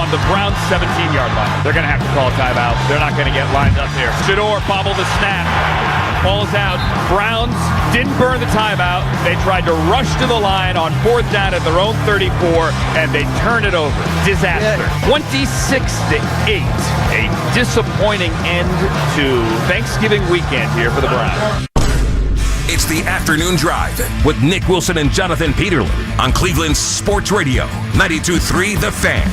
from the Browns' 17-yard line. They're going to have to call a timeout. They're not going to get lined up there. Shador bobbled the snap. Ball is out. Browns didn't burn the timeout. They tried to rush to the line on 4th down at their own 34, and they turned it over. Disaster. 26-8. A disappointing end to Thanksgiving weekend here for the Browns. It's the Afternoon Drive with Nick Wilson and Jonathan Peterlin on Cleveland Sports Radio, 92.3 The Fan.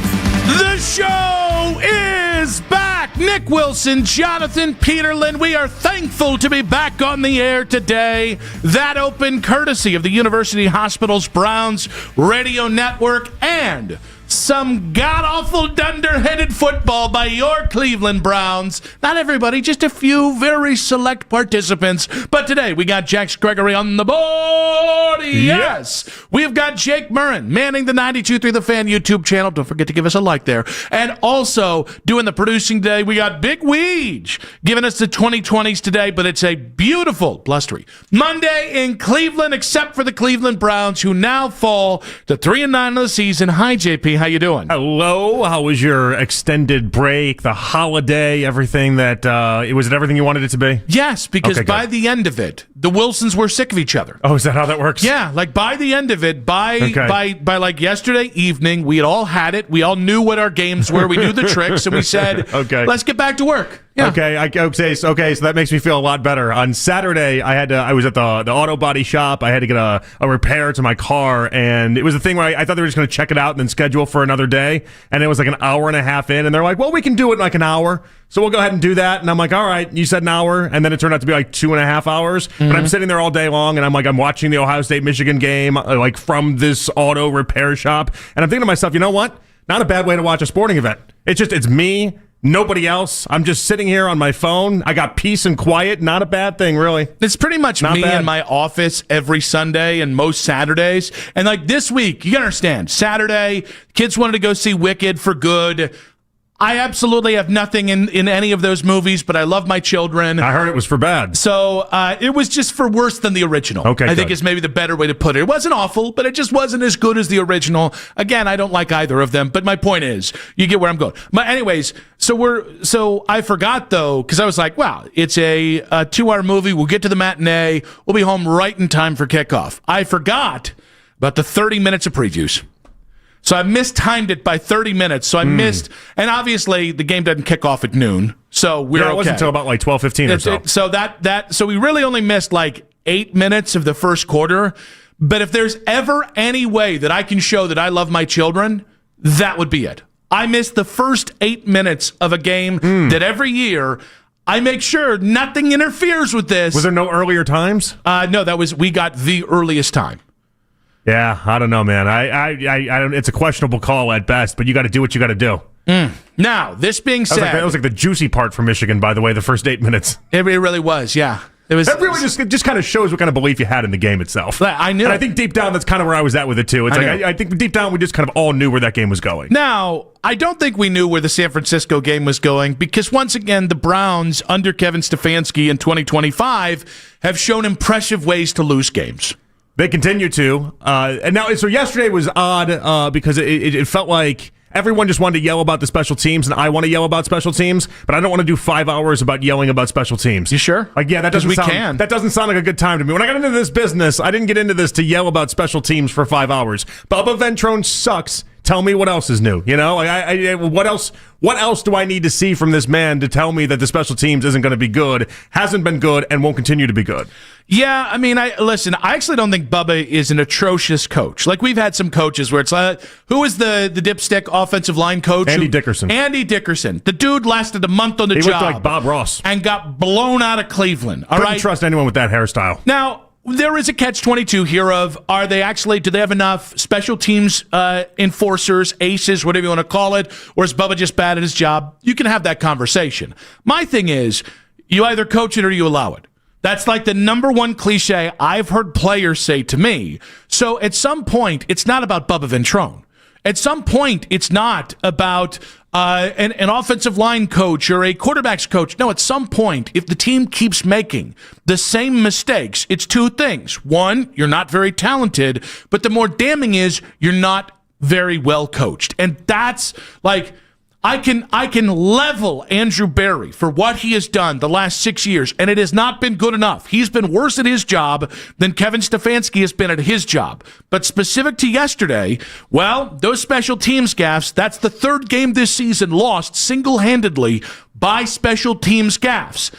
The show is back. Nick Wilson, Jonathan Peterlin. We are thankful to be back on the air today. That open courtesy of the University Hospitals Browns Radio Network and some god-awful dunder-headed football by your Cleveland Browns. Not everybody, just a few very select participants. But today, we got Jax Gregory on the board. Yes! We've got Jake Murrin manning the 92.3 The Fan YouTube channel. Don't forget to give us a like there. And also, doing the producing today, we got Big Weege giving us the 2020s today. But it's a beautiful, blustery Monday in Cleveland, except for the Cleveland Browns, who now fall to 3-9 of the season. Hi, JP. How you doing? Hello. How was your extended break, the holiday, everything that was it everything you wanted it to be? Yes, because by the end of it, the Wilsons were sick of each other. Oh, is that how that works? Yeah, like by the end of it, by like yesterday evening, we had all had it. We all knew what our games were. We knew the tricks, and we said, let's get back to work. Yeah. Okay, so that makes me feel a lot better. On Saturday, I was at the auto body shop. I had to get a repair to my car, and it was a thing where I thought they were just going to check it out and then schedule for another day, and it was like an hour and a half in, and they're like, well, we can do it in like an hour, so we'll go ahead and do that. And I'm like, all right, you said an hour, and then it turned out to be like 2.5 hours, but I'm sitting there all day long, and I'm watching the Ohio State-Michigan game like from this auto repair shop, and I'm thinking to myself, you know what? Not a bad way to watch a sporting event. It's me. Nobody else. I'm just sitting here on my phone. I got peace and quiet. Not a bad thing, really. It's pretty much me in my office every Sunday and most Saturdays. And like this week, you gotta understand, Saturday, kids wanted to go see Wicked for good. I absolutely have nothing in any of those movies, but I love my children. I heard it was for bad. So it was just for worse than the original. Okay, I think is maybe the better way to put it. It wasn't awful, but it just wasn't as good as the original. Again, I don't like either of them, but my point is, you get where I'm going. Anyways, so I forgot, though, because I was like, wow, it's a 2-hour movie. We'll get to the matinee. We'll be home right in time for kickoff. I forgot about the 30 minutes of previews. So I mistimed it by 30 minutes. So I missed, and obviously the game doesn't kick off at noon. So we're okay. It wasn't until about like 12:15 or so. So we really only missed like 8 minutes of the first quarter. But if there's ever any way that I can show that I love my children, that would be it. I missed the first 8 minutes of a game that every year I make sure nothing interferes with this. Was there no earlier times? No, we got the earliest time. Yeah, I don't know, man. I don't. It's a questionable call at best, but you got to do what you got to do. Now, this being said, that was like the juicy part for Michigan, by the way. The first 8 minutes, it really was. Yeah, it was. That really just kind of shows what kind of belief you had in the game itself. I knew, and I think deep down that's kind of where I was at with it too. It's I think deep down we just kind of all knew where that game was going. Now, I don't think we knew where the San Francisco game was going because once again, the Browns under Kevin Stefanski in 2025 have shown impressive ways to lose games. They continue to. And now, so yesterday was odd because it felt like everyone just wanted to yell about the special teams, and I want to yell about special teams, but I don't want to do 5 hours about yelling about special teams. You sure? Like, yeah, that doesn't sound like a good time to me. When I got into this business, I didn't get into this to yell about special teams for 5 hours. Bubba Ventrone sucks. Tell me what else is new. You know, what else do I need to see from this man to tell me that the special teams isn't going to be good, hasn't been good, and won't continue to be good? Yeah, I mean, listen, I actually don't think Bubba is an atrocious coach. Like, we've had some coaches where it's like, who is the dipstick offensive line coach? Andy Dickerson. Andy Dickerson. The dude lasted a month on the job. He looked like Bob Ross. And got blown out of Cleveland. Couldn't trust anyone with that hairstyle. Now, there is a catch-22 here of, do they have enough special teams enforcers, aces, whatever you want to call it, or is Bubba just bad at his job? You can have that conversation. My thing is, you either coach it or you allow it. That's like the number one cliche I've heard players say to me. So at some point, it's not about Bubba Ventrone. At some point, it's not about an offensive line coach or a quarterback's coach. No, at some point, if the team keeps making the same mistakes, it's two things. One, you're not very talented, but the more damning is you're not very well coached. And that's like I can level Andrew Berry for what he has done the last 6 years, and it has not been good enough. He's been worse at his job than Kevin Stefanski has been at his job. But specific to yesterday, well, those special teams gaffes, that's the third game this season lost single-handedly by special teams gaffes.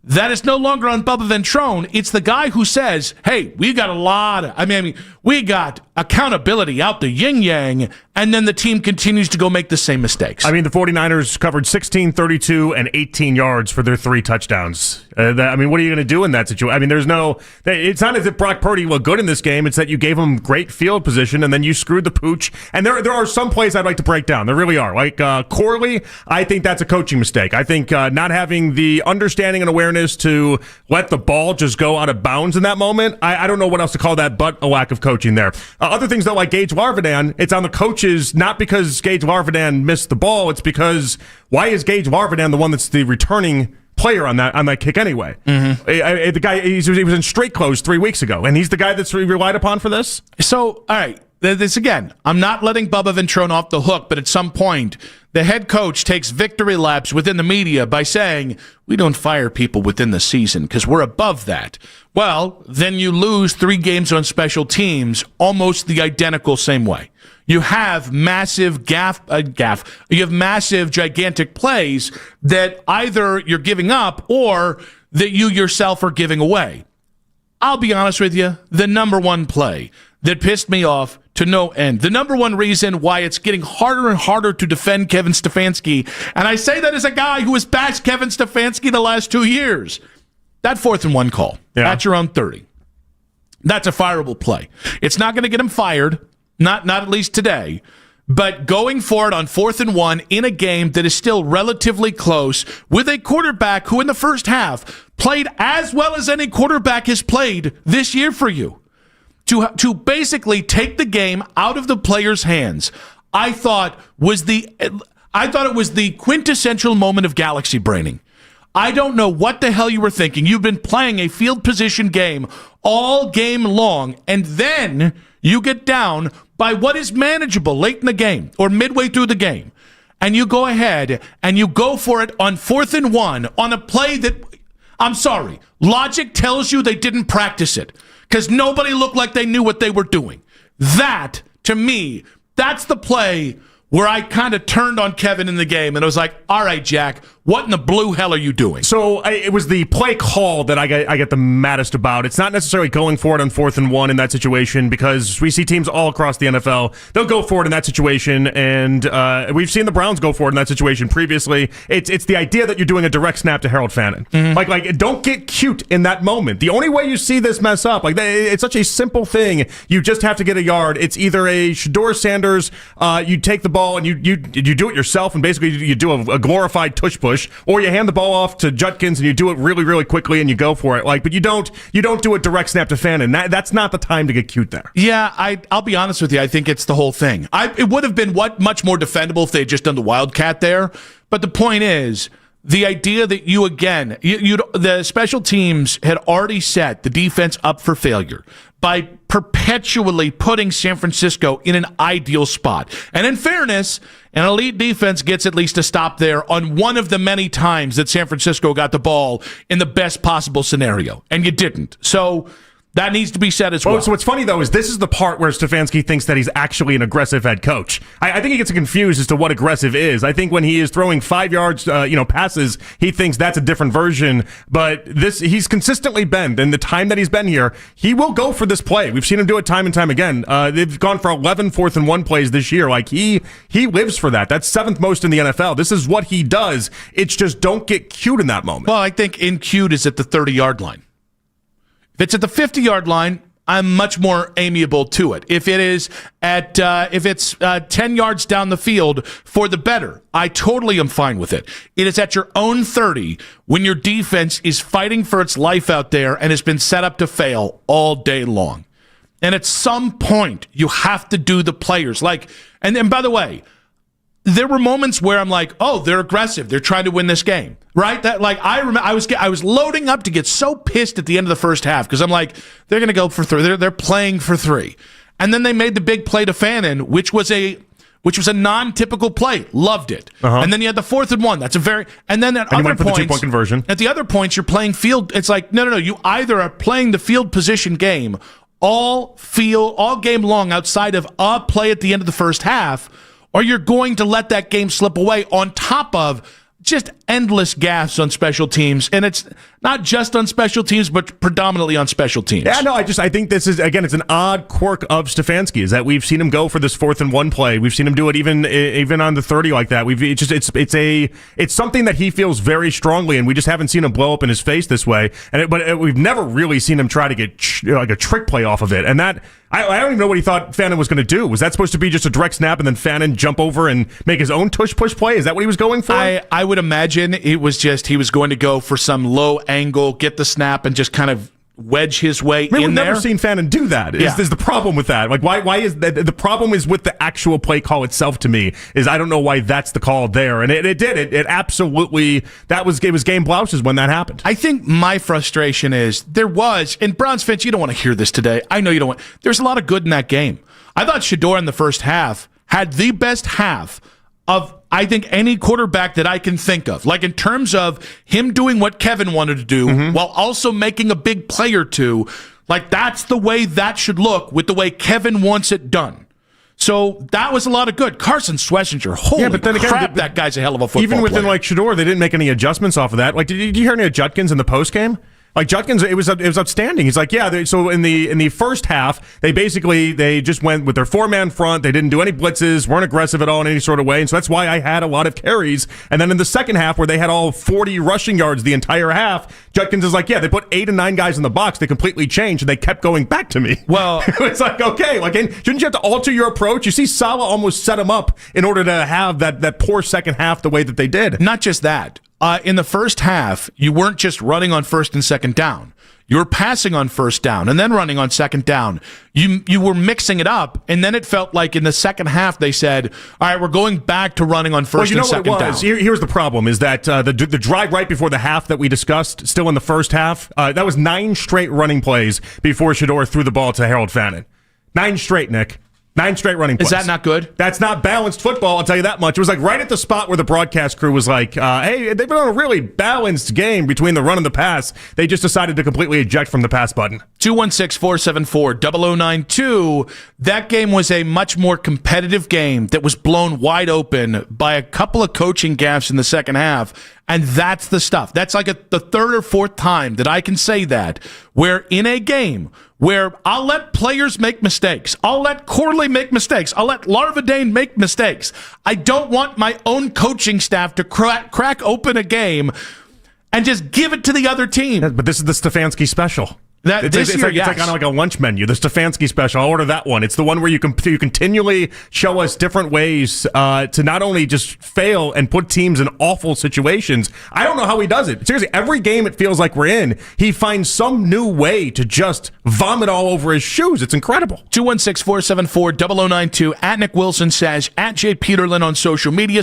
That is no longer on Bubba Ventrone. It's the guy who says, hey, we got a lot of, we got accountability out the yin-yang, and then the team continues to go make the same mistakes. The 49ers covered 16, 32, and 18 yards for their 3 touchdowns. What are you going to do in that situation? It's not as if Brock Purdy looked good in this game. It's that you gave him great field position, and then you screwed the pooch. And there are some plays I'd like to break down. There really are. Like Corley, I think that's a coaching mistake. I think not having the understanding and awareness to let the ball just go out of bounds in that moment, I don't know what else to call that but a lack of coaching there. Other things, though, like Gage Larvidan, it's on the coaches, not because Gage Larvidan missed the ball. It's because why is Gage Larvidan the one that's the returning player on that kick anyway? Mm-hmm. The guy, he was in straight clothes 3 weeks ago, and he's the guy that's relied upon for this? So, all right, this again, I'm not letting Bubba Ventrone off the hook, but at some point, the head coach takes victory laps within the media by saying, we don't fire people within the season because we're above that. Well, then you lose 3 games on special teams almost the identical same way. You have massive you have massive, gigantic plays that either you're giving up or that you yourself are giving away. I'll be honest with you, the number one play that pissed me off to no end, the number one reason why it's getting harder and harder to defend Kevin Stefanski, and I say that as a guy who has bashed Kevin Stefanski the last 2 years, that 4th and 1 call at your own 30. That's a fireable play. It's not going to get him fired, not at least today, but going for it on 4th and 1 in a game that is still relatively close with a quarterback who in the first half played as well as any quarterback has played this year for you. To basically take the game out of the player's hands, I thought it was the quintessential moment of galaxy braining. I don't know what the hell you were thinking. You've been playing a field position game all game long, and then you get down by what is manageable late in the game or midway through the game, and you go ahead and you go for it on 4th and 1 on a play that, I'm sorry, logic tells you they didn't practice it because nobody looked like they knew what they were doing. That, to me, that's the play where I kind of turned on Kevin in the game, and I was like, all right, Jack, what in the blue hell are you doing? So it was the play call that I get the maddest about. It's not necessarily going for it on 4th and 1 in that situation, because we see teams all across the NFL, they'll go for it in that situation, and we've seen the Browns go for it in that situation previously. It's the idea that you're doing a direct snap to Harold Fannin. Mm-hmm. Like don't get cute in that moment. The only way you see this mess up, it's such a simple thing. You just have to get a yard. It's either a Shador Sanders, you take the ball and you do it yourself, and basically you do a glorified tush push, or you hand the ball off to Judkins and you do it really, really quickly and you go for it. But you don't do a direct snap to Fannin. That's not the time to get cute there. Yeah, I'll be honest with you. I think it's the whole thing. It would have been much more defendable if they had just done the Wildcat there. But the point is, the idea that the special teams had already set the defense up for failure by perpetually putting San Francisco in an ideal spot. And in fairness, an elite defense gets at least a stop there on one of the many times that San Francisco got the ball in the best possible scenario. And you didn't. So that needs to be said as well. So what's funny, though, is this is the part where Stefanski thinks that he's actually an aggressive head coach. I think he gets confused as to what aggressive is. I think when he is throwing 5 yards, passes, he thinks that's a different version. But he's consistently been, in the time that he's been here, he will go for this play. We've seen him do it time and time again. They've gone for 11 4th and 1 plays this year. He lives for that. That's 7th most in the NFL. This is what he does. It's just don't get cute in that moment. Well, I think in cute is at the 30-yard line. If it's at the 50-yard line, I'm much more amiable to it. If it's 10 yards down the field, for the better, I totally am fine with it. It is at your own 30 when your defense is fighting for its life out there and has been set up to fail all day long. And at some point, you have to do the players. And by the way, there were moments where I'm like, oh, they're aggressive. They're trying to win this game, right? I remember I was loading up to get so pissed at the end of the first half because I'm like, they're going to go for 3. They're playing for 3. And then they made the big play to Fannin, which was which was a non-typical play. Loved it. And then you had the 4th and 1. That's a very... And then at other points, the 2-point conversion. At the other points, you're playing field... It's like, no. You either are playing the field position game all game long outside of a play at the end of the first half, or you're going to let that game slip away on top of just endless gaffes on special teams. And it's not just on special teams, but predominantly on special teams. Yeah, no, I think this is, again, it's an odd quirk of Stefanski, is that we've seen him go for this 4th and 1 play. We've seen him do it even on the 30 like that. It's something that he feels very strongly, and we just haven't seen him blow up in his face this way. But we've never really seen him try to get like a trick play off of it. And that, I don't even know what he thought Fannin was going to do. Was that supposed to be just a direct snap and then Fannin jump over and make his own tush-push play? Is that what he was going for? I would imagine it was just he was going to go for some low angle, get the snap, and just kind of wedge his way in there. We've never seen Fannin do that. Is the problem with that? Like, why is that? The problem is with the actual play call itself. To me, is I don't know why that's the call there, and it absolutely it was game blouses when that happened. I think my frustration is and Browns fans, you don't want to hear this today. I know you don't want. There's a lot of good in that game. I thought Shador in the first half had the best half of, I think, any quarterback that I can think of. Like, in terms of him doing what Kevin wanted to do while also making a big play or two. Like, that's the way that should look with the way Kevin wants it done. So that was a lot of good. Carson Schlesinger, holy crap, that guy's a hell of a football Even within player. like Shador, they didn't make any adjustments off of that. Like, did you hear any of Judkins in the postgame? Like, Judkins, it was outstanding. He's like, yeah. So in the first half, they just went with their 4-man front. They didn't do any blitzes, weren't aggressive at all in any sort of way, and so that's why I had a lot of carries. And then in the second half, where they had all 40 rushing yards the entire half, Judkins is like, yeah, they put 8 and 9 guys in the box. They completely changed, and they kept going back to me. Well, it's like, okay, shouldn't you have to alter your approach? You see, Saleh almost set him up in order to have that poor second half the way that they did. Not just that. In the first half, you weren't just running on first and second down. You were passing on first down and then running on second down. You were mixing it up, and then it felt like in the second half they said, all right, we're going back to running on first and second down. Here's the problem, is that the drive right before the half that we discussed, still in the first half, that was 9 straight running plays before Shador threw the ball to Harold Fannin. 9 straight, Nick. 9 straight running plays. Is that not good? That's not balanced football, I'll tell you that much. It was like right at the spot where the broadcast crew was like, hey, they've been on a really balanced game between the run and the pass. They just decided to completely eject from the pass button. 216-474-0092. That game was a much more competitive game that was blown wide open by a couple of coaching gaffes in the second half. And that's the stuff. That's like the third or fourth time that I can say that, where in a game where I'll let players make mistakes, I'll let Corley make mistakes, I'll let Larvadane make mistakes. I don't want my own coaching staff to crack open a game and just give it to the other team. But this is the Stefanski special. It's like kind of like a lunch menu, the Stefanski special. I'll order that one. It's the one where you continually show us different ways to not only just fail and put teams in awful situations. I don't know how he does it. Seriously, every game it feels like we're in, he finds some new way to just vomit all over his shoes. It's incredible. 216-474-0092. At Nick Wilson says, at Jay Peterlin on social media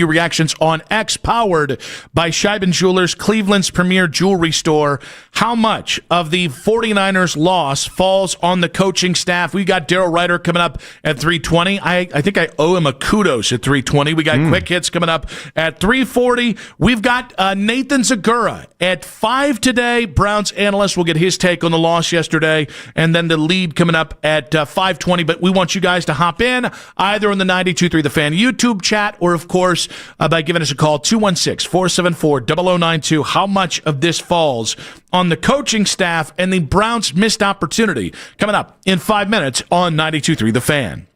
reactions on X, powered by Scheiben Jewelers, Cleveland's premier jewelry store. How much of the 49ers loss falls on the coaching staff? We got Daryl Ruiter coming up at 3:20. I think I owe him a kudos at 3:20. We got quick hits coming up at 3:40. We've got Nathan Zegura at 5 today. Browns analyst will get his take on the loss yesterday, and then the lead coming up at 5:20. But we want you guys to hop in either on the 92.3 The Fan YouTube chat or, of course, by giving us a call, 216-474-0092. How much of this falls on the coaching staff and the Browns' missed opportunity? Coming up in 5 minutes on 92.3 The Fan.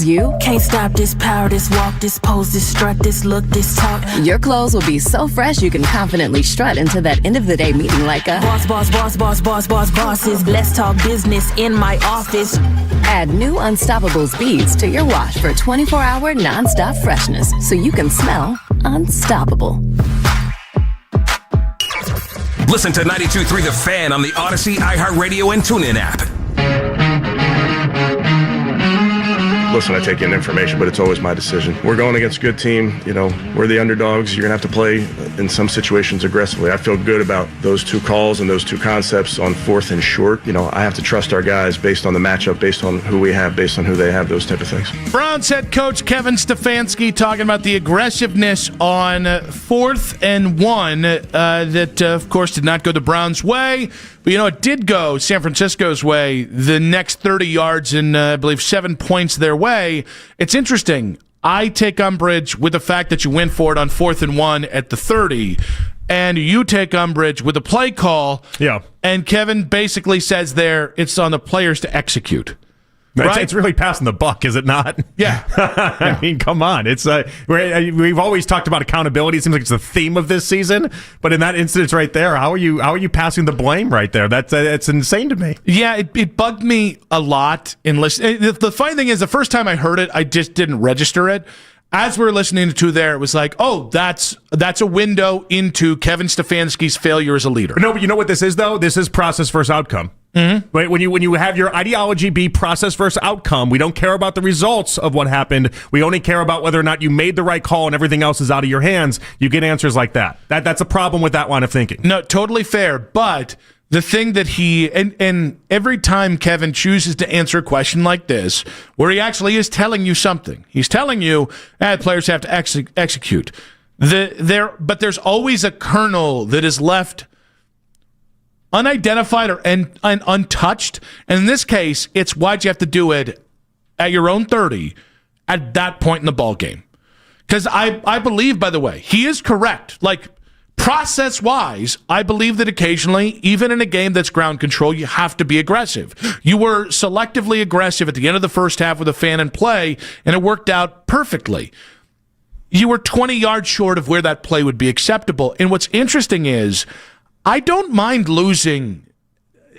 Cause you can't stop this power, this walk, this pose, this strut, this look, this talk. Your clothes will be so fresh you can confidently strut into that end of the day meeting like a bosses. Let's talk business in my office. Add new Unstoppables beads to your wash for 24-hour non-stop freshness so you can smell unstoppable. Listen to 92.3 The Fan on the Odyssey, iHeartRadio, and TuneIn app. Listen, I take in information, but it's always my decision. We're going against a good team. You know, we're the underdogs. You're going to have to play in some situations aggressively. I feel good about those two calls and those two concepts on 4th and short. You know, I have to trust our guys based on the matchup, based on who we have, based on who they have, those type of things. Browns head coach Kevin Stefanski talking about the aggressiveness on 4th and 1 that, of course, did not go the Browns' way. But, you know, it did go San Francisco's way, the next 30 yards and, I believe, 7 points their way. It's interesting. I take umbrage with the fact that you went for it on 4th and 1 at the 30, and you take umbrage with the play call. Yeah. And Kevin basically says there it's on the players to execute. Right? It's really passing the buck, is it not? Yeah. I mean, come on. It's we've always talked about accountability. It seems like it's the theme of this season. But in that instance right there, how are you passing the blame right there? That's insane to me. Yeah, it bugged me a lot in listening. The funny thing is, the first time I heard it, I just didn't register it. As we were listening to there, it was like, oh, that's a window into Kevin Stefanski's failure as a leader. No, but you know what this is, though? This is process versus outcome. Mm-hmm. Right? When you have your ideology be process versus outcome, we don't care about the results of what happened. We only care about whether or not you made the right call and everything else is out of your hands. You get answers like that. That's a problem with that line of thinking. No, totally fair. But the thing that he, and every time Kevin chooses to answer a question like this, where he actually is telling you something, he's telling you, players have to execute. But there's always a kernel that is left unidentified and untouched. And in this case, it's why'd you have to do it at your own 30 at that point in the ball game? Because I believe, by the way, he is correct. Like, process-wise, I believe that occasionally, even in a game that's ground control, you have to be aggressive. You were selectively aggressive at the end of the first half with a fan in play, and it worked out perfectly. You were 20 yards short of where that play would be acceptable. And what's interesting is, I don't mind losing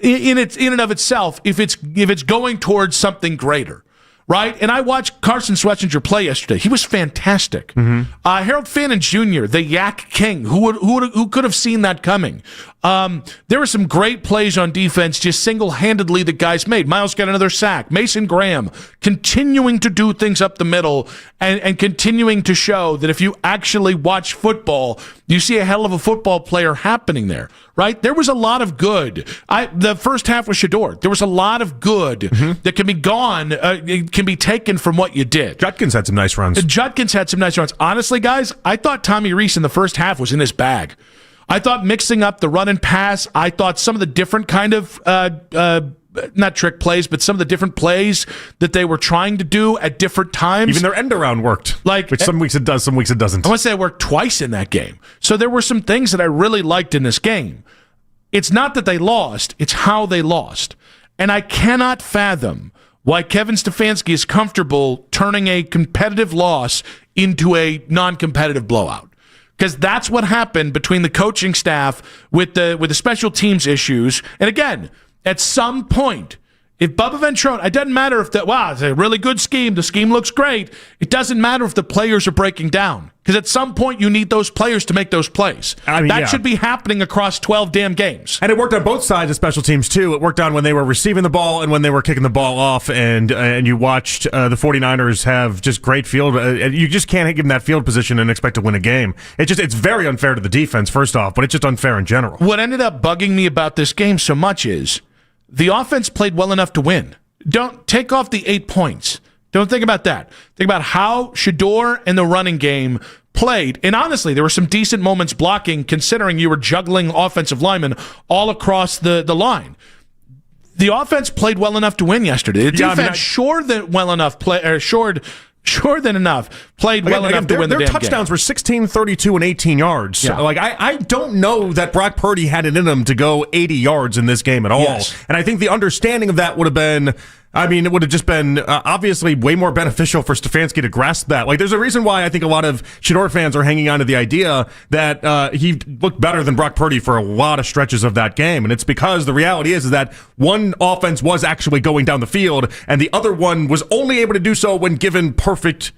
in and of itself if it's going towards something greater, right? And I watched Carson Schwarzenegger play yesterday. He was fantastic. Mm-hmm. Harold Fannin Jr., the Yak King, who could have seen that coming? There were some great plays on defense, just single-handedly the guys made. Miles got another sack. Mason Graham continuing to do things up the middle and continuing to show that if you actually watch football, you see a hell of a football player happening there, right? There was a lot of good. The first half was Shador. There was a lot of good that can be gone, it can be taken from what you did. Judkins had some nice runs. Honestly, guys, I thought Tommy Rees in the first half was in his bag. I thought mixing up the run and pass, I thought some of the different kind of, not trick plays, but some of the different plays that they were trying to do at different times. Even their end around worked, which some weeks it does, some weeks it doesn't. I want to say it worked twice in that game. So there were some things that I really liked in this game. It's not that they lost, it's how they lost. And I cannot fathom why Kevin Stefanski is comfortable turning a competitive loss into a non-competitive blowout. Because that's what happened between the coaching staff with the special teams issues. And again, at some point, if Bubba Ventrone, it doesn't matter if it's a really good scheme, the scheme looks great. It doesn't matter if the players are breaking down. Because at some point, you need those players to make those plays. That should be happening across 12 damn games. And it worked on both sides of special teams, too. It worked on when they were receiving the ball and when they were kicking the ball off. And you watched the 49ers have just great field. You just can't give them that field position and expect to win a game. It's very unfair to the defense, first off, but it's just unfair in general. What ended up bugging me about this game so much is the offense played well enough to win. Don't take off the 8 points. Don't think about that. Think about how Shador and the running game played. And honestly, there were some decent moments blocking, considering you were juggling offensive linemen all across the line. The offense played well enough to win yesterday. The defense played well enough to win the damn game. Their touchdowns were 16, 32, and 18 yards. Yeah. I don't know that Brock Purdy had it in him to go 80 yards in this game at all. Yes. And I think the understanding of that would have been, I mean, it would have just been obviously way more beneficial for Stefanski to grasp that. Like, there's a reason why I think a lot of Shador fans are hanging on to the idea that he looked better than Brock Purdy for a lot of stretches of that game. And it's because the reality is that one offense was actually going down the field, and the other one was only able to do so when given perfect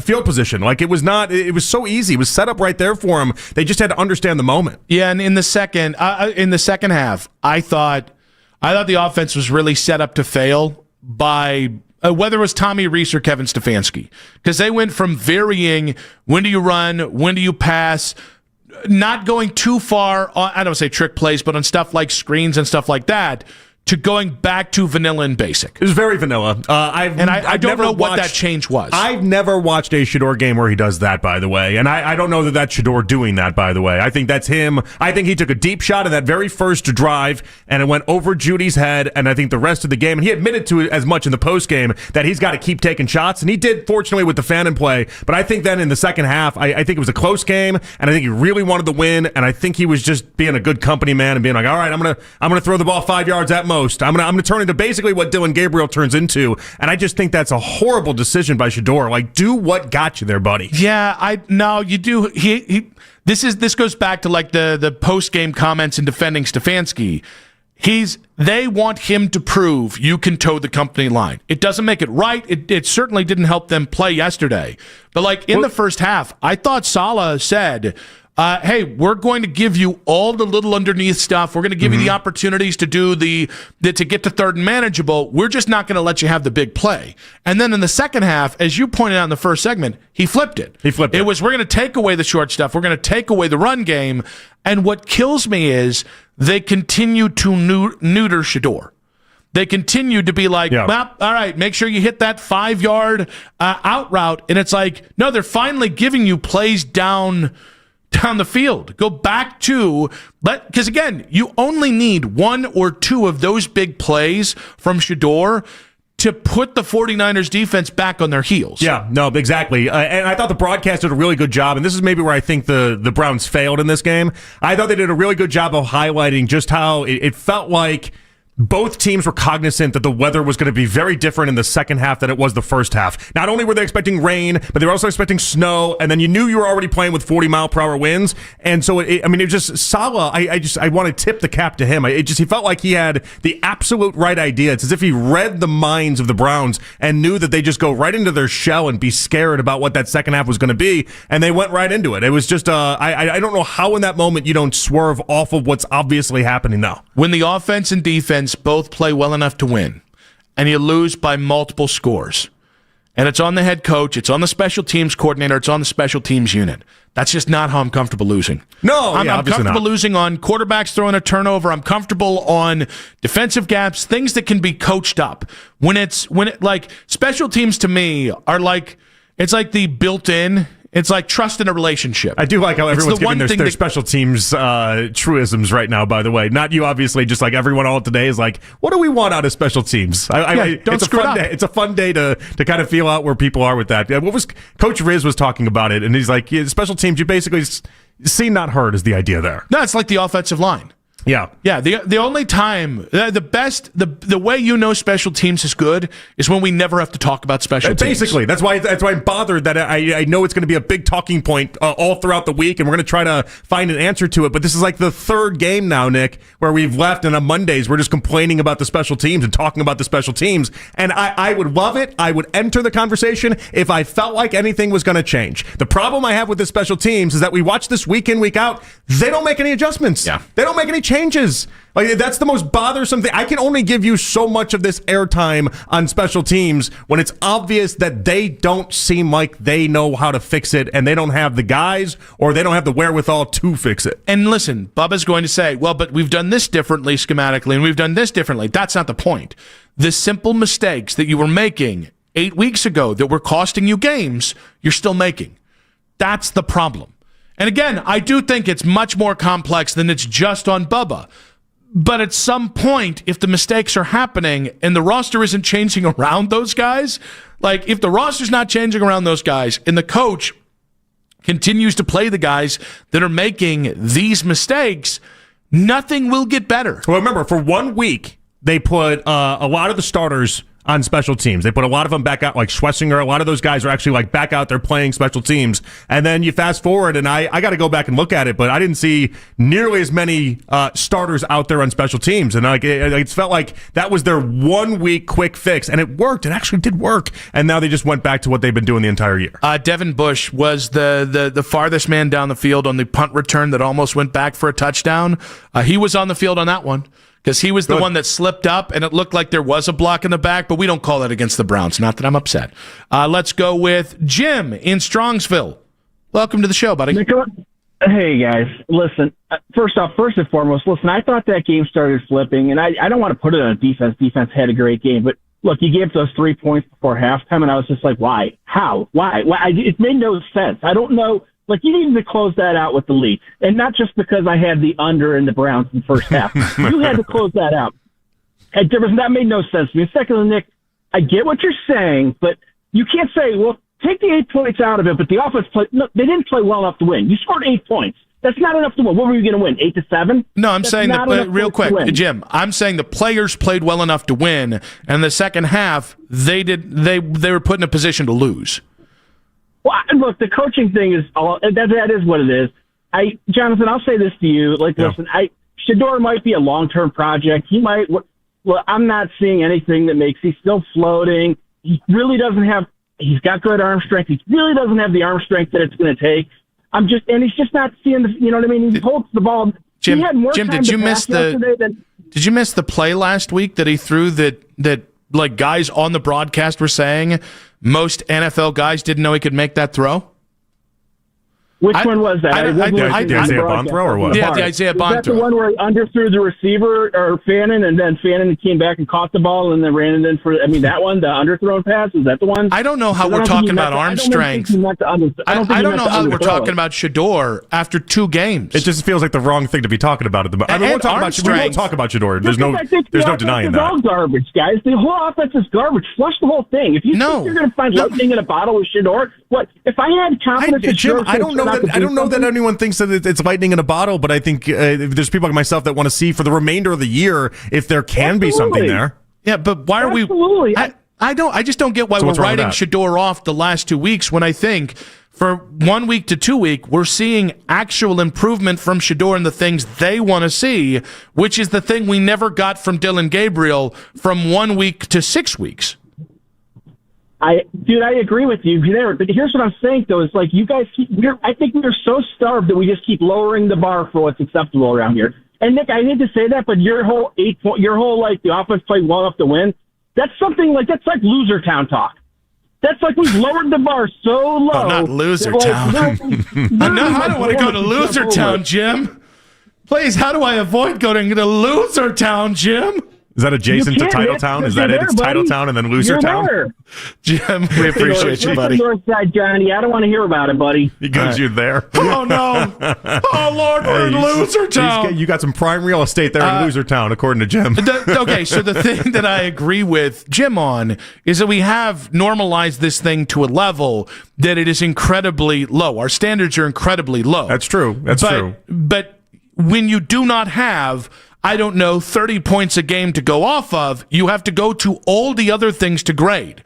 field position. Like, it was so easy. It was set up right there for him. They just had to understand the moment. Yeah, and in the second half, I thought the offense was really set up to fail by whether it was Tommy Rees or Kevin Stefanski, because they went from varying when do you run, when do you pass, not going too far on, I don't want to say trick plays, but on stuff like screens and stuff like that, to going back to vanilla and basic. It was very vanilla. I don't know what that change was. I've never watched a Shador game where he does that, by the way. And I don't know that that's Shador doing that, by the way. I think that's him. I think he took a deep shot in that very first drive, and it went over Judy's head, and I think the rest of the game, and he admitted to it as much in the postgame, that he's got to keep taking shots, and he did, fortunately, with the fan in play. But I think then in the second half, I think it was a close game, and I think he really wanted to win, and I think he was just being a good company man and being like, all right, I'm gonna throw the ball 5 yards at most. I'm gonna turn into basically what Dylan Gabriel turns into, and I just think that's a horrible decision by Shador. Like, do what got you there, buddy. Yeah, you do. This goes back to like the post game comments in defending Stefanski. They want him to prove you can toe the company line. It doesn't make it right. It certainly didn't help them play yesterday. But like in the first half, I thought Saleh said, hey, we're going to give you all the little underneath stuff. We're going to give you the opportunities to do to get to third and manageable. We're just not going to let you have the big play. And then in the second half, as you pointed out in the first segment, he flipped it. It was, we're going to take away the short stuff. We're going to take away the run game. And what kills me is they continue to neuter Shador. They continue to be like, well, all right, make sure you hit that 5-yard out route. And it's like, no, they're finally giving you plays down the field. Go back to, because again, you only need one or two of those big plays from Shador to put the 49ers defense back on their heels. Yeah, no, exactly. And I thought the broadcast did a really good job, and this is maybe where I think the Browns failed in this game. I thought they did a really good job of highlighting just how it felt like both teams were cognizant that the weather was going to be very different in the second half than it was the first half. Not only were they expecting rain, but they were also expecting snow, and then you knew you were already playing with 40-mile-per-hour winds. And so, it was just Saleh. I want to tip the cap to him. He felt like he had the absolute right idea. It's as if he read the minds of the Browns and knew that they just go right into their shell and be scared about what that second half was going to be, and they went right into it. It was just, I don't know how in that moment you don't swerve off of what's obviously happening now. When the offense and defense both play well enough to win, and you lose by multiple scores, and it's on the head coach, it's on the special teams coordinator, it's on the special teams unit. That's just not how I'm comfortable losing. No, I'm comfortable not. losing on quarterbacks throwing a turnover. I'm comfortable on defensive gaps, things that can be coached up. When it like special teams to me are like, it's like the built-in. It's like trust in a relationship. I do like how everyone's giving their special teams truisms right now, by the way. Not you, obviously, just like everyone all today is like, what do we want out of special teams? Don't screw it up. It's a fun day to kind of feel out where people are with that. What was Coach Riz was talking about it, and he's like, special teams, you basically seen, not heard is the idea there. No, it's like the offensive line. Yeah. The only time the way you know special teams is good is when we never have to talk about special teams. Basically, that's why I'm bothered that I know it's going to be a big talking point all throughout the week, and we're going to try to find an answer to it. But this is like the third game now, Nick, where we've left, and on Mondays we're just complaining about the special teams and talking about the special teams. And I would love it. I would enter the conversation if I felt like anything was going to change. The problem I have with the special teams is that we watch this week in, week out. They don't make any adjustments. Yeah. They don't make any changes. Like, that's the most bothersome thing. I can only give you so much of this airtime on special teams when it's obvious that they don't seem like they know how to fix it, and they don't have the guys or they don't have the wherewithal to fix it. And listen, Bubba's going to say, well, but we've done this differently schematically, and we've done this differently. That's not the point. The simple mistakes that you were making 8 weeks ago that were costing you games, you're still making. That's the problem. And again, I do think it's much more complex than it's just on Bubba. But at some point, if the mistakes are happening and the roster isn't changing around those guys, like if the roster's not changing around those guys and the coach continues to play the guys that are making these mistakes, nothing will get better. Well, remember, for 1 week, they put a lot of the starters on special teams. They put a lot of them back out, like Schlesinger. A lot of those guys are actually like back out there playing special teams. And then you fast forward, and I got to go back and look at it, but I didn't see nearly as many starters out there on special teams. And it felt like that was their 1 week quick fix, and it worked. It actually did work. And now they just went back to what they've been doing the entire year. Devin Bush was the farthest man down the field on the punt return that almost went back for a touchdown. He was on the field on that one, because he was the one that slipped up, and it looked like there was a block in the back, but we don't call that against the Browns. Not that I'm upset. Let's go with Jim in Strongsville. Welcome to the show, buddy. Hey, guys. Listen, first and foremost, I thought that game started flipping, and I don't want to put it on defense. Defense had a great game, but look, you gave those 3 points before halftime, and I was just like, why? How? Why? It made no sense. I don't know. Like, you needed to close that out with the lead. And not just because I had the under in the Browns in the first half. You had to close that out. That made no sense to me. Secondly, Nick, I get what you're saying, but you can't say, well, take the 8 points out of it, but the offense they didn't play well enough to win. You scored 8 points. That's not enough to win. What were you going to win, 8-7? No, I'm saying that real quick, Jim. I'm saying the players played well enough to win, and the second half they were put in a position to lose. Well, look, the coaching thing is that is what it is. Jonathan, I'll say this to you. Listen, Shador might be a long-term project. He might. Well, I'm not seeing anything that makes he's still floating. He really doesn't have. He's got good arm strength. He really doesn't have the arm strength that it's going to take. He's just not seeing the. You know what I mean? He holds the ball. Jim, he had more time did you miss Did you miss the play last week that he threw that like guys on the broadcast were saying most NFL guys didn't know he could make that throw? Which one was that? The Isaiah Bond throw or what? Yeah, the Isaiah Bond throw. Was that the one where he underthrew the receiver or Fannin, and then Fannin came back and caught the ball and then ran it in for? I mean, that one, the underthrown pass, is that the one? I don't know how we're talking about arm strength. I don't know how we're talking about Shador after 2 games. It just feels like the wrong thing to be talking about at the moment. I mean, we won't talk about Shador. There's no denying that. It's all garbage, guys. The whole offense is garbage. Flush the whole thing. If you think you're going to find lightning in a bottle with Shador, what? If I had confidence, Jim, I don't know that anyone thinks that it's lightning in a bottle, but I think there's people like myself that want to see for the remainder of the year if there can be something there. Yeah, but why are we? I just don't get why we're writing Shador off the last 2 weeks when I think for 1 week to 2 week we're seeing actual improvement from Shador and the things they want to see, which is the thing we never got from Dillon Gabriel from 1 week to 6 weeks. I agree with you there, but here's what I'm saying though: is like you guys I think we're so starved that we just keep lowering the bar for what's acceptable around here. And Nick, I hate to say that, but your whole like the offense played well enough to win. That's like loser town talk. That's like we've lowered the bar so low. Oh, not loser town. I don't want to go to loser town, Jim. Please, how do I avoid going to loser town, Jim? Is that adjacent to Titletown? Is that it? It's Titletown and then Loser Town? Jim, we appreciate you, buddy. North side, Johnny. I don't want to hear about it, buddy. Because you're there. Oh, no. Oh, Lord, we're in Loser Town. You got some prime real estate there in Loser Town, according to Jim. Okay, so the thing that I agree with Jim on is that we have normalized this thing to a level that it is incredibly low. Our standards are incredibly low. That's true. That's true. But when you do not have 30 points a game to go off of, you have to go to all the other things to grade.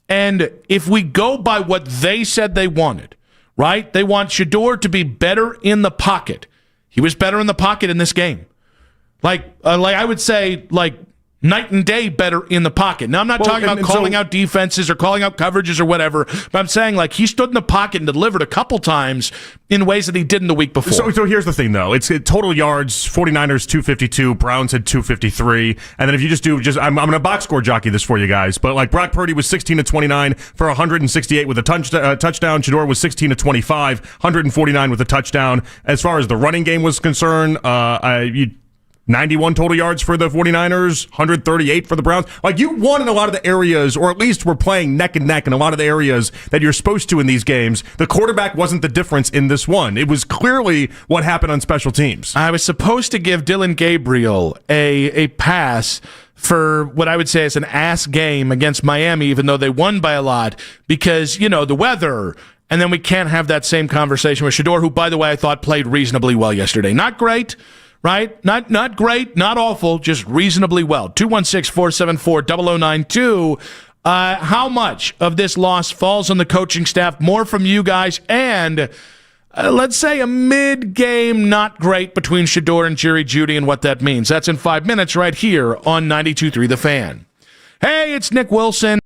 And if we go by what they said they wanted, right? They want Shador to be better in the pocket. He was better in the pocket in this game. Like I would say, night and day better in the pocket. Now, I'm not talking about calling out defenses or calling out coverages or whatever, but I'm saying he stood in the pocket and delivered a couple times in ways that he didn't the week before. So here's the thing, though. It's total yards, 49ers 252, Browns had 253, and then if you I'm going to box score jockey this for you guys, but Brock Purdy was 16-29 for 168 with a touchdown. Shador was 16-25, 149 with a touchdown. As far as the running game was concerned, 91 total yards for the 49ers, 138 for the Browns. You won in a lot of the areas, or at least were playing neck and neck in a lot of the areas that you're supposed to in these games. The quarterback wasn't the difference in this one. It was clearly what happened on special teams. I was supposed to give Dillon Gabriel a pass for what I would say is an ass game against Miami, even though they won by a lot, because, the weather. And then we can't have that same conversation with Shador, who, by the way, I thought played reasonably well yesterday. Not great, right? Not great, not awful, just reasonably well. 216-474-0092. How much of this loss falls on the coaching staff? More from you guys, and let's say a mid-game not great between Shador and Judy and what that means. That's in 5 minutes right here on 92.3 The Fan. Hey, it's Nick Wilson.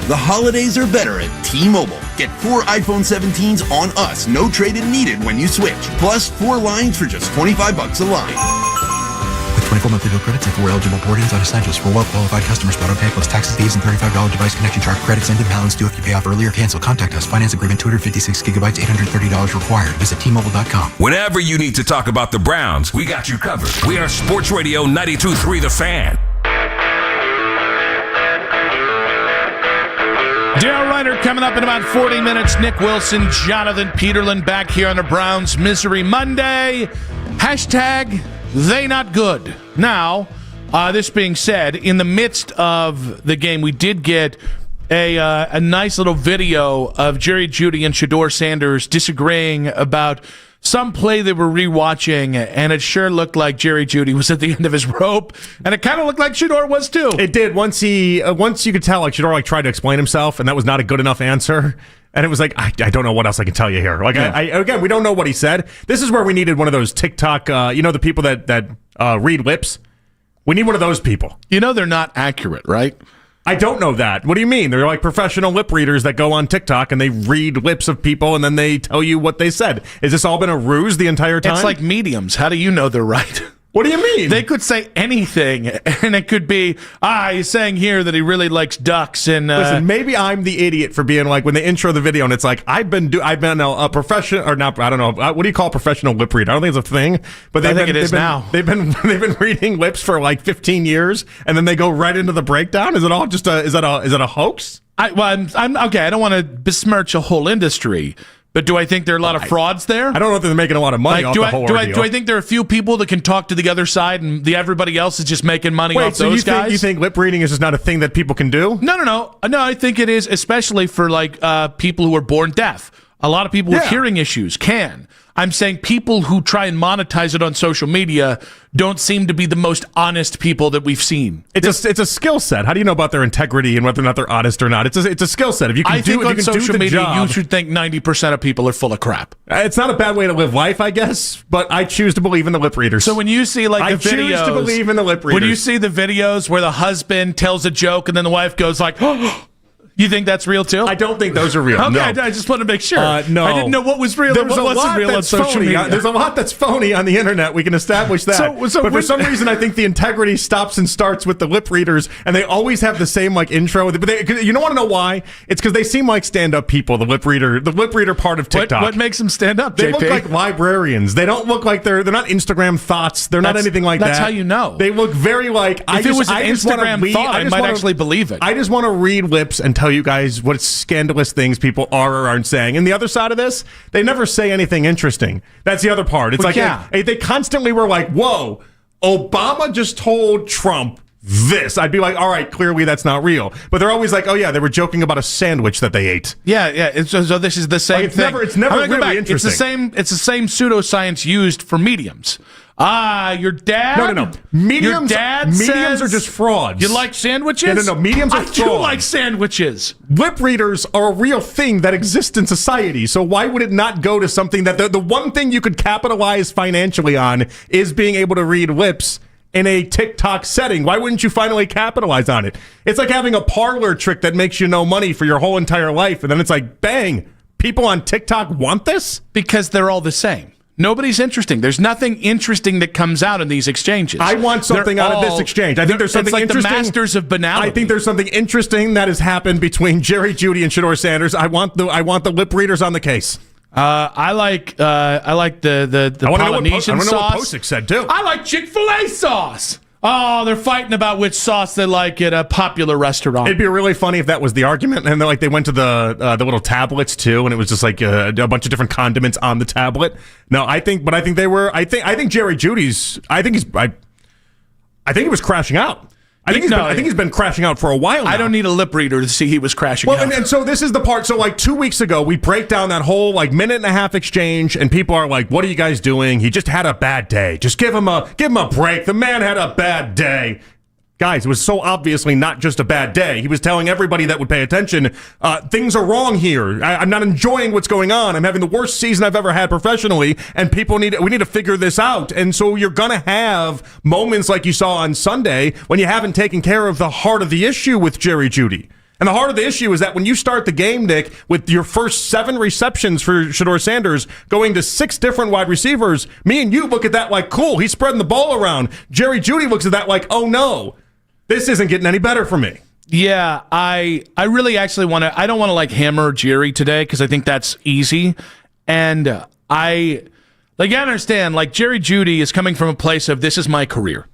The holidays are better at T-Mobile. Get 4 iPhone 17s on us, no trade-in needed when you switch. Plus 4 lines for just $25 a line. With 24 monthly bill credits and 4 eligible board-ins on essentials for well-qualified customers. Auto pay plus taxes, fees, and $35 device connection charge. Credits end in balance due if you pay off early or cancel. Contact us. Finance agreement 256 gigabytes, $830 required. Visit T-Mobile.com. Whenever you need to talk about the Browns, we got you covered. We are Sports Radio 92.3 The Fan. Daryl Ruiter coming up in about 40 minutes. Nick Wilson, Jonathan Peterlin back here on the Browns Misery Monday. Hashtag they not good. Now, this being said, in the midst of the game, we did get a nice little video of Jerry Judy and Shador Sanders disagreeing about some play they were rewatching, and it sure looked like Jerry Judy was at the end of his rope, and it kind of looked like Shador was too. It did. Once you could tell, like Shador tried to explain himself, and that was not a good enough answer. And it was like, I don't know what else I can tell you here. Like, yeah. Again, we don't know what he said. This is where we needed one of those TikTok, the people that read lips. We need one of those people. You know they're not accurate, right? I don't know that. What do you mean? They're like professional lip readers that go on TikTok and they read lips of people and then they tell you what they said. Has this all been a ruse the entire time? It's like mediums. How do you know they're right? What do you mean? They could say anything, and it could be, he's saying here that he really likes ducks. And listen, maybe I'm the idiot for being like, when they intro the video and it's like, I've been a professional, or not, I don't know, what do you call a professional lip reader? I don't think it's a thing, but I think it is now. They've been reading lips for like 15 years, and then they go right into the breakdown. Is it all just is that a hoax? I'm okay. I don't want to besmirch a whole industry. But do I think there are a lot of frauds there? I don't know if they're making a lot of money off the whole ordeal. Do I think there are a few people that can talk to the other side and everybody else is just making money off those guys? You think lip reading is just not a thing that people can do? No, I think it is, especially for like people who are born deaf. A lot of people with hearing issues can. I'm saying people who try and monetize it on social media don't seem to be the most honest people that we've seen. It's a skill set. How do you know about their integrity and whether or not they're honest or not? It's a skill set. If you can on social media, you should think 90% of people are full of crap. It's not a bad way to live life, I guess, but I choose to believe in the lip readers. So when you see the videos, I choose to believe in the lip readers. When you see the videos where the husband tells a joke and then the wife goes like, oh, you think that's real too? I don't think those are real. Okay, no. I just want to make sure. No. I didn't know what was real and what wasn't real on social media. There's a lot that's phony on the internet. We can establish that. But for some reason, I think the integrity stops and starts with the lip readers, and they always have the same like intro. But you don't want to know why? It's because they seem like stand-up people. The lip reader part of TikTok. What makes them stand up? They JP? look like librarians. They don't look like they're not Instagram thoughts. They're not anything like that. That's how you know. They look very like. If it was an Instagram thought, I might actually believe it. I just want to read lips and tell you guys what scandalous things people are or aren't saying. And the other side of this, they never say anything interesting. That's the other part. It's they constantly were like, whoa, Obama just told Trump this. I'd be like, all right, clearly that's not real. But they're always like, oh yeah, they were joking about a sandwich that they ate. Yeah. So this is the same thing. It's never really interesting. It's the same pseudoscience used for mediums. Your dad? No. Mediums says are just frauds. You like sandwiches? No. Mediums are frauds. I do like sandwiches. Lip readers are a real thing that exists in society. So why would it not go to something that the one thing you could capitalize financially on is being able to read lips in a TikTok setting? Why wouldn't you finally capitalize on it? It's like having a parlor trick that makes you no money for your whole entire life. And then it's like, bang, people on TikTok want this? Because they're all the same. Nobody's interesting. There's nothing interesting that comes out in these exchanges. I want something out of this exchange. I think there's something interesting. It's like the masters of banality. I think there's something interesting that has happened between Jerry Judy and Shador Sanders. I want the lip readers on the case. I like the Polynesian sauce. I know what Posick said too. I like Chick-fil-A sauce. Oh, they're fighting about which sauce they like at a popular restaurant. It'd be really funny if that was the argument, and they went to the little tablets too, and it was just like a bunch of different condiments on the tablet. No, I think Jerry Judy's. I think he was crashing out. I think he's been crashing out for a while now. I don't need a lip reader to see he was crashing out. And so this is the part. So like 2 weeks ago, we break down that whole like minute and a half exchange, and people are like, "What are you guys doing? He just had a bad day. Just give him a break. The man had a bad day." Guys, it was so obviously not just a bad day. He was telling everybody that would pay attention, things are wrong here. I'm not enjoying what's going on. I'm having the worst season I've ever had professionally, and we need to figure this out. And so you're going to have moments like you saw on Sunday when you haven't taken care of the heart of the issue with Jerry Judy. And the heart of the issue is that when you start the game, Nick, with your first 7 receptions for Shador Sanders going to 6 different wide receivers, me and you look at that like, cool, he's spreading the ball around. Jerry Judy looks at that like, oh no, this isn't getting any better for me. Yeah, I really actually want to, I don't want to like hammer Jerry today because I think that's easy. And I understand, like Jerry Judy is coming from a place of this is my career.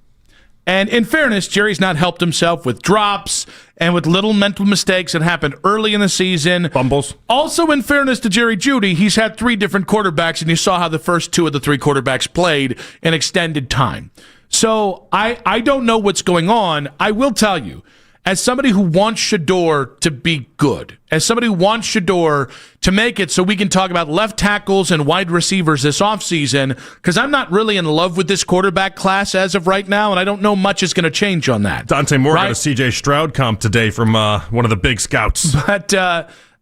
And in fairness, Jerry's not helped himself with drops and with little mental mistakes that happened early in the season. Fumbles. Also, in fairness to Jerry Judy, he's had 3 different quarterbacks, and you saw how the first 2 of the 3 quarterbacks played in extended time. So I don't know what's going on. I will tell you, as somebody who wants Shador to be good, as somebody who wants Shador to make it so we can talk about left tackles and wide receivers this offseason, because I'm not really in love with this quarterback class as of right now, and I don't know much is going to change on that. Dante Moore got a C.J. Stroud comp today from one of the big scouts. But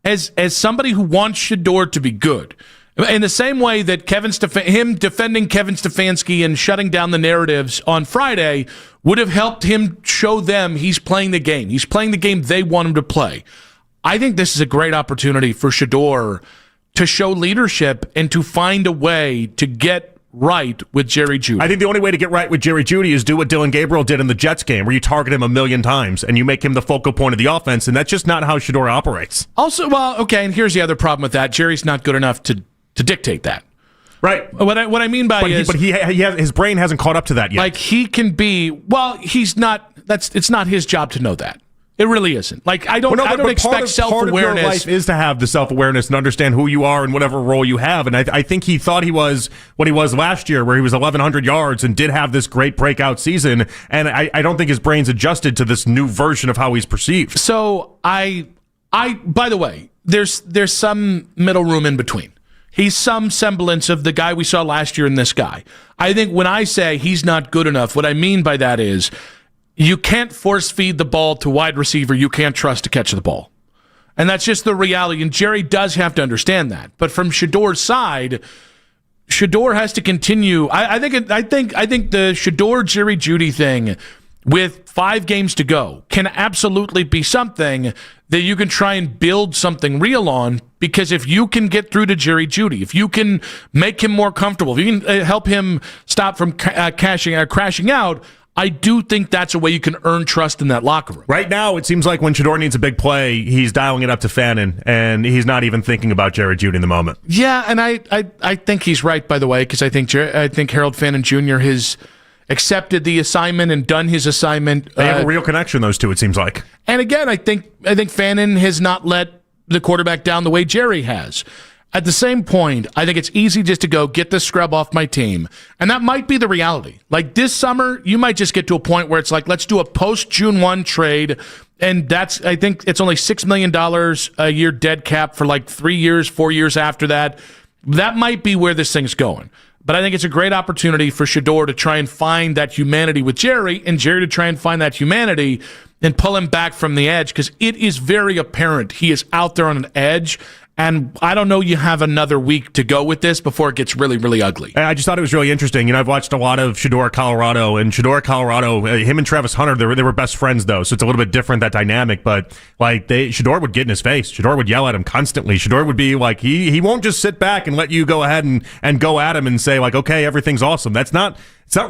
as somebody who wants Shador to be good, in the same way that him defending Kevin Stefanski and shutting down the narratives on Friday would have helped him show them he's playing the game. He's playing the game they want him to play. I think this is a great opportunity for Shador to show leadership and to find a way to get right with Jerry Judy. I think the only way to get right with Jerry Judy is do what Dylan Gabriel did in the Jets game, where you target him 1,000,000 times and you make him the focal point of the offense, and that's just not how Shador operates. Also, well, okay, and here's the other problem with that. Jerry's not good enough to dictate that. Right. What I mean by his brain hasn't caught up to that yet. Like he can be, well, he's not. It's not his job to know that. It really isn't. Like I don't expect self-awareness. Part of your life is to have the self-awareness and understand who you are and whatever role you have. And I think he thought he was what he was last year, where he was 1,100 yards and did have this great breakout season. And I don't think his brain's adjusted to this new version of how he's perceived. So I by the way, there's some middle room in between. He's some semblance of the guy we saw last year and this guy. I think when I say he's not good enough, what I mean by that is you can't force feed the ball to wide receiver you can't trust to catch the ball. And that's just the reality. And Jerry does have to understand that. But from Shador's side, Shador has to continue. I think the Shador Jerry Judy thing with 5 games to go can absolutely be something that you can try and build something real on, because if you can get through to Jerry Judy, if you can make him more comfortable, if you can help him stop from crashing out, I do think that's a way you can earn trust in that locker room. Right now, it seems like when Shador needs a big play, he's dialing it up to Fannin, and he's not even thinking about Jerry Judy in the moment. Yeah, and I think he's right, by the way, because I think Harold Fannin Jr. has accepted the assignment and done his assignment. They have a real connection, those two, it seems like. And again, I think Fannin has not let the quarterback down the way Jerry has. At the same point, I think it's easy just to go get the scrub off my team. And that might be the reality. Like this summer, you might just get to a point where it's like, let's do a post-June 1 trade. And I think it's only $6 million a year dead cap for like 3 years, 4 years after that. That might be where this thing's going. But I think it's a great opportunity for Shador to try and find that humanity with Jerry, and Jerry to try and find that humanity and pull him back from the edge, because it is very apparent he is out there on an edge. And I don't know, you have another week to go with this before it gets really, really ugly. I just thought it was really interesting. I've watched a lot of Shador Colorado, and Shador Colorado, him and Travis Hunter, they were best friends, though, so it's a little bit different, that dynamic. But like Shador would get in his face. Shador would yell at him constantly. Shador would be like, he won't just sit back and let you go ahead and go at him and say, like, okay, everything's awesome. It's not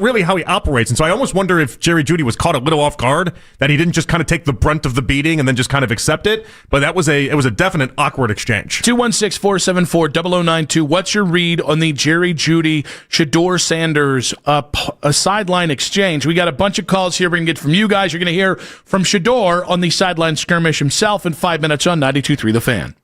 really how he operates. And so I almost wonder if Jerry Judy was caught a little off guard, that he didn't just kind of take the brunt of the beating and then just kind of accept it. But it was a definite awkward exchange. 216-474-0092. What's your read on the Jerry Judy, Shador Sanders a sideline exchange? We got a bunch of calls here we're going to get from you guys. You're going to hear from Shador on the sideline skirmish himself in 5 minutes on 92.3 The Fan.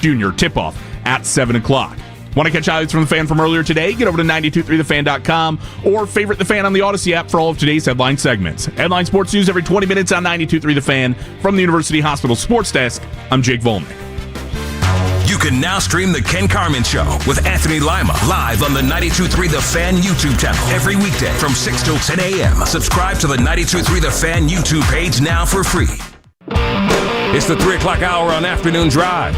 Jr. Tip-off at 7 o'clock. Want to catch highlights from The Fan from earlier today? Get over to 923thefan.com or favorite The Fan on the Odyssey app for all of today's headline segments. Headline sports news every 20 minutes on 923 The Fan. From the University Hospital Sports Desk, I'm Jake Volnick. You can now stream The Ken Carman Show with Anthony Lima live on the 92.3 The Fan YouTube channel every weekday from 6 till 10 a.m. Subscribe to the 92.3 The Fan YouTube page now for free. It's the 3 o'clock hour on Afternoon Drive.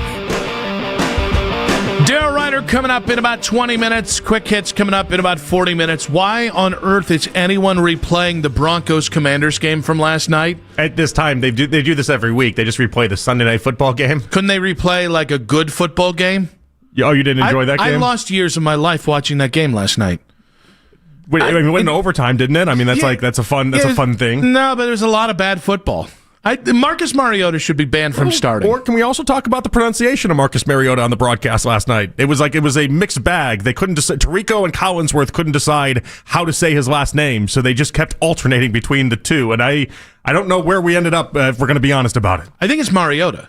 Daryl Ruiter coming up in about 20 minutes. Quick Hits coming up in about 40 minutes. Why on earth is anyone replaying the Broncos-Commanders game from last night? At this time, they do this every week. They just replay the Sunday Night Football game. Couldn't they replay like a good football game? Oh, you didn't enjoy that game? I lost years of my life watching that game last night. Wait, it went into overtime, didn't it? I mean, that's a fun thing. No, but there's a lot of bad football. Marcus Mariota should be banned from starting. Or can we also talk about the pronunciation of Marcus Mariota on the broadcast last night? It was a mixed bag. They couldn't decide. Tirico and Collinsworth couldn't decide how to say his last name, so they just kept alternating between the two. And I don't know where we ended up, if we're going to be honest about it. I think it's Mariota.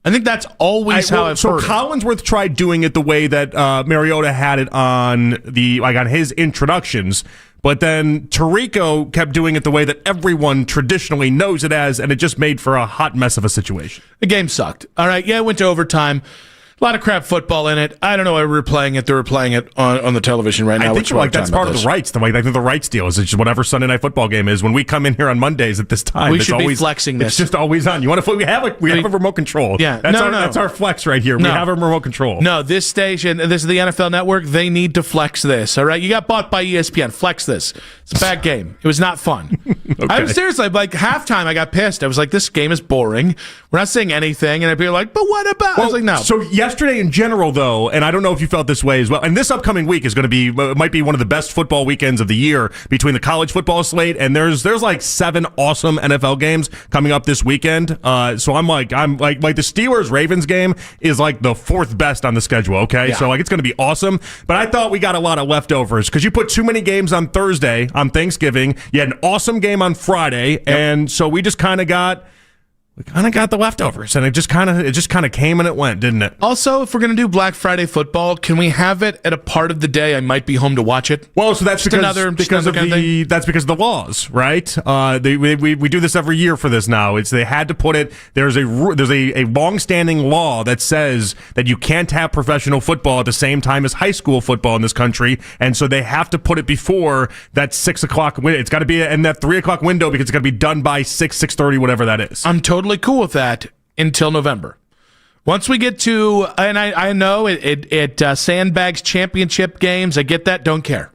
I think that's always how I've heard it. So Collinsworth tried doing it the way that Mariota had it on his introductions. But then Tirico kept doing it the way that everyone traditionally knows it as, and it just made for a hot mess of a situation. The game sucked. All right, yeah, it went to overtime. A lot of crap football in it. I don't know why we're playing it. They're playing it on the television right now. I think that's part of the rights. I think the rights deal is just whatever Sunday Night Football game is. When we come in here on Mondays at this time, we should be flexing this. It's just always on. You want to? We have a remote control. Yeah, that's our flex right here. We have a remote control. No, this station, this is the NFL Network. They need to flex this. All right, you got bought by ESPN. Flex this. It's a bad game. It was not fun. Okay. I was seriously like halftime. I got pissed. I was like, this game is boring. We're not saying anything, and I'd be like, but what about? I was like, no. So yesterday in general, though, and I don't know if you felt this way as well, and this upcoming week is going to be might be one of the best football weekends of the year between the college football slate, and there's like 7 awesome NFL games coming up this weekend. So I'm like the Steelers Ravens game is like the 4th best on the schedule. Okay, yeah. So like it's going to be awesome. But I thought we got a lot of leftovers because you put too many games on Thursday on Thanksgiving. You had an awesome game on Friday, and so we just kind of got. We kind of got the leftovers, and it just kind of came and it went, didn't it? Also, if we're going to do Black Friday football, can we have it at a part of the day I might be home to watch it? Well, so that's because of the laws, right? We do this every year for this now. They had to put it. There's a long-standing law that says that you can't have professional football at the same time as high school football in this country, and so they have to put it before that 6 o'clock window. It's got to be in that 3 o'clock window because it's got to be done by 6:30, whatever that is. I'm totally cool with that until November. Once we get to, and I know it sandbags championship games, I get that, don't care.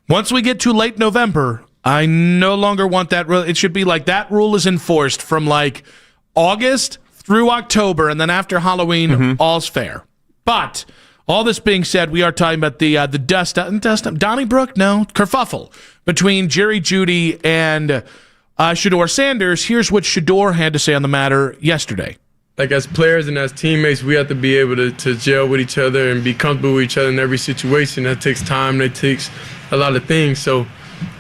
Once we get to late November, I no longer want that rule. It should be like that rule is enforced from like August through October, and then after Halloween, all's fair. But all this being said, we are talking about the Donnybrook, kerfuffle between Jerry Judy and Shador Sanders. Here's what Shador had to say on the matter yesterday. Like as players and as teammates, we have to be able to gel with each other and be comfortable with each other in every situation. That takes time. That takes a lot of things. So,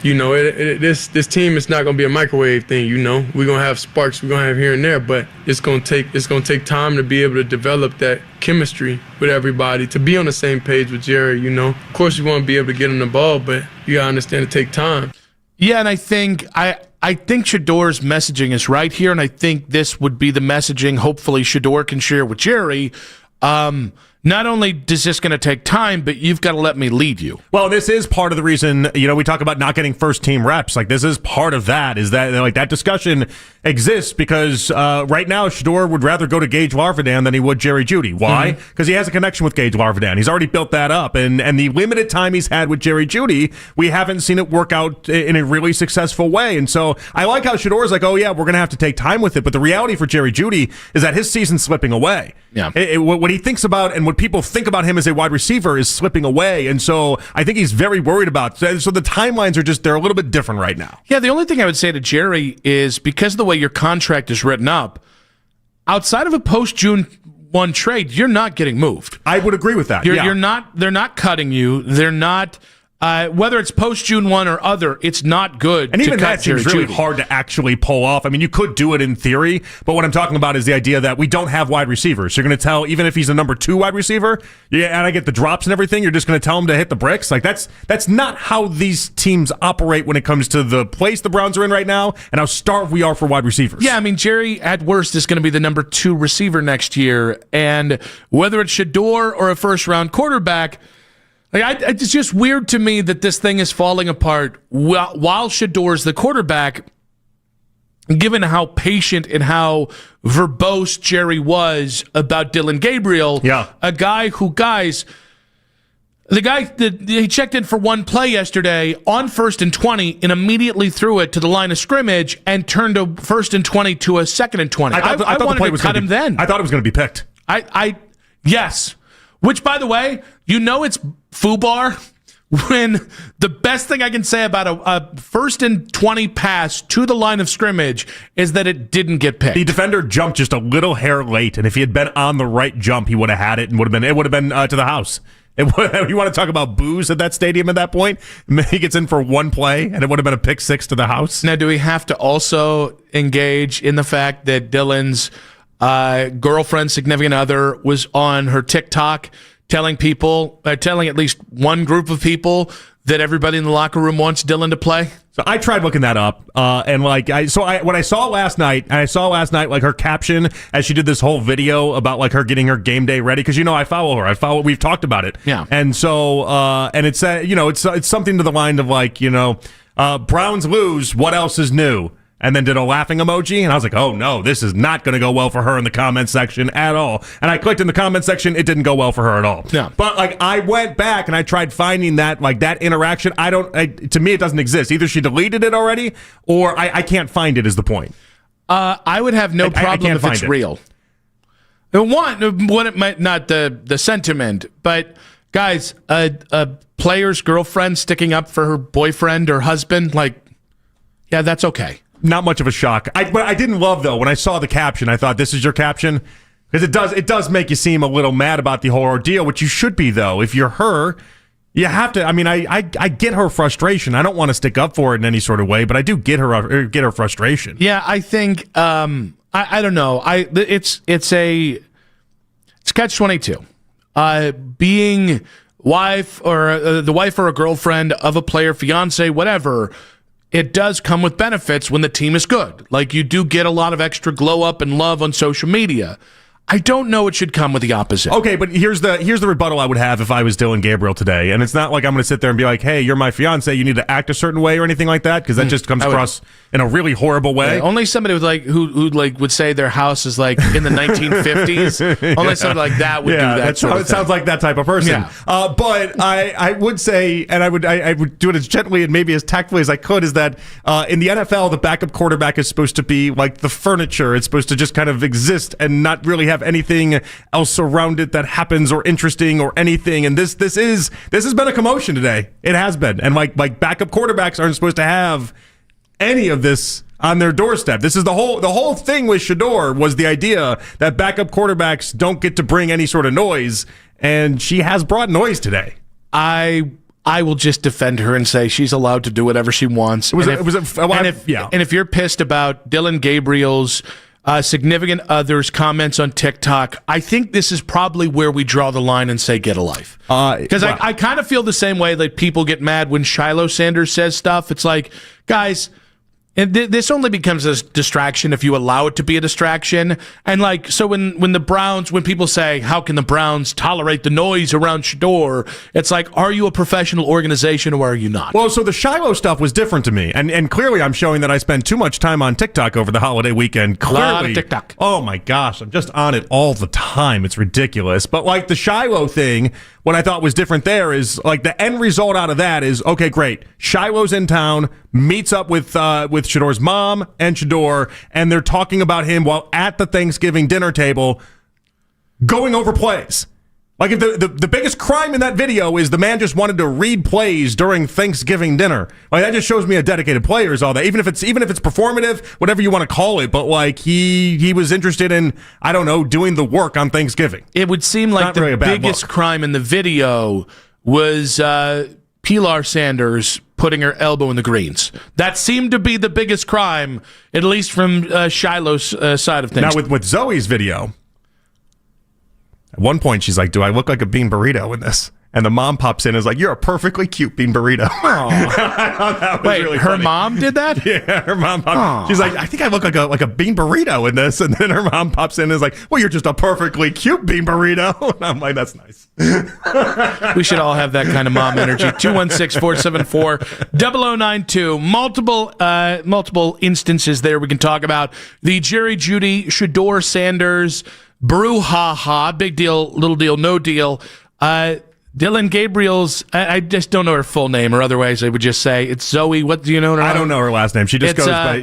this team is not going to be a microwave thing. We're going to have sparks. We're going to have here and there, but it's going to take time to be able to develop that chemistry with everybody, to be on the same page with Jerry. Of course, you want to be able to get him the ball, but you got to understand it take time. Yeah, and I think Shador's messaging is right here, and I think this would be the messaging hopefully Shador can share with Jerry. Not only is this going to take time, but you've got to let me lead you. Well, this is part of the reason, we talk about not getting first-team reps. Like, this is part of that, is that, like, that discussion exists because right now Shador would rather go to Gage Larvidan than he would Jerry Judy. Why? Because he has a connection with Gage Larvidan. He's already built that up. And the limited time he's had with Jerry Judy, we haven't seen it work out in a really successful way. And so I like how Shador's like, oh, yeah, we're going to have to take time with it. But the reality for Jerry Judy is that his season's slipping away. Yeah. What he thinks about and what people think about him as a wide receiver is slipping away. And so I think he's very worried about it. So the timelines are they're a little bit different right now. Yeah, the only thing I would say to Jerry is because of the way your contract is written up, outside of a post-June 1 trade, you're not getting moved. I would agree with that. They're not cutting you. They're not Whether it's post June 1 or other, it's not good. And even cut that seems Judy. really hard to actually pull off. I mean, you could do it in theory, but what I'm talking about is the idea that we don't have wide receivers. You're going to tell, even if he's a number 2 wide receiver, and I get the drops and everything, you're just going to tell him to hit the bricks. Like that's not how these teams operate when it comes to the place the Browns are in right now and how starved we are for wide receivers. Yeah, I mean, Jerry at worst is going to be the number 2 receiver next year, and whether it's Shador or a first-round quarterback. It's just weird to me that this thing is falling apart while Shador's the quarterback, given how patient and how verbose Jerry was about Dylan Gabriel. Yeah. A guy who, he checked in for one play yesterday on 1st and 20 and immediately threw it to the line of scrimmage and turned a 1st and 20 to a 2nd and 20. I thought wanted the play to was cut him then. I thought it was going to be picked. Yes. Which, by the way, it's FUBAR when the best thing I can say about a 1st and 20 pass to the line of scrimmage is that it didn't get picked. The defender jumped just a little hair late, and if he had been on the right jump, he would have had it and it would have been to the house. You want to talk about booze at that stadium at that point? He gets in for one play, and it would have been a pick 6 to the house. Now, do we have to also engage in the fact that Dylan's girlfriend, significant other, was on her TikTok telling at least one group of people that everybody in the locker room wants Dylan to play? So I tried looking that up, and when I saw last night, like her caption as she did this whole video about like her getting her game day ready, because I follow her, we've talked about it, yeah, and so and it's it's something to the line of like Browns lose, what else is new? And then did a laughing emoji, and I was like, oh no, this is not going to go well for her in the comment section at all. And I clicked in the comment section, it didn't go well for her at all. Yeah. But like I went back and I tried finding that interaction. To me, it doesn't exist. Either she deleted it already, or I can't find it. Is the point? I would have no problem if it's real. One, it might not the sentiment, but guys, a player's girlfriend sticking up for her boyfriend or husband, yeah, that's okay. Not much of a shock. But I didn't love, though, when I saw the caption, I thought, this is your caption? Because it does make you seem a little mad about the whole ordeal, which you should be, though. If you're her, you have to. I mean, I get her frustration. I don't want to stick up for it in any sort of way, but I do get her frustration. Yeah, I think, I don't know. It's catch-22. Being wife or the wife or a girlfriend of a player, fiance, whatever, it does come with benefits when the team is good. Like, you do get a lot of extra glow up and love on social media. I don't know it should come with the opposite. Okay, but here's the rebuttal I would have if I was Dylan Gabriel today. And it's not like I'm going to sit there and be like, hey, you're my fiance, you need to act a certain way or anything like that, because that just comes across in a really horrible way. Yeah, only somebody with who would say their house is like in the 1950s. Yeah. Only somebody like that would do that sort of thing. It sounds like that type of person. Yeah. But I would say, and I would do it as gently and maybe as tactfully as I could, is that in the NFL, the backup quarterback is supposed to be like the furniture. It's supposed to just kind of exist and not really have anything else around it that happens or interesting or anything. And this has been a commotion today. It has been. And like backup quarterbacks aren't supposed to have any of this on their doorstep. This is the whole thing with Shador was the idea that backup quarterbacks don't get to bring any sort of noise, and she has brought noise today. I will just defend her and say she's allowed to do whatever she wants. And if you're pissed about Dylan Gabriel's significant others' comments on TikTok, I think this is probably where we draw the line and say get a life. Because I kind of feel the same way that people get mad when Shador Sanders says stuff. It's like, guys, and this only becomes a distraction if you allow it to be a distraction. And so when the Browns, when people say, how can the Browns tolerate the noise around Shador? It's like, are you a professional organization or are you not? Well, so the Shiloh stuff was different to me. And clearly I'm showing that I spend too much time on TikTok over the holiday weekend. Clearly, a lot of TikTok. Oh my gosh, I'm just on it all the time. It's ridiculous. But like the Shiloh thing, what I thought was different there is like the end result out of that is, okay, great. Shiloh's in town, meets up with Shador's mom and Shador, and they're talking about him while at the Thanksgiving dinner table going over plays. Like, if the biggest crime in that video is the man just wanted to read plays during Thanksgiving dinner, like, that just shows me a dedicated player is all that. Even if it's performative, whatever you want to call it, but like he was interested in, I don't know, doing the work on Thanksgiving. It would seem like the biggest crime in the video was Pilar Sanders putting her elbow in the greens. That seemed to be the biggest crime, at least from Shiloh's side of things. Now, with Zoe's video, at one point she's like, do I look like a bean burrito in this? And the mom pops in and is like, you're a perfectly cute bean burrito. Wait, really her funny. mom did that? Yeah, her mom popped. She's like, I think I look like a bean burrito in this. And then her mom pops in and is like, well, you're just a perfectly cute bean burrito. And I'm like, that's nice. We should all have that kind of mom energy. 216-474-0092. Multiple instances there we can talk about. The Jerry Judy, Shador Sanders, brouhaha, big deal, little deal, no deal. Dylan Gabriel's, I just don't know her full name, or otherwise I would just say it's Zoe. What do you know her? I don't know her last name. She just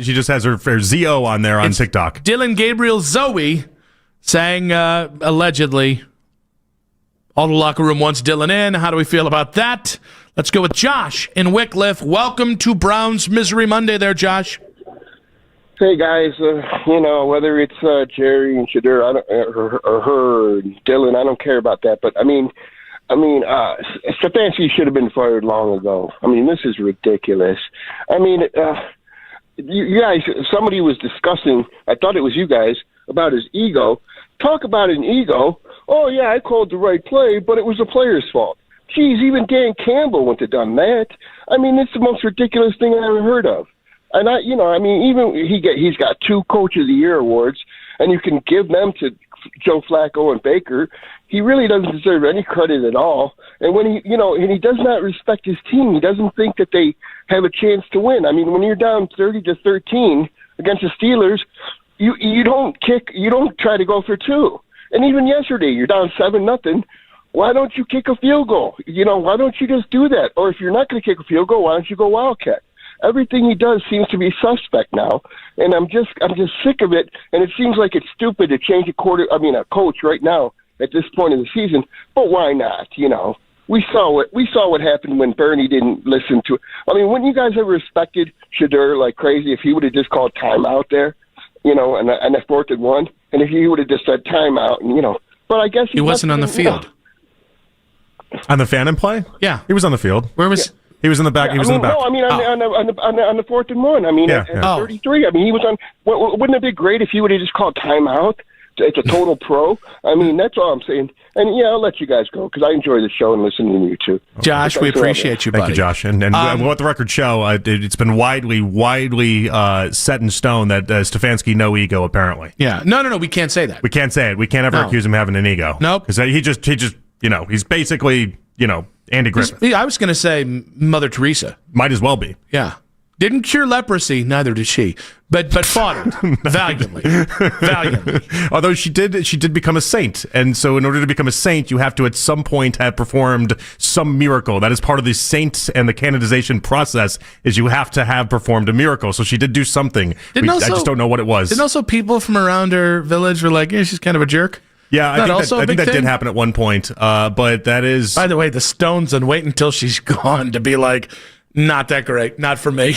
she just has her ZO on there on TikTok. Dylan Gabriel Zoe saying allegedly, all the locker room wants Dylan in. How do we feel about that? Let's go with Josh in Wickliffe. Welcome to Brown's Misery Monday there, Josh. Hey guys, whether it's Jerry and Shador or her or Dylan, I don't care about that. But I mean, Stefanski should have been fired long ago. I mean, this is ridiculous. I mean, you guys, somebody was discussing, I thought it was you guys, about his ego. Talk about an ego. Oh, yeah, I called the right play, but it was the player's fault. Geez, even Dan Campbell wouldn't have done that. I mean, it's the most ridiculous thing I ever heard of. And even he's got 2 Coach of the Year awards, and you can give them to Joe Flacco and Baker. He really doesn't deserve any credit at all. And when he does not respect his team, he doesn't think that they have a chance to win. I mean, when you're down 30-13 against the Steelers, you don't kick, you don't try to go for 2. And even yesterday, you're down 7-0. Why don't you kick a field goal? Why don't you just do that? Or if you're not going to kick a field goal, why don't you go Wildcat? Everything he does seems to be suspect now, and I'm just sick of it. And it seems like it's stupid to change a coach right now at this point of the season. But why not? We saw what happened when Bernie didn't listen to it. I mean, wouldn't you guys have respected Shador like crazy if he would have just called timeout there, and a 4th and 1, and if he would have just said timeout, But I guess he wasn't on the field. On the Phantom play? Yeah, he was on the field. Where was? Yeah. He was in the back. He was in the back. No, I mean on the 4th and 1. I mean, at 33. I mean, he was on. Wouldn't it be great if he would have just called timeout? It's a total pro. I mean, that's all I'm saying. And yeah, I'll let you guys go because I enjoy the show and listening to you too. Josh, we appreciate you, buddy. Thank you, Josh. And we'll let the record show. It's been widely set in stone that Stefanski no ego apparently. Yeah, no, we can't say that. We can't say it. We can't ever accuse him of having an ego. Nope. Because he just he's basically Andy Griffith. I was going to say Mother Teresa. Might as well be. Yeah. Didn't cure leprosy, neither did she, but fought it valiantly. Although she did become a saint, and so in order to become a saint, you have to at some point have performed some miracle. That is part of the saint and the canonization process. Is you have to have performed a miracle. So she did do something. I just don't know what it was. And also, people from around her village were like, "Yeah, she's kind of a jerk." Yeah, I think that did happen at one point. But that is. By the way, the Stones and wait until she's gone to be like. Not that great. Not for me.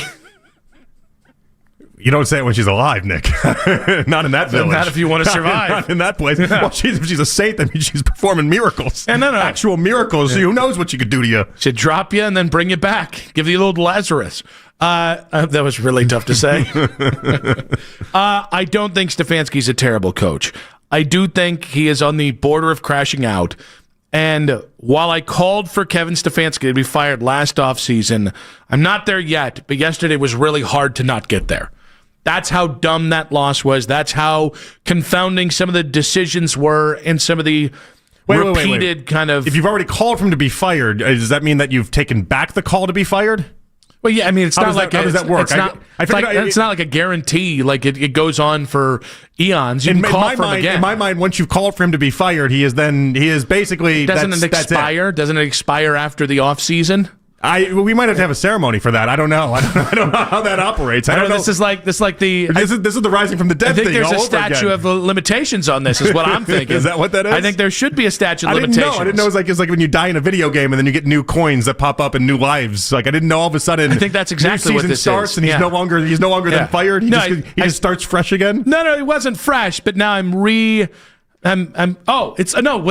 You don't say it when she's alive, Nick. Not in that village. Not if you want to survive. Not in that place. Well, if she's a saint, that means she's performing miracles. And no. Actual miracles. Who knows what she could do to you? She'd drop you and then bring you back. Give you a little Lazarus. That was really tough to say. I don't think Stefanski's a terrible coach. I do think he is on the border of crashing out. And while I called for Kevin Stefanski to be fired last offseason, I'm not there yet, but yesterday was really hard to not get there. That's how dumb that loss was. That's how confounding some of the decisions were and some of the repeated kind of... If you've already called for him to be fired, does that mean that you've taken back the call to be fired? Well, yeah, I mean, how does that work? It's not like a guarantee. Like it goes on for eons. You can call for him again. In my mind, once you've called for him to be fired, he is basically. Doesn't it expire? Doesn't it expire after the off season? We might have to have a ceremony for that. I don't know. I don't know how that operates. I don't know. This is like the. This is the rising from the dead thing. I think there's a statute of limitations on this. Is what I'm thinking. Is that what that is? I think there should be a statute of limitations. I didn't know. It's like when you die in a video game and then you get new coins that pop up and new lives. Like I didn't know all of a sudden. I think that's exactly what this starts is. And he's no longer then fired. He just starts fresh again. No, it wasn't fresh. But now what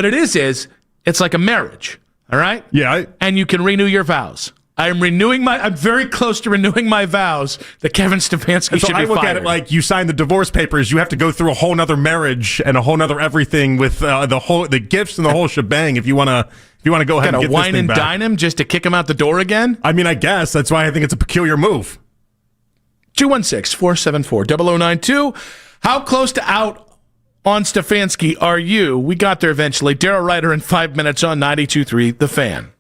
it is it's like a marriage. All right. Yeah. And you can renew your vows. I'm very close to renewing my vows that Kevin Stefanski should be fired. I look at it like you sign the divorce papers. You have to go through a whole nother marriage and a whole nother everything with the gifts and the whole shebang. If you want to go ahead and get wine this thing and back. dine him just to kick him out the door again. I mean, I guess that's why I think it's a peculiar move. 216-474-0092. How close to out on Stefanski are you? We got there eventually. Daryl Ruiter in 5 minutes on 92.3 The Fan.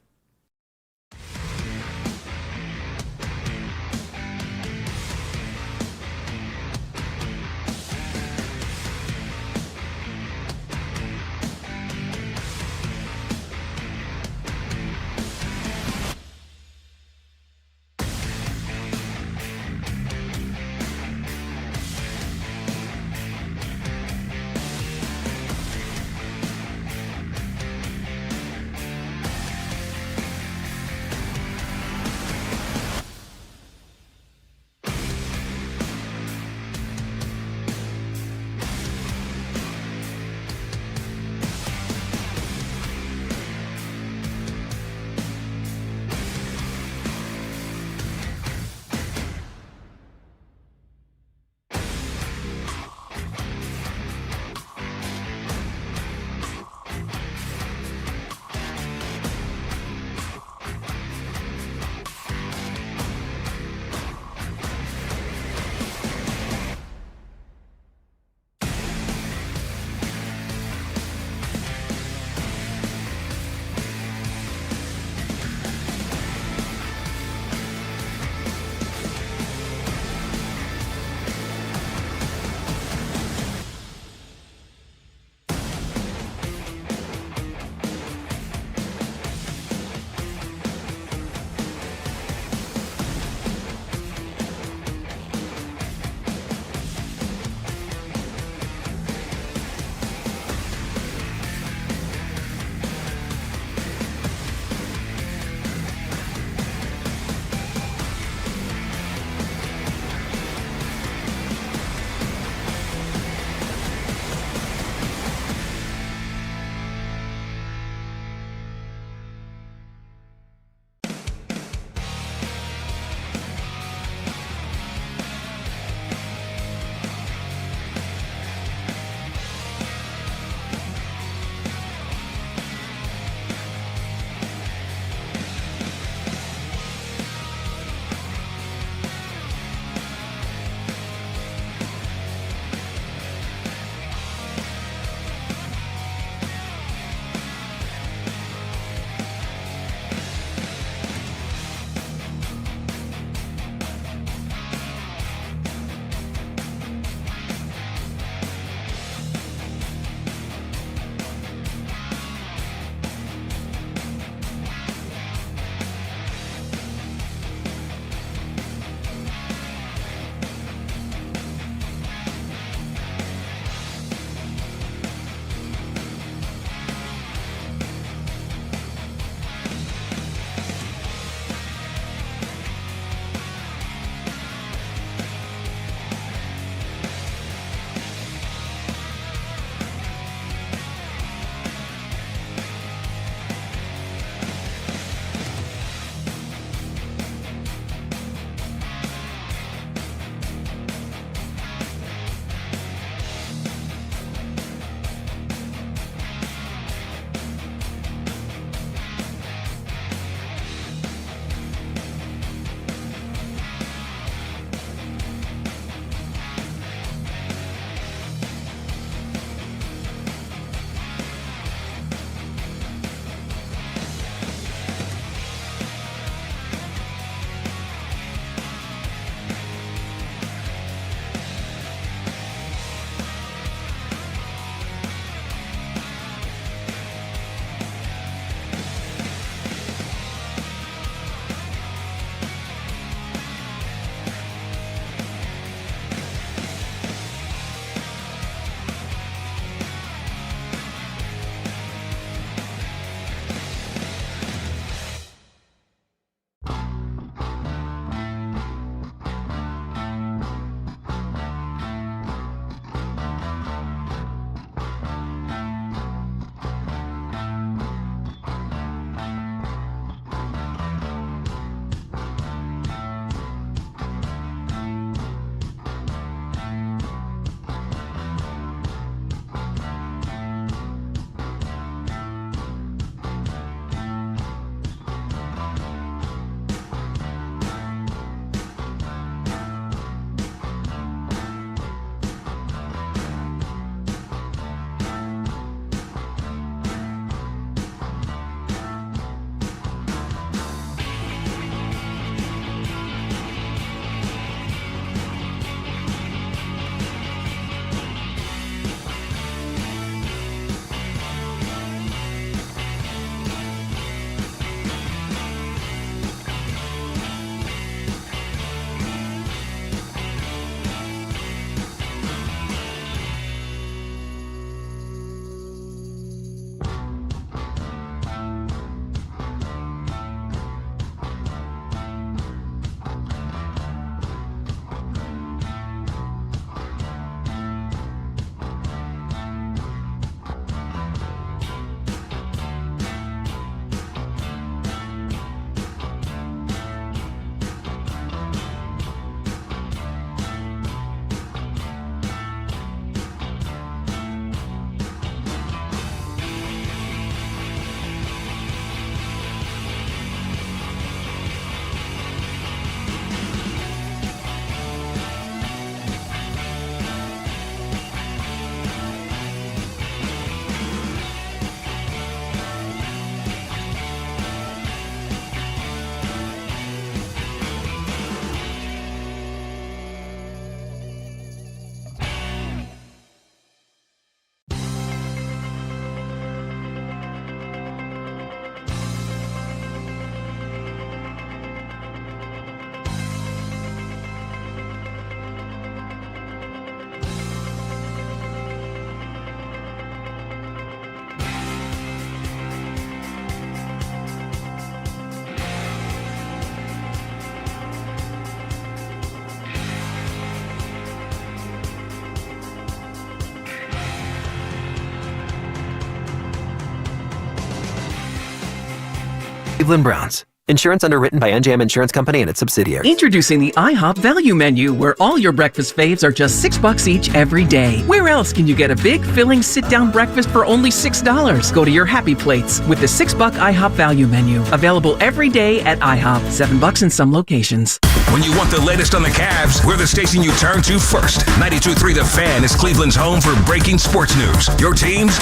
Cleveland Browns. Insurance underwritten by NJM Insurance Company and its subsidiaries. Introducing the IHOP Value Menu, where all your breakfast faves are just $6 each every day. Where else can you get a big, filling, sit-down breakfast for only $6? Go to your happy plates with the $6 IHOP Value Menu. Available every day at IHOP. $7 in some locations. When you want the latest on the Cavs, we're the station you turn to first. 92.3 The Fan is Cleveland's home for breaking sports news. Your teams,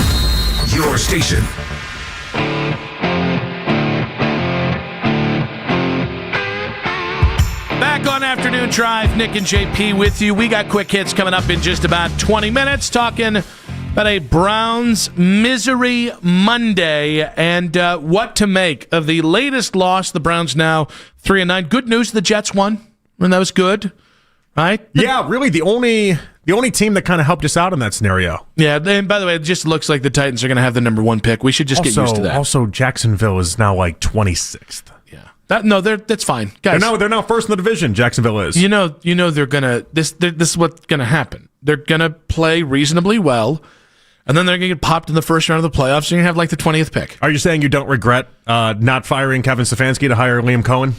your station. Back on Afternoon Drive, Nick and JP with you. We got quick hits coming up in just about 20 minutes, talking about a Browns misery Monday and what to make of the latest loss. The Browns now 3-9. Good news, the Jets won, and that was good, right? Yeah, really the only team that kind of helped us out in that scenario. Yeah, and by the way, it just looks like the Titans are going to have the number 1 pick. We should just get used to that. Also, Jacksonville is now like 26th. That's fine, guys. They're now first in the division. Jacksonville is. You know, they're gonna. This is what's gonna happen. They're gonna play reasonably well, and then they're gonna get popped in the first round of the playoffs. And you're gonna have like the 20th pick. Are you saying you don't regret not firing Kevin Stefanski to hire Liam Cohen?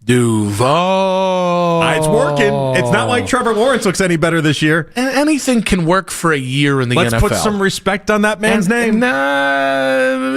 Duval. It's working. It's not like Trevor Lawrence looks any better this year. Anything can work for a year in the NFL. Let's put some respect on that man's name.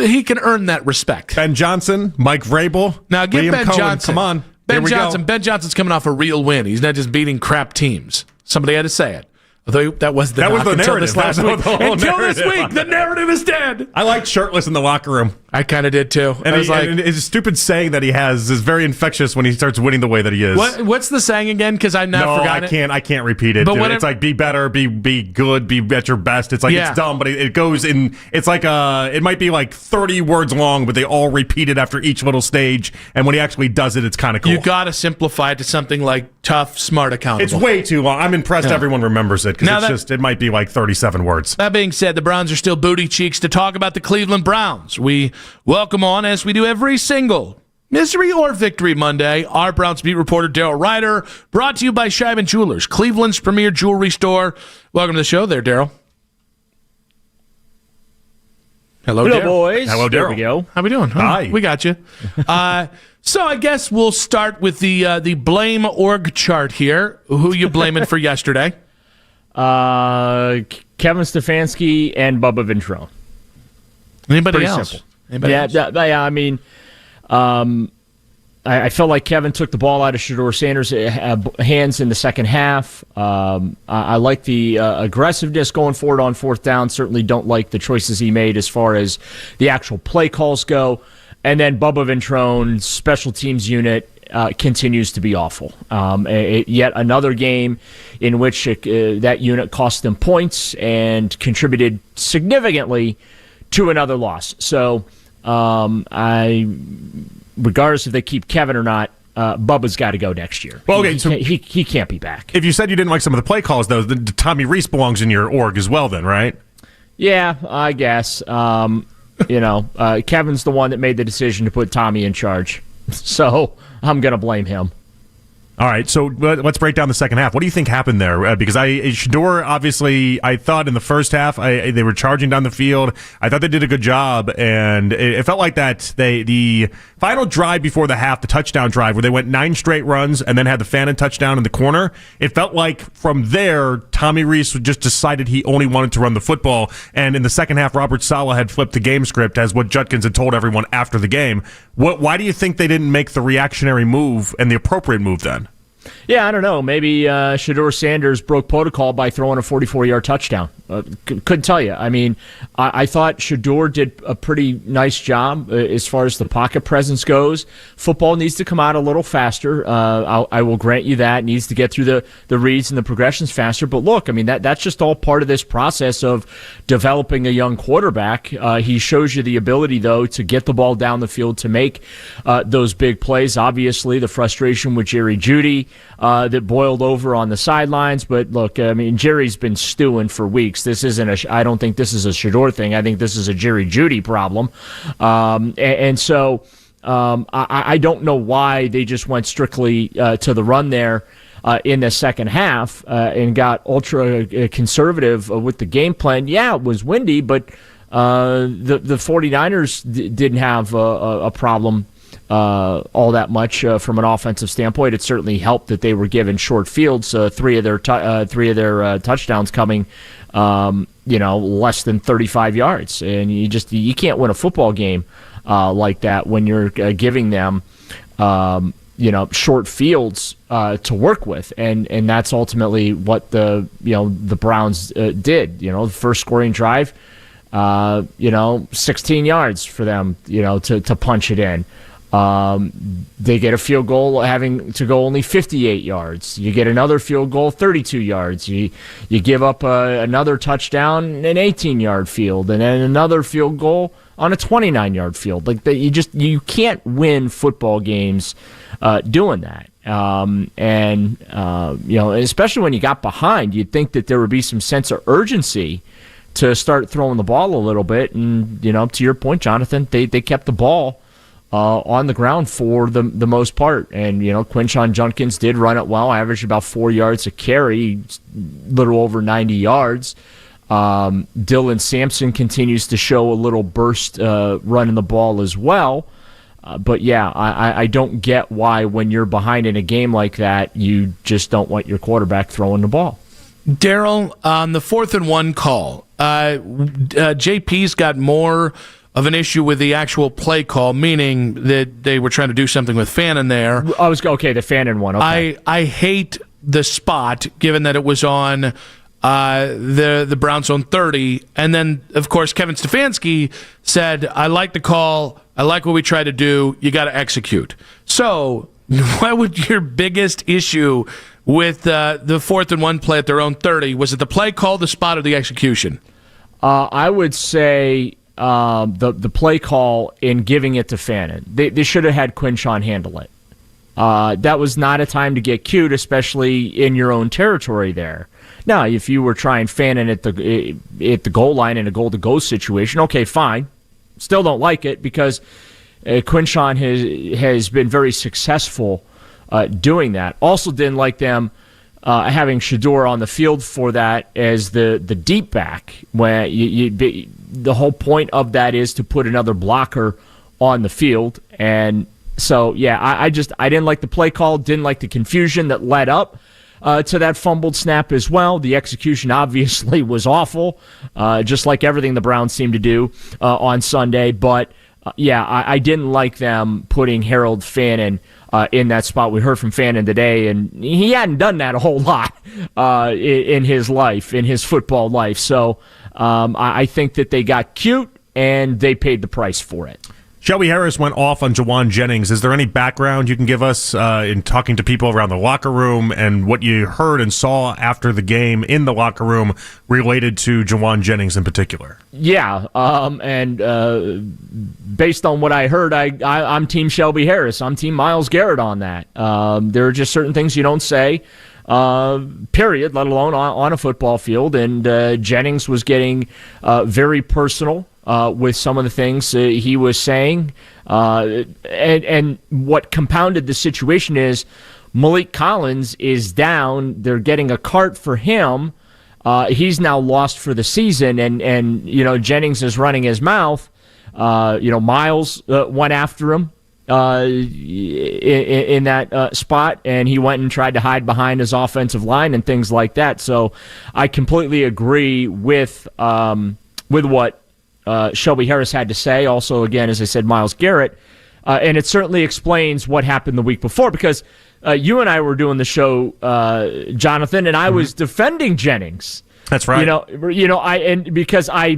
He can earn that respect. Ben Johnson, Mike Vrabel. Now give Liam Ben Cohen, Johnson. Come on. Ben Johnson. Ben Johnson's coming off a real win. He's not just beating crap teams. Somebody had to say it. Although that was the narrative. This last week. Until this narrative. week, the narrative is dead. I liked shirtless in the locker room. I kind of did too. And I was like, his stupid saying that he has is very infectious when he starts winning the way that he is. What's the saying again? Because I've now forgotten it. I can't repeat it. But it's like be better, be good, be at your best. It's like it's dumb, but it goes in. It's like it might be like 30 words long, but they all repeat it after each little stage. And when he actually does it, it's kind of cool. You got to simplify it to something like tough, smart, accountable. It's way too long. I'm impressed everyone remembers it because it might be like 37 words. That being said, the Browns are still booty cheeks to talk about the Cleveland Browns. We welcome on, as we do every single misery or victory Monday, our Browns beat reporter Daryl Ruiter, brought to you by Scheiben Jewelers, Cleveland's premier jewelry store. Welcome to the show there, Daryl. Hello, boys. Hello, Daryl. There we go. How we doing? Hi. We got you. So I guess we'll start with the blame org chart here. Who you blaming for yesterday? Kevin Stefanski and Bubba Ventrone. Anybody Pretty else? simple. Anybody else? Yeah, I mean, I felt like Kevin took the ball out of Shador Sanders' hands in the second half. I like the aggressiveness going forward on fourth down. Certainly don't like the choices he made as far as the actual play calls go. And then Bubba Ventrone's special teams unit continues to be awful. Yet another game in which that unit cost them points and contributed significantly to another loss. So regardless if they keep Kevin or not, Bubba's got to go next year. Well, okay, he can't be back. If you said you didn't like some of the play calls, though, the Tommy Reese belongs in your org as well then, right? Yeah, I guess. Kevin's the one that made the decision to put Tommy in charge. So I'm going to blame him. All right, so let's break down the second half. What do you think happened there? Because Shador, obviously, I thought in the first half they were charging down the field. I thought they did a good job, and it felt like that the final drive before the half, the touchdown drive, where they went 9 straight runs and then had the Fannin touchdown in the corner, it felt like from there, Tommy Reese just decided he only wanted to run the football, and in the second half, Robert Saleh had flipped the game script as what Judkins had told everyone after the game. Why do you think they didn't make the reactionary move and the appropriate move then? Yeah, I don't know. Maybe Shador Sanders broke protocol by throwing a 44-yard touchdown. Couldn't tell you. I mean, I thought Shador did a pretty nice job as far as the pocket presence goes. Football needs to come out a little faster. I will grant you that. It needs to get through the reads and the progressions faster. But look, I mean, that's just all part of this process of developing a young quarterback. He shows you the ability, though, to get the ball down the field to make those big plays. Obviously, the frustration with Jerry Judy that boiled over on the sidelines. But look, I mean, Jerry's been stewing for weeks. This isn't I don't think this is a Shador thing. I think this is a Jerry Judy problem. So I don't know why they just went strictly to the run there in the second half and got ultra conservative with the game plan. Yeah, it was windy, but The 49ers didn't have a problem all that much from an offensive standpoint. It certainly helped that they were given short fields. Three of their touchdowns coming, less than 35 yards, and you can't win a football game like that when you're giving them short fields to work with, and that's ultimately what the Browns did. The first scoring drive, 16 yards for them, to punch it in. They get a field goal having to go only 58 yards. You get another field goal, 32 yards. You give up another touchdown, an 18-yard field, and then another field goal on a 29-yard field. You can't win football games doing that. Especially when you got behind, you'd think that there would be some sense of urgency to start throwing the ball a little bit. And to your point, Jonathan, they kept the ball on the ground for the most part. And, Quinshon Judkins did run it well, averaged about 4 yards a carry, little over 90 yards. Dylan Sampson continues to show a little burst running the ball as well. But, yeah, I don't get why when you're behind in a game like that, you just don't want your quarterback throwing the ball. Daryl, on the 4th and 1 call, JP's got more of an issue with the actual play call, meaning that they were trying to do something with Fannin there. The Fannin one. Okay. I hate the spot, given that it was on the Browns' own 30. And then, of course, Kevin Stefanski said, I like the call. I like what we try to do. You got to execute. So what would your biggest issue with the 4th and 1 play at their own 30? Was it the play call, the spot, or the execution? I would say the play call in giving it to Fannin. They should have had Quinshon handle it. That was not a time to get cute, especially in your own territory there. Now, if you were trying Fannin at the goal line in a goal-to-go situation, okay, fine. Still don't like it because Quinshon has been very successful doing that. Also didn't like them having Shador on the field for that as the deep back, where the whole point of that is to put another blocker on the field. And so, yeah, I didn't like the play call, didn't like the confusion that led up to that fumbled snap as well. The execution obviously was awful, just like everything the Browns seemed to do on Sunday. But, I didn't like them putting Harold Fannin in that spot. We heard from Fannin today, and he hadn't done that a whole lot in his life, in his football life. So I think that they got cute, and they paid the price for it. Shelby Harris went off on Juwan Jennings. Is there any background you can give us in talking to people around the locker room and what you heard and saw after the game in the locker room related to Juwan Jennings in particular? Yeah, and based on what I heard, I'm Team Shelby Harris. I'm Team Myles Garrett on that. There are just certain things you don't say, period, let alone on a football field. And Jennings was getting very personal with some of the things he was saying. And what compounded the situation is Malik Collins is down. They're getting a cart for him. He's now lost for the season, and Jennings is running his mouth. Myles went after him in that spot, and he went and tried to hide behind his offensive line and things like that. So I completely agree with what Shelby Harris had to say. Also, again, as I said, Myles Garrett. And it certainly explains what happened the week before, because you and I were doing the show, Jonathan, and I was defending Jennings. That's right. Because I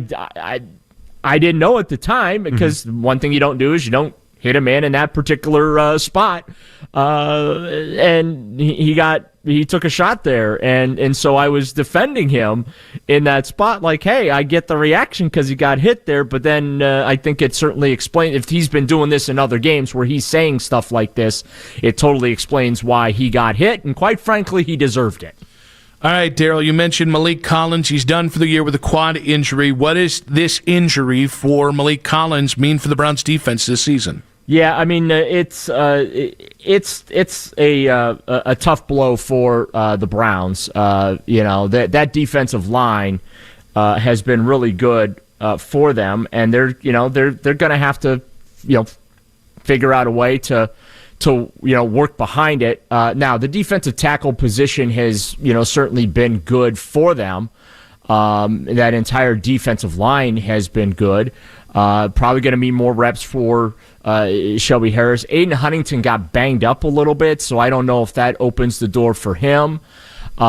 didn't know at the time, because one thing you don't do is you don't hit a man in that particular spot. And he took a shot there, and so I was defending him in that spot, like, hey, I get the reaction because he got hit there, but then I think it certainly explains, if he's been doing this in other games where he's saying stuff like this, it totally explains why he got hit, and quite frankly, he deserved it. All right, Daryl, you mentioned Malik Collins. He's done for the year with a quad injury. What does this injury for Malik Collins mean for the Browns defense this season? Yeah, I mean, it's a tough blow for the Browns. That defensive line has been really good for them, and they're going to have to figure out a way to work behind it. Now the defensive tackle position has certainly been good for them. That entire defensive line has been good. Probably going to be more reps for Shelby Harris. Aiden Huntington got banged up a little bit, so I don't know if that opens the door for him. They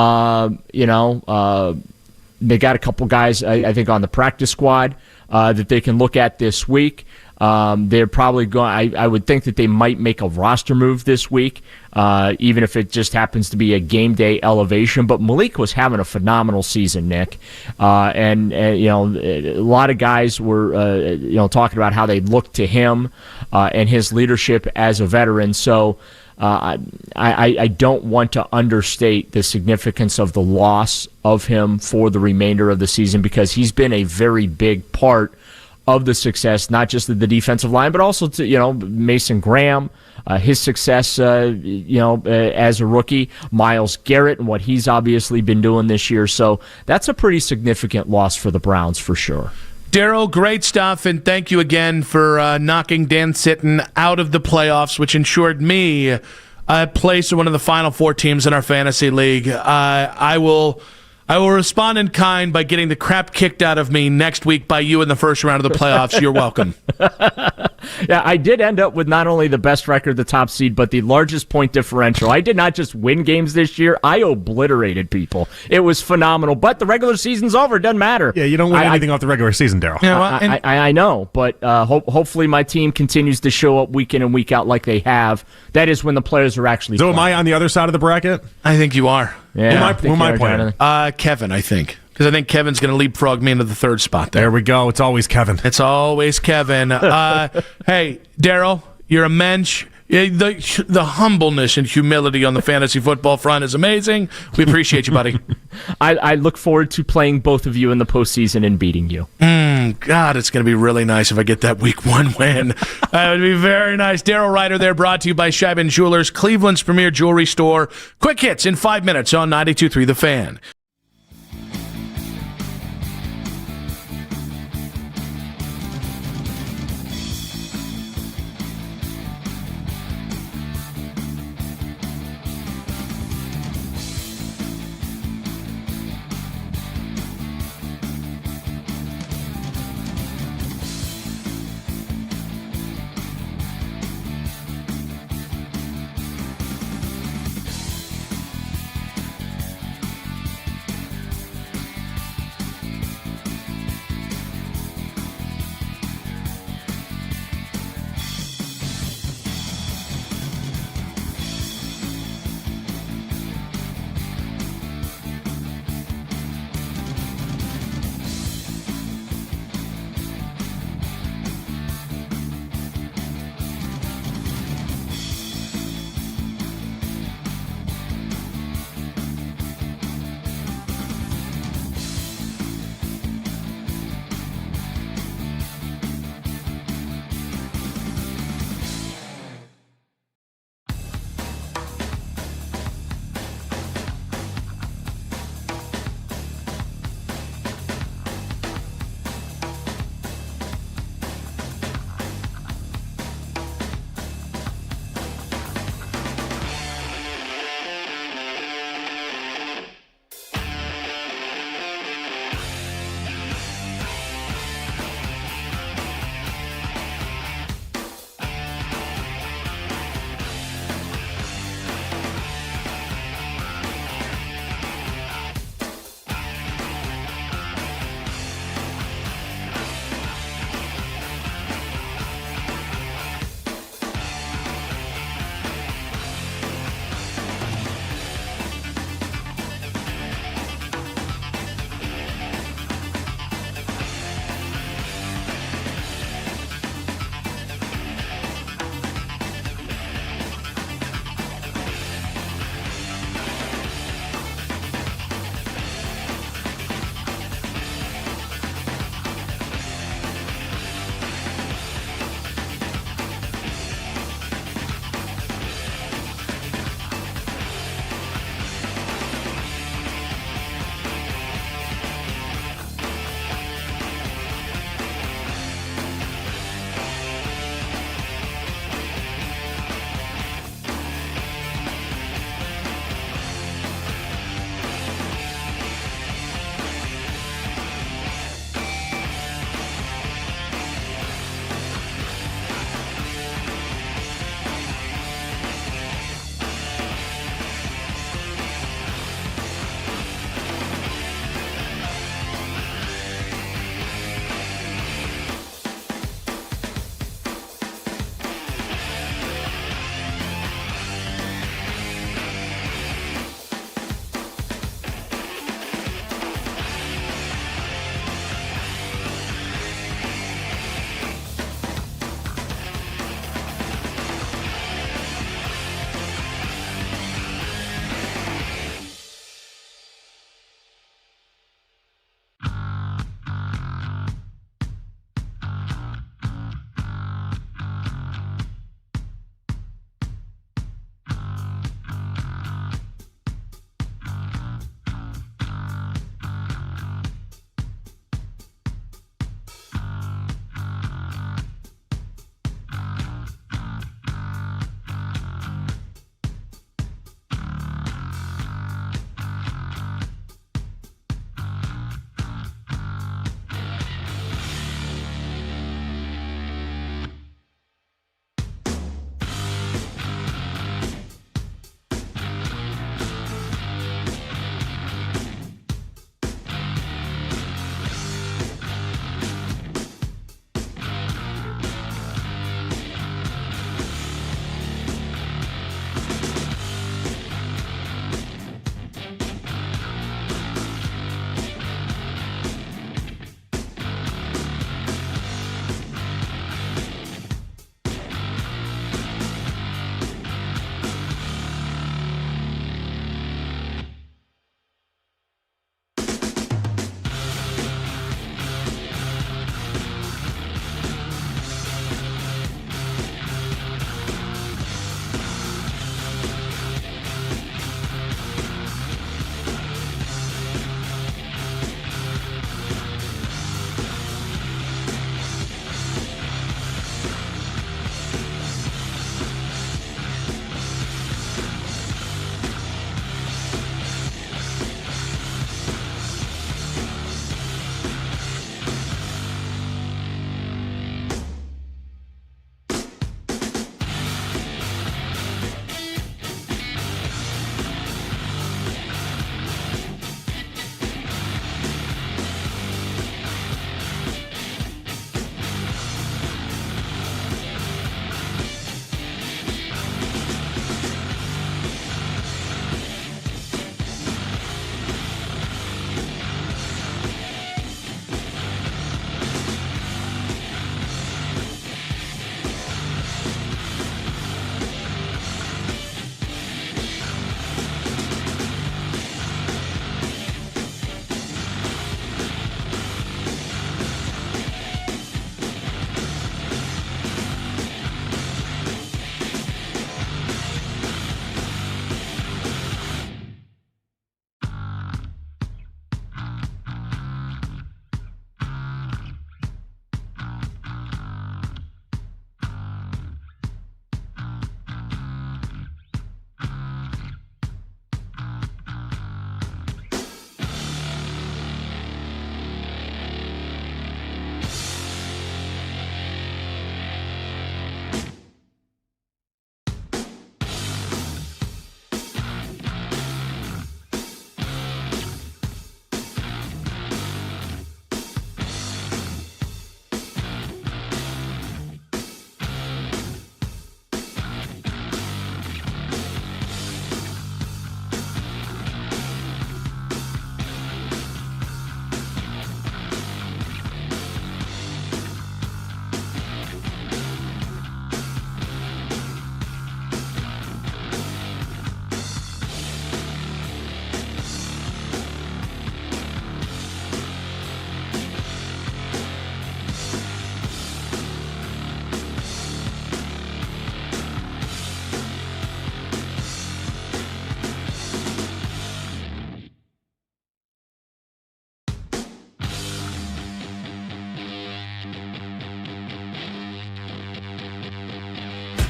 got a couple guys, I think, on the practice squad that they can look at this week. They're probably going. I would think that they might make a roster move this week, even if it just happens to be a game day elevation. But Malik was having a phenomenal season, Nick, and a lot of guys were talking about how they looked to him and his leadership as a veteran. So. I don't want to understate the significance of the loss of him for the remainder of the season, because he's been a very big part of the success, not just of the defensive line, but also to Mason Graham, his success as a rookie, Myles Garrett, and what he's obviously been doing this year. So that's a pretty significant loss for the Browns for sure. Daryl, great stuff, and thank you again for knocking Dan Sitton out of the playoffs, which ensured me a place in one of the final 4 teams in our fantasy league. I will respond in kind by getting the crap kicked out of me next week by you in the first round of the playoffs. You're welcome. Yeah, I did end up with not only the best record, the top seed, but the largest point differential. I did not just win games this year. I obliterated people. It was phenomenal. But the regular season's over. It doesn't matter. Yeah, you don't win anything off the regular season, Daryl. I know, but hopefully my team continues to show up week in and week out like they have. That is when the players are actually playing. Am I on the other side of the bracket? I think you are. Yeah, who am I playing? Kevin, I think. Because I think Kevin's going to leapfrog me into the 3rd spot there. There we go. It's always Kevin. It's always Kevin. Hey, Daryl, you're a mensch. The humbleness and humility on the fantasy football front is amazing. We appreciate you, buddy. I look forward to playing both of you in the postseason and beating you. God, it's going to be really nice if I get that week 1 win. That would be very nice. Daryl Ruiter there, brought to you by Scheiben Jewelers, Cleveland's premier jewelry store. Quick hits in 5 minutes on 92.3 The Fan.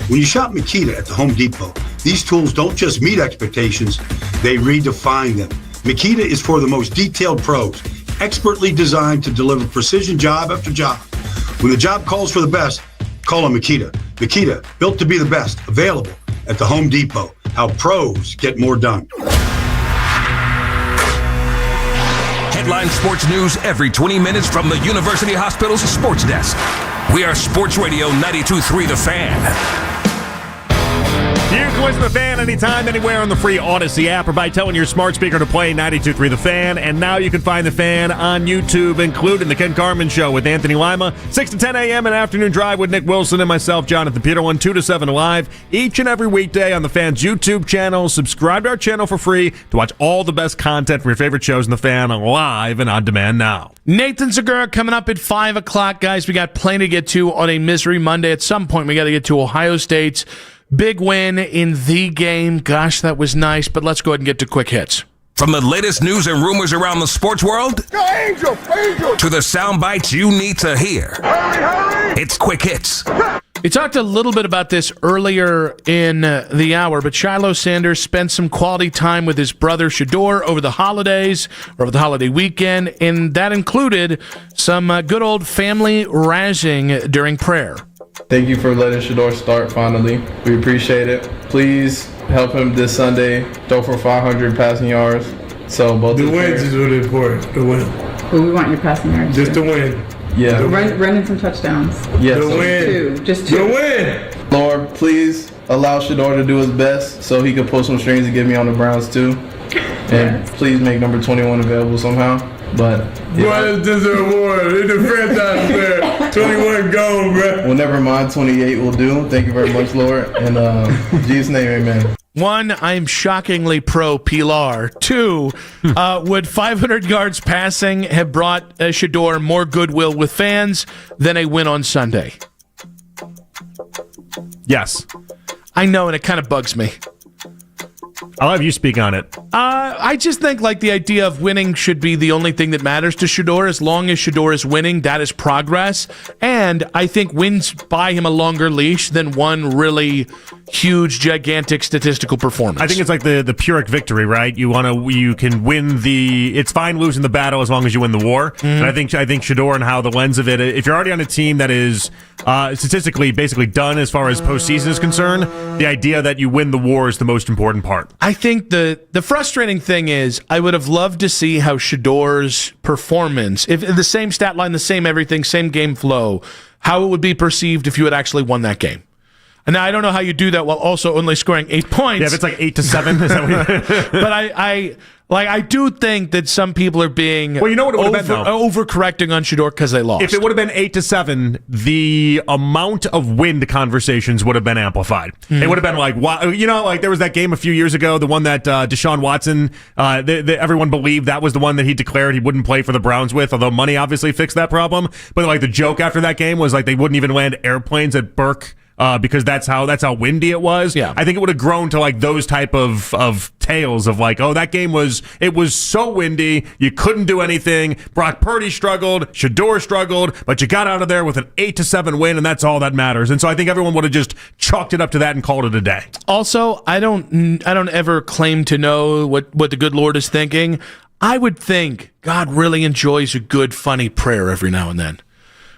When you shop Makita at the Home Depot, these tools don't just meet expectations, they redefine them. Makita is for the most detailed pros, expertly designed to deliver precision job after job. When the job calls for the best, call a Makita. Makita, built to be the best, available at the Home Depot. How pros get more done. Headline sports news every 20 minutes from the University Hospital's sports desk. We are Sports Radio 92.3 The Fan. You can listen to The Fan anytime, anywhere on the free Odyssey app or by telling your smart speaker to play 92.3 The Fan. And now you can find The Fan on YouTube, including The Ken Carman Show with Anthony Lima, 6 to 10 a.m. and Afternoon Drive with Nick Wilson and myself, Jonathan Peterlin, 2 to 7 live each and every weekday on The Fan's YouTube channel. Subscribe to our channel for free to watch all the best content from your favorite shows in The Fan live and on demand now. Nathan Zegura coming up at 5 o'clock, guys. We got plenty to get to on a Misery Monday. At some point, we got to get to Ohio State's big win in the game. Gosh, that was nice, but let's go ahead and get to quick hits. From the latest news and rumors around the sports world Angel. to the sound bites you need to hear. Hurry. It's Quick Hits. We talked a little bit about this earlier in the hour, but Shador Sanders spent some quality time with his brother Shador over the holidays, or over the holiday weekend, and that included some good old family razzing during prayer. Thank you for letting Shador start finally. We appreciate it. Please help him this Sunday throw for 500 passing yards. So both the wins is really important. The win. But we want your passing yards. Just the win. Yeah. Running some touchdowns. Yes. The win. Just two. The win. Lord, please allow Shador to do his best so he can pull some strings and get me on the Browns too. And please make number 21 available somehow. But what is this award? It's a franchise player. 21 gold, bro. Well, never mind. 28 will do. Thank you very much, Lord. And in Jesus' name, amen. One, I'm shockingly pro Pilar. Two, would 500 yards passing have brought Shador more goodwill with fans than a win on Sunday? Yes. I know, and it kind of bugs me. I'll have you speak on it. I just think like the idea of winning should be the only thing that matters to Shador. As long as Shador is winning, that is progress. And I think wins buy him a longer leash than one really huge, gigantic statistical performance. I think it's like the Pyrrhic victory, right? You can win it's fine losing the battle as long as you win the war. And I think Shador and how the lens of it, if you're already on a team that is statistically basically done as far as postseason is concerned, the idea that you win the war is the most important part. I think the frustrating thing is I would have loved to see how Shador's performance, if the same stat line, the same everything, same game flow, how it would be perceived if you had actually won that game. And now I don't know how you do that while also only scoring 8 points. Yeah, if it's like 8-7, is that what But I do think that some people are being well, you know what it would have been, though? overcorrecting on Shador because they lost. If it would have been 8-7, the amount of wind conversations would have been amplified. It would have been like, like there was that game a few years ago, the one that Deshaun Watson, everyone believed that was the one that he declared he wouldn't play for the Browns with, although money obviously fixed that problem. But like the joke after that game was like they wouldn't even land airplanes at Burke. Because that's how windy it was. Yeah. I think it would have grown to like those type of tales of like, oh, that game was so windy, you couldn't do anything. Brock Purdy struggled, Shador struggled, but you got out of there with an 8-7 win, and that's all that matters. And so I think everyone would have just chalked it up to that and called it a day. Also, I don't ever claim to know what the good Lord is thinking. I would think God really enjoys a good, funny prayer every now and then,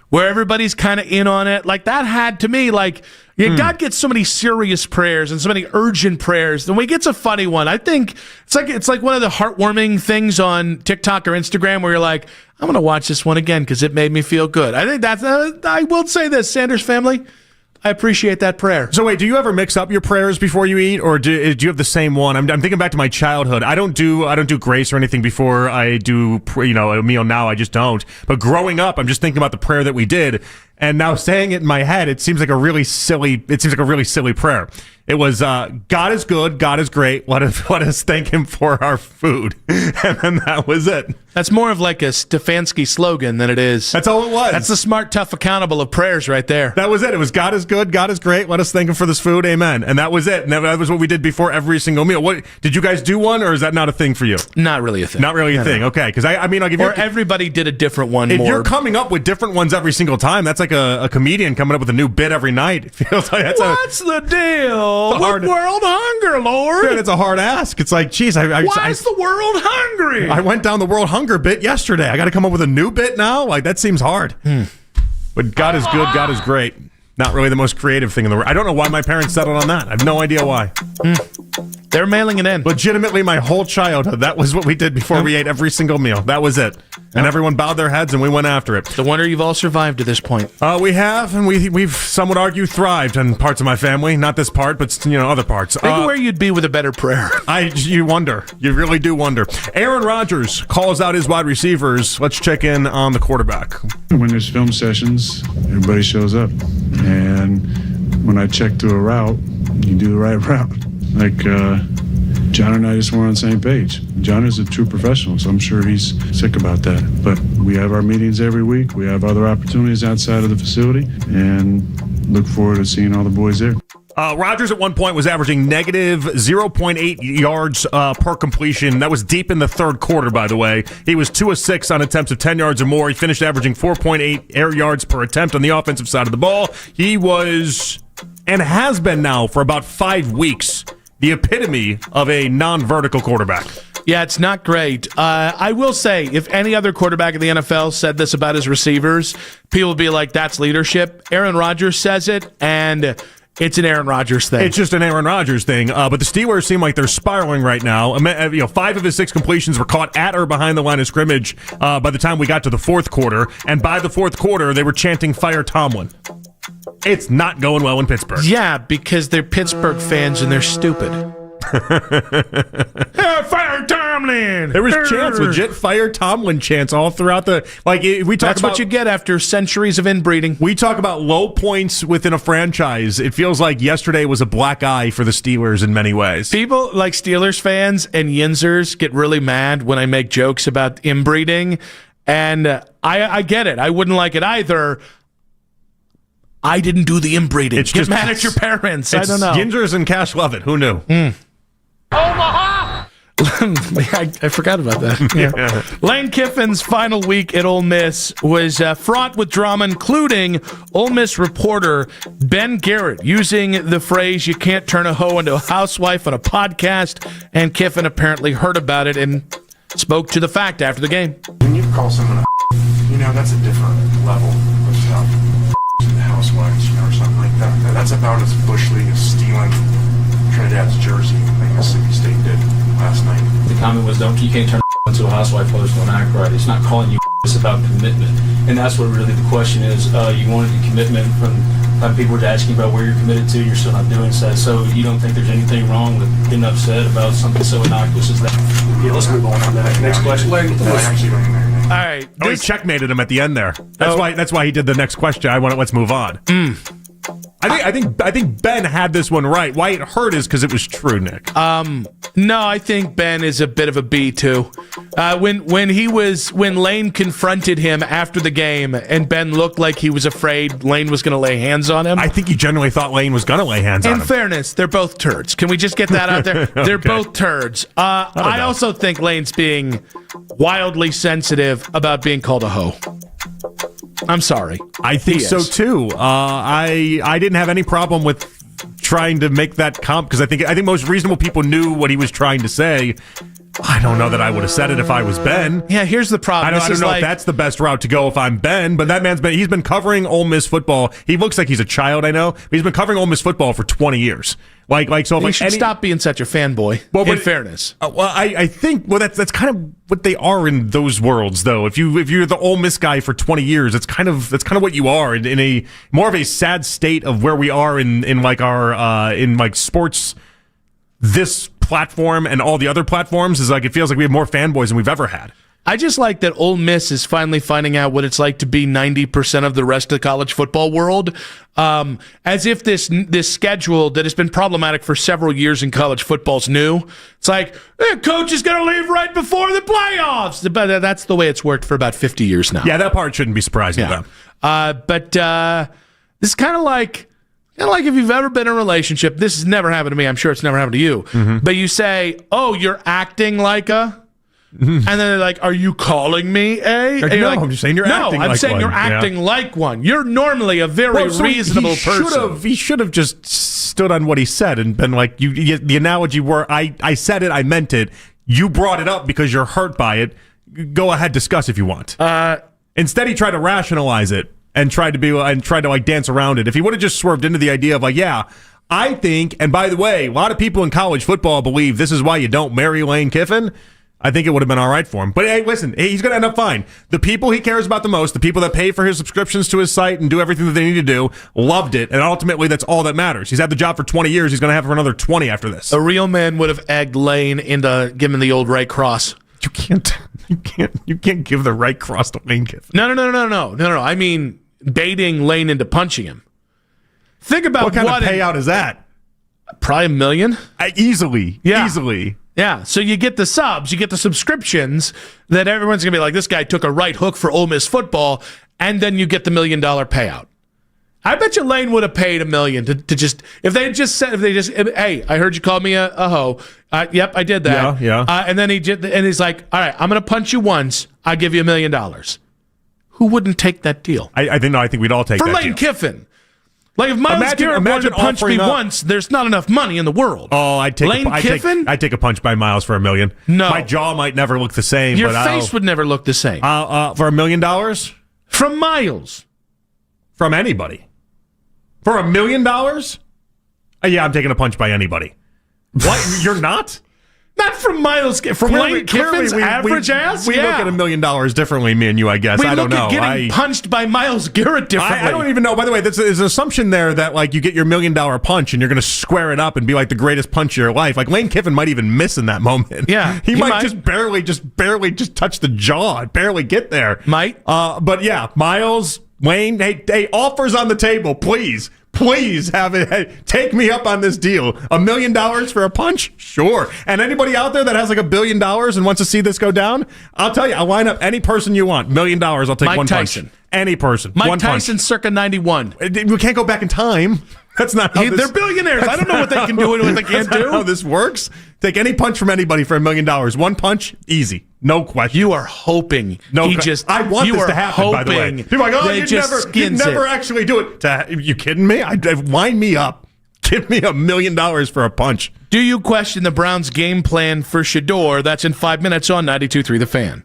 where everybody's kind of in on it. Like that had to me, like, God gets so many serious prayers and so many urgent prayers. Then when he gets a funny one, I think it's like one of the heartwarming things on TikTok or Instagram where you're like, I'm going to watch this one again because it made me feel good. I think that's, I will say this, Sanders family, I appreciate that prayer. So wait, do you ever mix up your prayers before you eat, or do you have the same one? I'm thinking back to my childhood. I don't do grace or anything before I do a meal now. I just don't. But growing up, I'm just thinking about the prayer that we did, and now saying it in my head, it seems like a really silly prayer. It was God is good, God is great. Let us thank him for our food. And then that was it. That's more of like a Stefanski slogan than it is. That's all it was. That's the smart, tough, accountable of prayers right there. That was it. It was God is good, God is great. Let us thank him for this food. Amen. And that was it. And that was what we did before every single meal. What did you guys do one, or is that not a thing for you? Not really a thing. Not really a thing. Okay. Because I mean, like, if or everybody did a different one. If you're coming up with different ones every single time, that's like a comedian coming up with a new bit every night. It feels like what's the deal with world hunger, Lord? Dude, it's a hard ask. It's like, geez, why is the world hungry? I went down the world hunger bit yesterday. I got to come up with a new bit now? Like, that seems hard. But God is good, God is great. Not really the most creative thing in the world. I don't know why my parents settled on that. I have no idea why. They're mailing it in. Legitimately, my whole childhood, that was what we did before we ate every single meal. That was it. And everyone bowed their heads, and we went after it. No wonder you've all survived to this point. We have, and we've, some would argue, thrived in parts of my family. Not this part, but other parts. Think of where you'd be with a better prayer. You wonder. You really do wonder. Aaron Rodgers calls out his wide receivers. Let's check in on the quarterback. When there's film sessions, everybody shows up. And when I check to a route, you do the right route. Like, John and I just weren't on the same page. John is a true professional, so I'm sure he's sick about that. But we have our meetings every week. We have other opportunities outside of the facility, and look forward to seeing all the boys there. Rodgers at one point was averaging negative 0.8 yards per completion. That was deep in the third quarter, by the way. He was 2 of 6 on attempts of 10 yards or more. He finished averaging 4.8 air yards per attempt on the offensive side of the ball. He was, and has been now for about 5 weeks, the epitome of a non-vertical quarterback. Yeah, it's not great. I will say, if any other quarterback in the NFL said this about his receivers, people would be like, that's leadership. Aaron Rodgers says it, and it's an Aaron Rodgers thing. It's just an Aaron Rodgers thing. But the Steelers seem like they're spiraling right now. 5 of his 6 completions were caught at or behind the line of scrimmage by the time we got to the fourth quarter. And by the fourth quarter, they were chanting, "Fire Tomlin." It's not going well in Pittsburgh. Yeah, because they're Pittsburgh fans and they're stupid. Fire Tomlin! There was chants, legit Fire Tomlin chants all throughout the... That's what you get after centuries of inbreeding. We talk about low points within a franchise. It feels like yesterday was a black eye for the Steelers in many ways. People like Steelers fans and Yinzers get really mad when I make jokes about inbreeding, and I get it. I wouldn't like it either. I didn't do the inbreeding. Get just mad at your parents. I don't know. Yinzers and Cash love it. Who knew? Omaha! I forgot about that. Yeah. Lane Kiffin's final week at Ole Miss was fraught with drama, including Ole Miss reporter Ben Garrett using the phrase, "you can't turn a hoe into a housewife" on a podcast, and Kiffin apparently heard about it and spoke to the fact after the game. When you call someone that's a different level of stuff. Housewives, or something like that. That's about as Bush League as stealing Trinidad's jersey, like Mississippi State did last night. The comment was, you can't turn into a housewife post on act right. It's not calling you. It's about commitment, and that's what really the question is. You wanted the commitment from people were asking about where you're committed to. You're still not doing so. So you don't think there's anything wrong with getting upset about something so innocuous as that? Yeah, let's move on from that. Next question. All right. He checkmated him at the end there. That's why he did the next question. Let's move on. I think Ben had this one right. Why it hurt is because it was true, Nick. No, I think Ben is a bit of a B too. When Lane confronted him after the game and Ben looked like he was afraid Lane was going to lay hands on him. I think he genuinely thought Lane was going to lay hands on him. In fairness, they're both turds. Can we just get that out there? They're both turds. I also think Lane's being wildly sensitive about being called a hoe. I'm sorry. I think so too. I didn't have any problem with trying to make that comp because I think most reasonable people knew what he was trying to say. I don't know that I would have said it if I was Ben. Yeah, here's the problem. I don't know if that's the best route to go if I'm Ben, but that man's he's been covering Ole Miss football. He looks like he's a child, I know, but he's been covering Ole Miss football for 20 years. You should stop being such a fanboy. In fairness, I think that's kind of what they are in those worlds, though. If you're the Ole Miss guy for 20 years, that's kind of what you are in a more of a sad state of where we are in sports. This platform and all the other platforms is it feels like we have more fanboys than we've ever had. I just like that Ole Miss is finally finding out what it's like to be 90% of the rest of the college football world. As if this schedule that has been problematic for several years in college football's new. It's like, coach is going to leave right before the playoffs. But that's the way it's worked for about 50 years now. Yeah, that part shouldn't be surprising to them. But this is kind of like if you've ever been in a relationship. This has never happened to me. I'm sure it's never happened to you. But you say, oh, you're acting like a... And then they're like, are you calling me a? No, like, I'm just saying you're acting like one. No, I'm saying you're acting like one. You're normally a very reasonable person. He should have just stood on what he said and been like, the analogy where I said it, I meant it. You brought it up because you're hurt by it. Go ahead, discuss if you want. Instead, he tried to rationalize it and tried to like dance around it. If he would have just swerved into the idea of like, yeah, I think, and by the way, a lot of people in college football believe this is why you don't marry Lane Kiffin. I think it would have been all right for him. But hey, listen, he's going to end up fine. The people he cares about the most, the people that pay for his subscriptions to his site and do everything that they need to do, loved it. And ultimately, that's all that matters. He's had the job for 20 years. He's going to have it for another 20 after this. A real man would have egged Lane into giving the old right cross. You can't give the right cross to Lane Kiffin. No. I mean, baiting Lane into punching him. Think about what kind of payout is that? Probably $1 million. Easily. Yeah, so you get the subs, you get the subscriptions that everyone's going to be like, this guy took a right hook for Ole Miss football, and then you get the $1 million payout. I bet you Lane would have paid $1 million to just, hey, I heard you call me a hoe. Yep, I did that. Yeah. And then he's like, all right, I'm going to punch you once. I'll give you $1 million. Who wouldn't take that deal? I think we'd all take that deal. For Lane Kiffin. Like if Myles Garrett wanted to punch me once, there's not enough money in the world. Oh, I'd take a punch by Myles for $1 million. No, my jaw might never look the same. Your face would never look the same. For $1 million from Myles, from anybody, for $1 million. Yeah, I'm taking a punch by anybody. What? You're not? Not from Myles. From Lane Kiffin's average ass? We look at $1 million differently, me and you, I guess. I don't know. We look at getting punched by Myles Garrett differently. I don't even know. By the way, there's an assumption there that like you get your $1 million punch and you're going to square it up and be like the greatest punch of your life. Like Lane Kiffin might even miss in that moment. Yeah. He might just barely touch the jaw, barely get there. Might. But yeah, Myles, Wayne, hey, offers on the table, please. Please have it. Hey, take me up on this deal. $1 million for a punch? Sure. And anybody out there that has like $1 billion and wants to see this go down, I'll tell you, I'll line up any person you want. $1 million, I'll take Mike one Tyson. punch. Any person. Mike one Tyson punch. circa 91. We can't go back in time. That's not how They're billionaires. I don't know what they can do and what they can't do. That's not how this works. Take any punch from anybody for $1 million. One punch, easy. No question. You are hoping. I want this to happen, by the way. People are like, oh, you'd never actually do it. Are you kidding me? Wind me up. Give me $1 million for a punch. Do you question the Browns' game plan for Shador? That's in 5 minutes on 92.3 The Fan.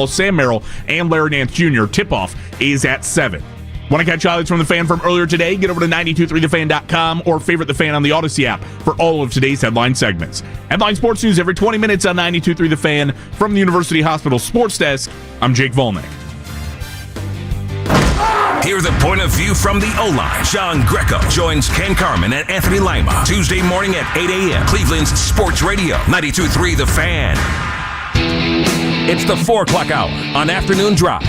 Sam Merrill, and Larry Nance Jr. Tip-off is at 7. Want to catch highlights from the Fan from earlier today? Get over to 923thefan.com or favorite the Fan on the Odyssey app for all of today's headline segments. Headline sports news every 20 minutes on 923 The Fan. From the University Hospital Sports Desk, I'm Jake Volnick. Hear the point of view from the O-line. John Greco joins Ken Carman and Anthony Lima Tuesday morning at 8 a.m. Cleveland's Sports Radio, 92.3 The Fan. It's the 4 o'clock hour on Afternoon Drive.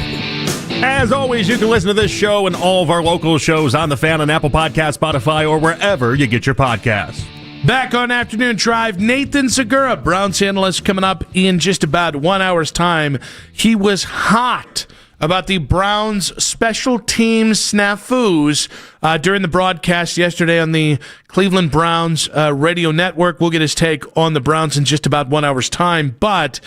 As always, you can listen to this show and all of our local shows on The Fan on Apple Podcasts, Spotify, or wherever you get your podcasts. Back on Afternoon Drive, Nathan Zegura, Browns analyst, coming up in just about 1 hour's time. He was hot about the Browns special teams snafus during the broadcast yesterday on the Cleveland Browns radio network. We'll get his take on the Browns in just about 1 hour's time. But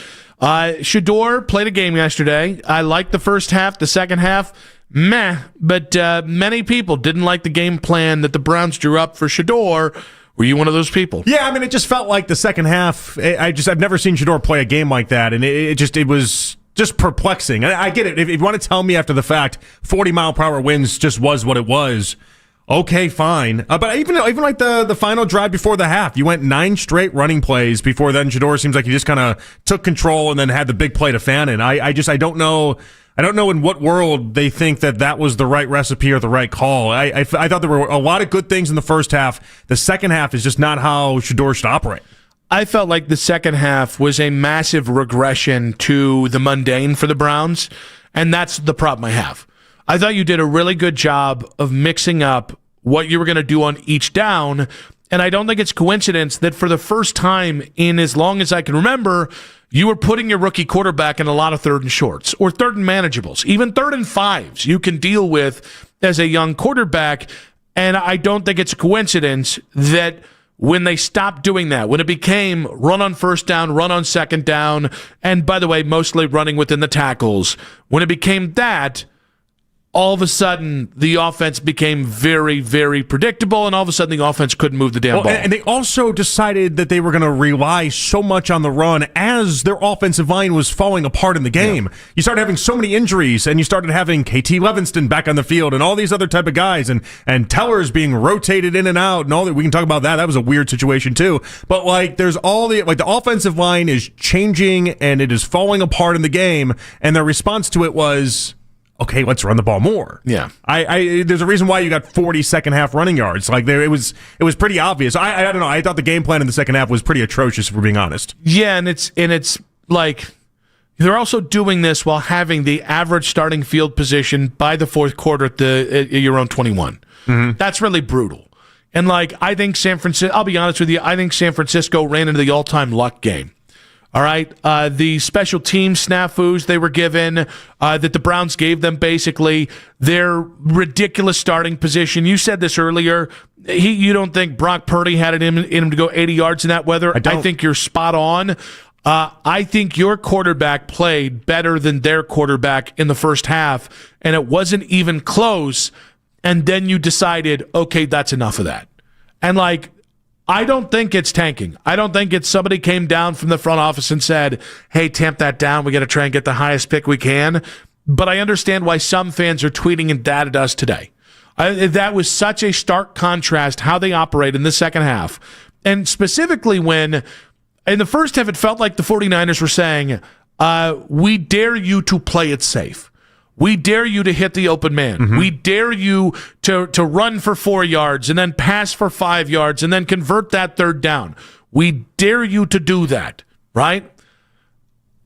Shador played a game yesterday. I liked the first half. The second half, meh. But many people didn't like the game plan that the Browns drew up for Shador. Were you one of those people? Yeah, I mean, it just felt like the second half. I've never seen Shador play a game like that, and it was just perplexing. I get it. If you want to tell me after the fact 40-mile-per-hour winds just was what it was, okay, fine. But even like the final drive before the half, you went 9 straight running plays before then. Shador seems like he just kind of took control and then had the big play to Fannin. I don't know. I don't know in what world they think that was the right recipe or the right call. I thought there were a lot of good things in the first half. The second half is just not how Shador should operate. I felt like the second half was a massive regression to the mundane for the Browns, and that's the problem I have. I thought you did a really good job of mixing up what you were going to do on each down, and I don't think it's coincidence that for the first time in as long as I can remember, you were putting your rookie quarterback in a lot of 3rd and shorts or 3rd and manageables, even 3rd and 5s you can deal with as a young quarterback, and I don't think it's a coincidence that when they stopped doing that, when it became run on first down, run on second down, and by the way, mostly running within the tackles, when it became that, all of a sudden the offense became very, very predictable, and all of a sudden the offense couldn't move the damn ball. And they also decided that they were going to rely so much on the run as their offensive line was falling apart in the game. Yeah. You started having so many injuries, and you started having KT Levinston back on the field and all these other type of guys, and Teller's being rotated in and out, and all that. We can talk about that. That was a weird situation too. But like, there's all the offensive line is changing, and it is falling apart in the game, and their response to it was, okay, let's run the ball more. Yeah, there's a reason why you got 40 second half running yards. Like it was pretty obvious. I don't know. I thought the game plan in the second half was pretty atrocious, if we're being honest. Yeah, and it's like they're also doing this while having the average starting field position by the fourth quarter at your own 21. Mm-hmm. That's really brutal. And like, I think San Francisco. I'll be honest with you. I think San Francisco ran into the all-time luck game. All right, the special team snafus they were given, that the Browns gave them, basically, their ridiculous starting position. You said this earlier. You don't think Brock Purdy had it in him to go 80 yards in that weather? I think you're spot on. I think your quarterback played better than their quarterback in the first half, and it wasn't even close. And then you decided, okay, that's enough of that. And like, I don't think it's tanking. I don't think it's somebody came down from the front office and said, hey, tamp that down. We got to try and get the highest pick we can. But I understand why some fans are tweeting and that at us today. That was such a stark contrast how they operate in the second half. And specifically when in the first half, it felt like the 49ers were saying, we dare you to play it safe. We dare you to hit the open man. Mm-hmm. We dare you to run for 4 yards and then pass for 5 yards and then convert that third down. We dare you to do that, right?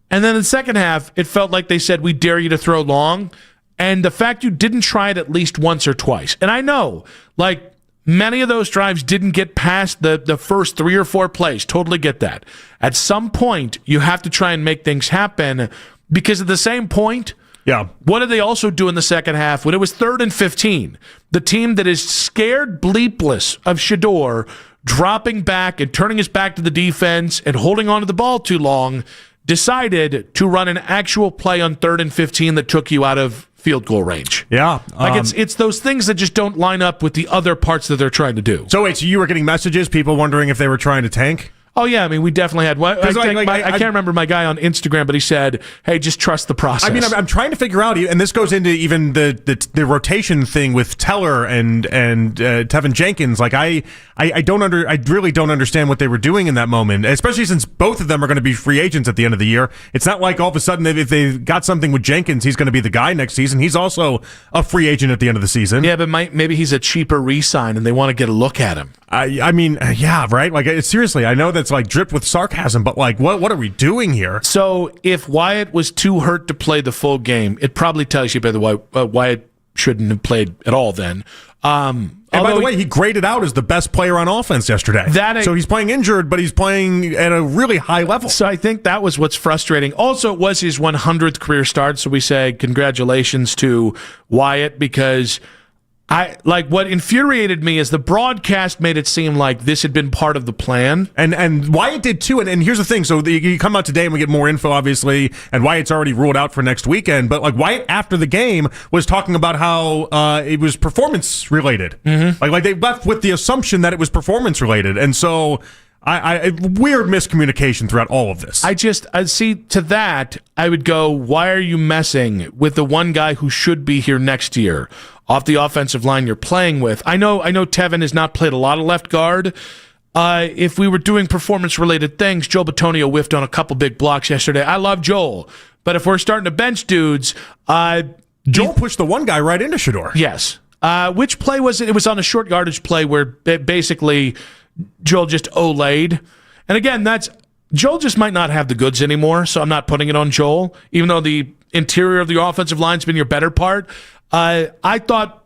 And then in the second half, it felt like they said, we dare you to throw long. And the fact you didn't try it at least once or twice. And I know, like, many of those drives didn't get past the first 3 or 4 plays. Totally get that. At some point, you have to try and make things happen because at the same point, yeah. What did they also do in the second half? When it was 3rd and 15, the team that is scared bleepless of Shador dropping back and turning his back to the defense and holding on to the ball too long decided to run an actual play on 3rd and 15 that took you out of field goal range. Yeah. Like it's those things that just don't line up with the other parts that they're trying to do. So wait, so you were getting messages, people wondering if they were trying to tank? Oh, yeah. I mean, we definitely had one. I can't remember my guy on Instagram, but he said, hey, just trust the process. I mean, I'm trying to figure out, and this goes into even the rotation thing with Teller and Tevin Jenkins. Like, I really don't understand what they were doing in that moment, especially since both of them are going to be free agents at the end of the year. It's not like all of a sudden, if they got something with Jenkins, he's going to be the guy next season. He's also a free agent at the end of the season. Yeah, but maybe he's a cheaper re-sign, and they want to get a look at him. I mean, yeah, right? Like, seriously, I know that's like dripped with sarcasm, but like, what are we doing here? So if Wyatt was too hurt to play the full game, it probably tells you by the way Wyatt shouldn't have played at all then. And by the way, he graded out as the best player on offense yesterday. So he's playing injured, but he's playing at a really high level. So I think that was what's frustrating. Also, it was his 100th career start, so we say congratulations to Wyatt, because what infuriated me is the broadcast made it seem like this had been part of the plan. And Wyatt did too. And here's the thing. So you come out today and we get more info, obviously, and Wyatt's already ruled out for next weekend. But like Wyatt after the game was talking about how it was performance related. Mm-hmm. Like they left with the assumption that it was performance related. And so weird miscommunication throughout all of this. I see to that, I would go, why are you messing with the one guy who should be here next year off the offensive line you're playing with? I know Tevin has not played a lot of left guard. If we were doing performance-related things, Joel Bitonio whiffed on a couple big blocks yesterday. I love Joel, but if we're starting to bench dudes... Joel pushed the one guy right into Shador. Yes. Which play was it? It was on a short yardage play where basically Joel just olayed. And again, Joel just might not have the goods anymore, so I'm not putting it on Joel, even though the interior of the offensive line's been your better part. I thought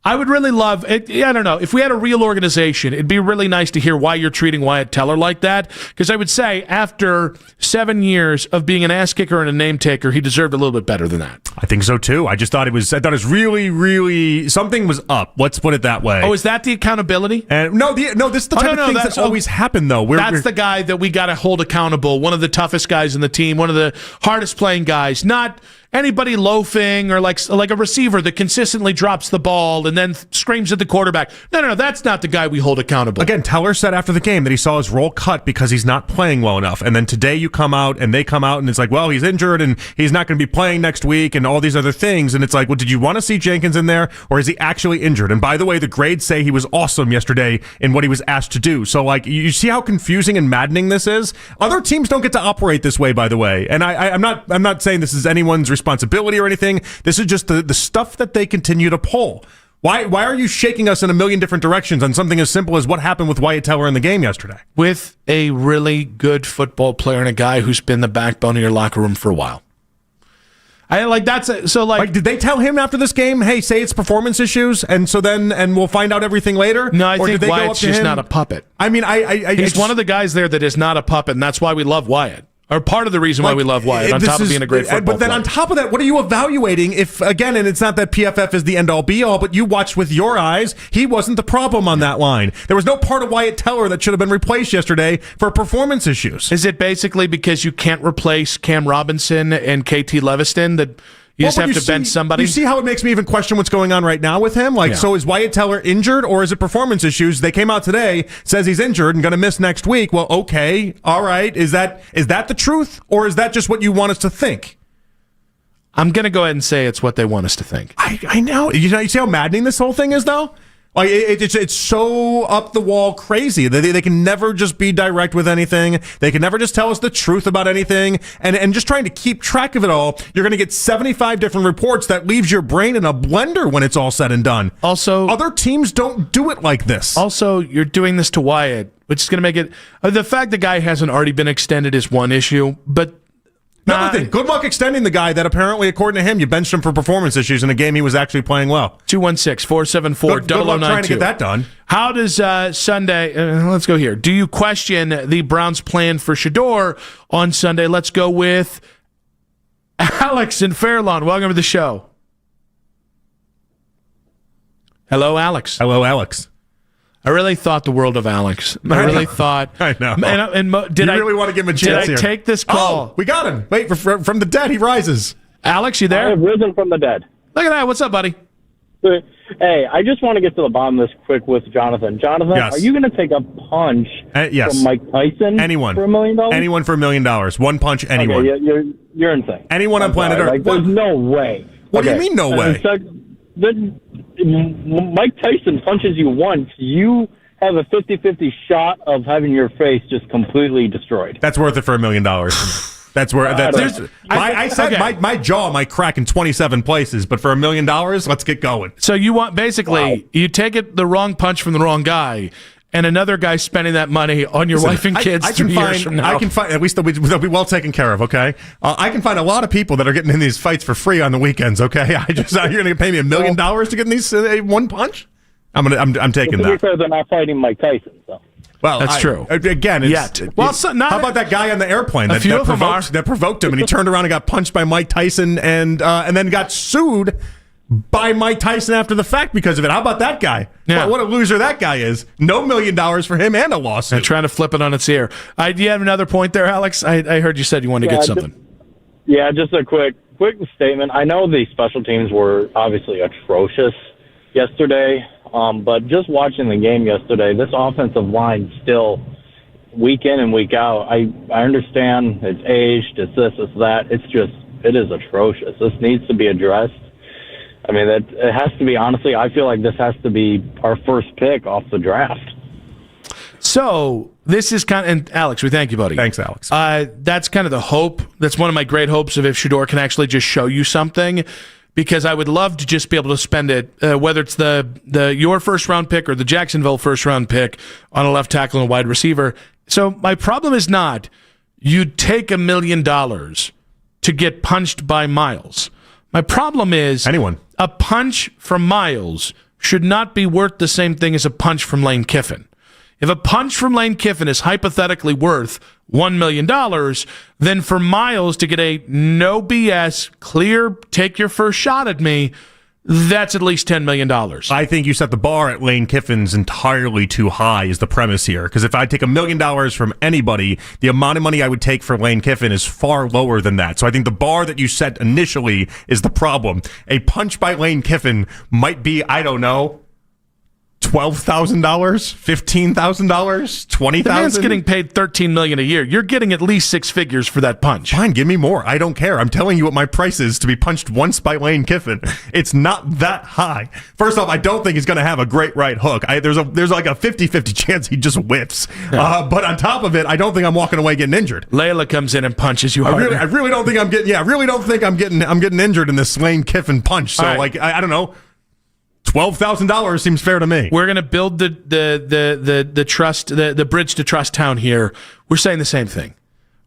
I would really love it. I don't know. If we had a real organization, it'd be really nice to hear why you're treating Wyatt Teller like that. Because I would say after 7 years of being an ass kicker and a name taker, he deserved a little bit better than that. I think so too. I thought it was really, really something was up. Let's put it that way. Oh, is that the accountability? And no, this is the type of things that always happen though. That's the guy that we got to hold accountable. One of the toughest guys in the team. One of the hardest playing guys. Not anybody loafing or like a receiver that consistently drops the ball and then screams at the quarterback. No, that's not the guy we hold accountable. Again, Teller said after the game that he saw his role cut because he's not playing well enough. And then today you come out and they come out and it's like, well, he's injured and he's not going to be playing next week and all these other things. And it's like, well, did you want to see Jenkins in there or is he actually injured? And by the way, the grades say he was awesome yesterday in what he was asked to do. So like, you see how confusing and maddening this is? Other teams don't get to operate this way, by the way. And I'm not saying this is anyone's responsibility or anything. This is just the stuff that they continue to pull. Why are you shaking us in a million different directions on something as simple as what happened with Wyatt Teller in the game yesterday? With a really good football player and a guy who's been the backbone of your locker room for a while. Did they tell him after this game, hey, say it's performance issues, and we'll find out everything later? No, I think Wyatt's just not a puppet. I mean, he's one of the guys there that is not a puppet, and that's why we love Wyatt. Or part of the reason why we love Wyatt, on top of being a great football But then player. on top of that, what are you evaluating if, again, and it's not that PFF is the end-all, be-all, but you watched with your eyes, he wasn't the problem on that line. There was no part of Wyatt Teller that should have been replaced yesterday for performance issues. Is it basically because you can't replace Cam Robinson and KT Leviston that... You just have to bench somebody? You see how it makes me even question what's going on right now with him? So is Wyatt Teller injured or is it performance issues? They came out today, says he's injured and going to miss next week. Well, okay, all right. Is that the truth or is that just what you want us to think? I'm going to go ahead and say it's what they want us to think. I know. You see how maddening this whole thing is, though? Like it's so up the wall crazy. They can never just be direct with anything. They can never just tell us the truth about anything. And just trying to keep track of it all, you're going to get 75 different reports that leaves your brain in a blender when it's all said and done. Also, other teams don't do it like this. Also, you're doing this to Wyatt, which is going to make it... the fact the guy hasn't already been extended is one issue, but... Another thing, good luck extending the guy that apparently, according to him, you benched him for performance issues in a game he was actually playing well. 216-474-0092. Good luck trying to get that done. How does Sunday... let's go here. Do you question the Browns' plan for Shador on Sunday? Let's go with Alex in Fairlawn. Welcome to the show. Hello, Alex. Hello, Alex. I really thought the world of Alex. I really thought... I know. Did I really want to give him a chance here? Did I take this call? Oh, we got him. Wait, from the dead, he rises. Alex, you there? I have risen from the dead. Look at that. What's up, buddy? Hey, I just want to get to the bottom of this quick with Jonathan. Jonathan, Yes. are you going to take a punch Yes. from Mike Tyson Anyone. for $1 million? Anyone for $1 million. One punch, anyone. Okay, you're insane. Anyone on planet Earth. Like, there's no way. What do you mean, no way? Mike Tyson punches you once, you have a 50-50 shot of having your face just completely destroyed. That's worth it for $1 million. That's where I said okay. my jaw might crack in 27 places, but for $1 million, let's get going. So you want basically you take it the wrong punch from the wrong guy, and another guy spending that money on your wife and kids 3 years from now. I can find at least they'll be well taken care of. Okay, I can find a lot of people that are getting in these fights for free on the weekends. Okay, you're going to pay me $1 million to get in these one punch. I'm taking To be that. fair, they're not fighting Mike Tyson, so. Well, That's true. Again, how about that guy on the airplane that provoked him, and he turned around and got punched by Mike Tyson, and then got sued by Mike Tyson after the fact because of it? How about that guy? Yeah. What a loser that guy is. No $1 million for him and a lawsuit. And trying to flip it on its ear. Do you have another point there, Alex? I heard you said you wanted to get something. Just a quick statement. I know the special teams were obviously atrocious yesterday. But just watching the game yesterday, this offensive line still, week in and week out, I understand it's aged, it's this, it's that. It is atrocious. This needs to be addressed. I mean, it has to be, honestly, I feel like this has to be our first pick off the draft. So this is and Alex, we thank you, buddy. Thanks, Alex. That's kind of the hope. That's one of my great hopes of if Shador can actually just show you something. Because I would love to just be able to spend it, whether it's your first round pick or the Jacksonville first round pick on a left tackle and a wide receiver. So my problem is not you'd take $1 million to get punched by Miles. My problem is a punch from Miles should not be worth the same thing as a punch from Lane Kiffin. If a punch from Lane Kiffin is hypothetically worth $1 million, then for Miles to get a no BS, clear, take your first shot at me, that's at least $10 million. I think you set the bar at Lane Kiffin's entirely too high is the premise here. Because if I take $1 million from anybody, the amount of money I would take for Lane Kiffin is far lower than that. So I think the bar that you set initially is the problem. A punch by Lane Kiffin might be, I don't know, $12,000, $15,000, $20,000. The man's getting paid $13 million a year. You're getting at least six figures for that punch. Fine, give me more. I don't care. I'm telling you what my price is to be punched once by Lane Kiffin. It's not that high. First off, I don't think he's going to have a great right hook. There's like a 50-50 chance he just whips. Yeah. But on top of it, I don't think I'm walking away getting injured. Layla comes in and punches you hard. I really don't think I'm getting. Yeah, I really don't think I'm getting injured in this Lane Kiffin punch. So right. I don't know. $12,000 seems fair to me. We're going to build the trust, the bridge to trust town here. We're saying the same thing,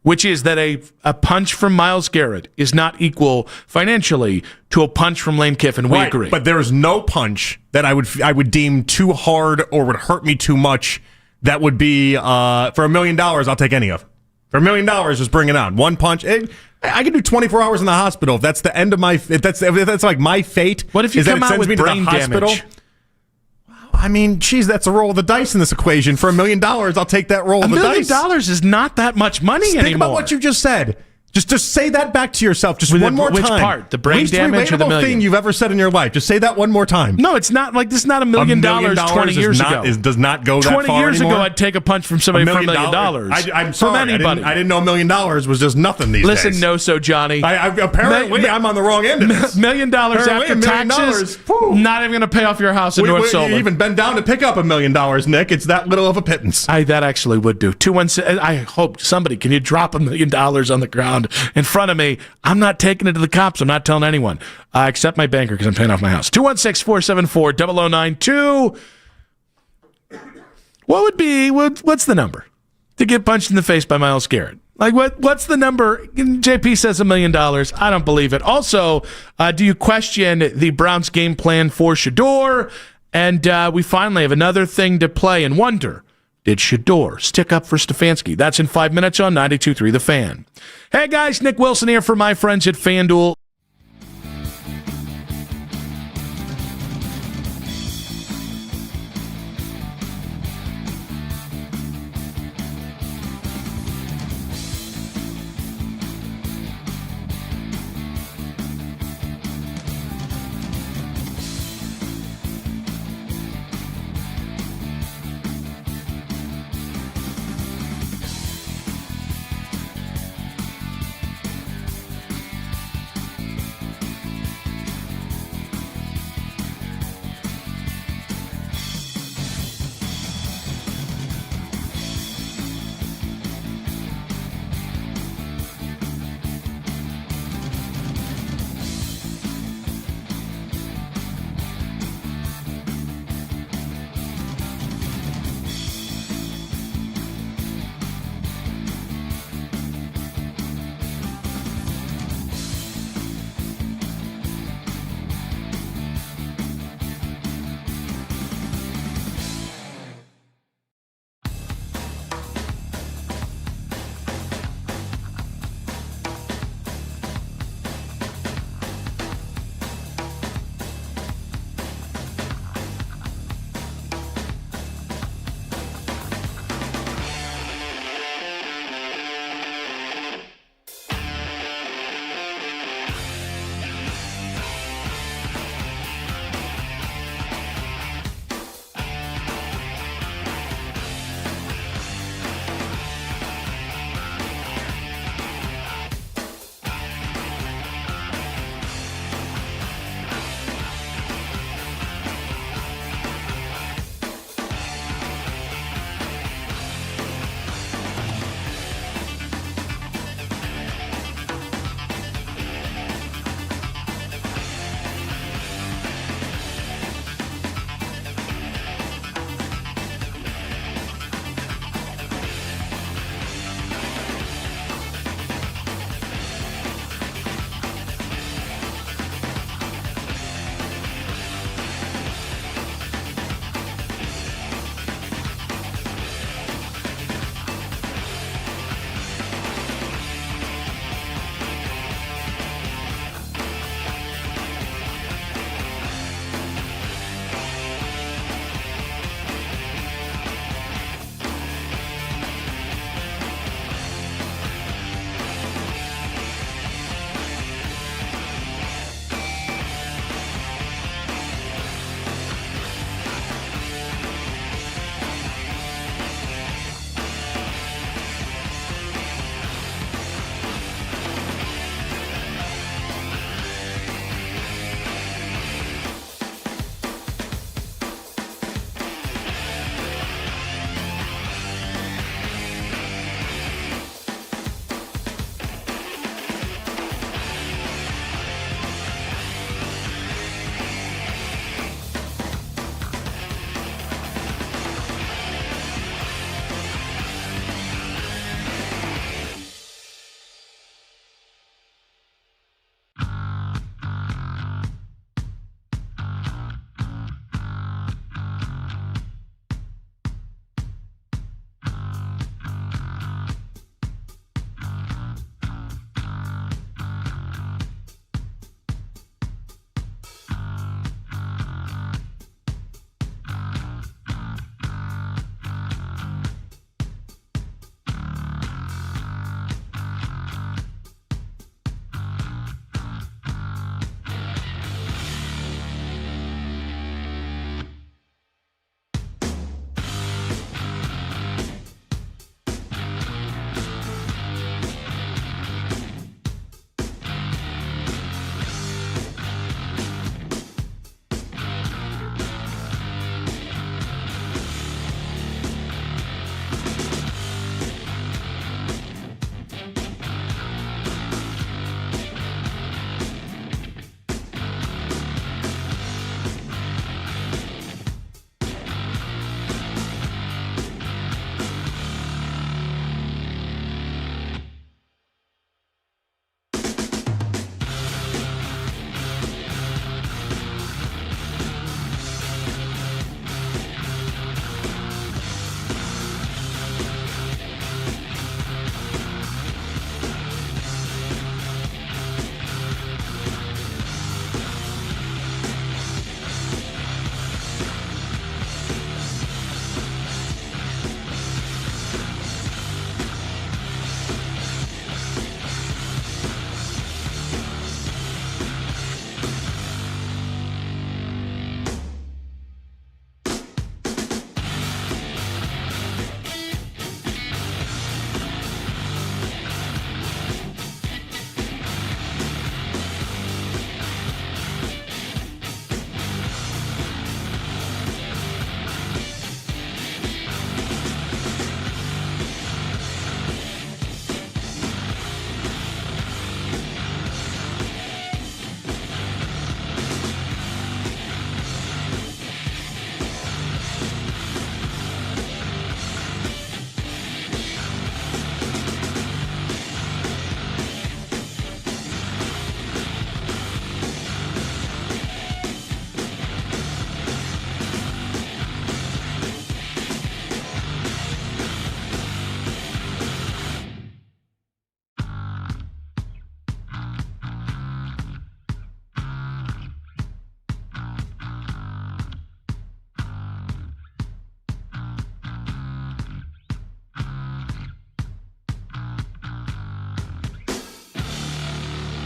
which is that a punch from Myles Garrett is not equal financially to a punch from Lane Kiffin. We agree. But there's no punch that I would deem too hard or would hurt me too much that would be for $1 million. I'll take any of it. For $1 million, just bring it on. One punch. I can do 24 hours in the hospital if that's the end of my. If that's like my fate. What if you come out with brain damage? I mean, geez, that's a roll of the dice in this equation. For $1 million, I'll take that roll of the dice. $1 million is not that much money anymore. Think about what you just said. Just say that back to yourself. Just one more time. Which part? The brain damage or the million? Thing you've ever said in your life. Just say that one more time. No, it's not like this. Is not $1 million. $20 years ago, does not go that far 20 years anymore. ago, I'd take a punch from somebody for $1 million. I'm sorry. From anybody. I didn't know $1 million was just nothing these days. Listen, no, so Johnny. Apparently, I'm on the wrong end of this. $1 million after taxes. Not even going to pay off your house in North Solon. You even bend down to pick up $1 million, Nick. It's that little of a pittance. That actually would do. 216. I hope somebody can you drop $1 million on the ground in front of me. I'm not taking it to the cops. I'm not telling anyone, except my banker, because I'm paying off my house. 216-474-0092. What's the number to get punched in the face by Myles Garrett? Like, what's the number? JP says $1 million. I don't believe it. Also, do you question the Browns' game plan for Shador? And we finally have another thing to play and wonder. Did Shador stick up for Stefanski? That's in 5 minutes on 92.3 The Fan. Hey, guys, Nick Wilson here for my friends at FanDuel.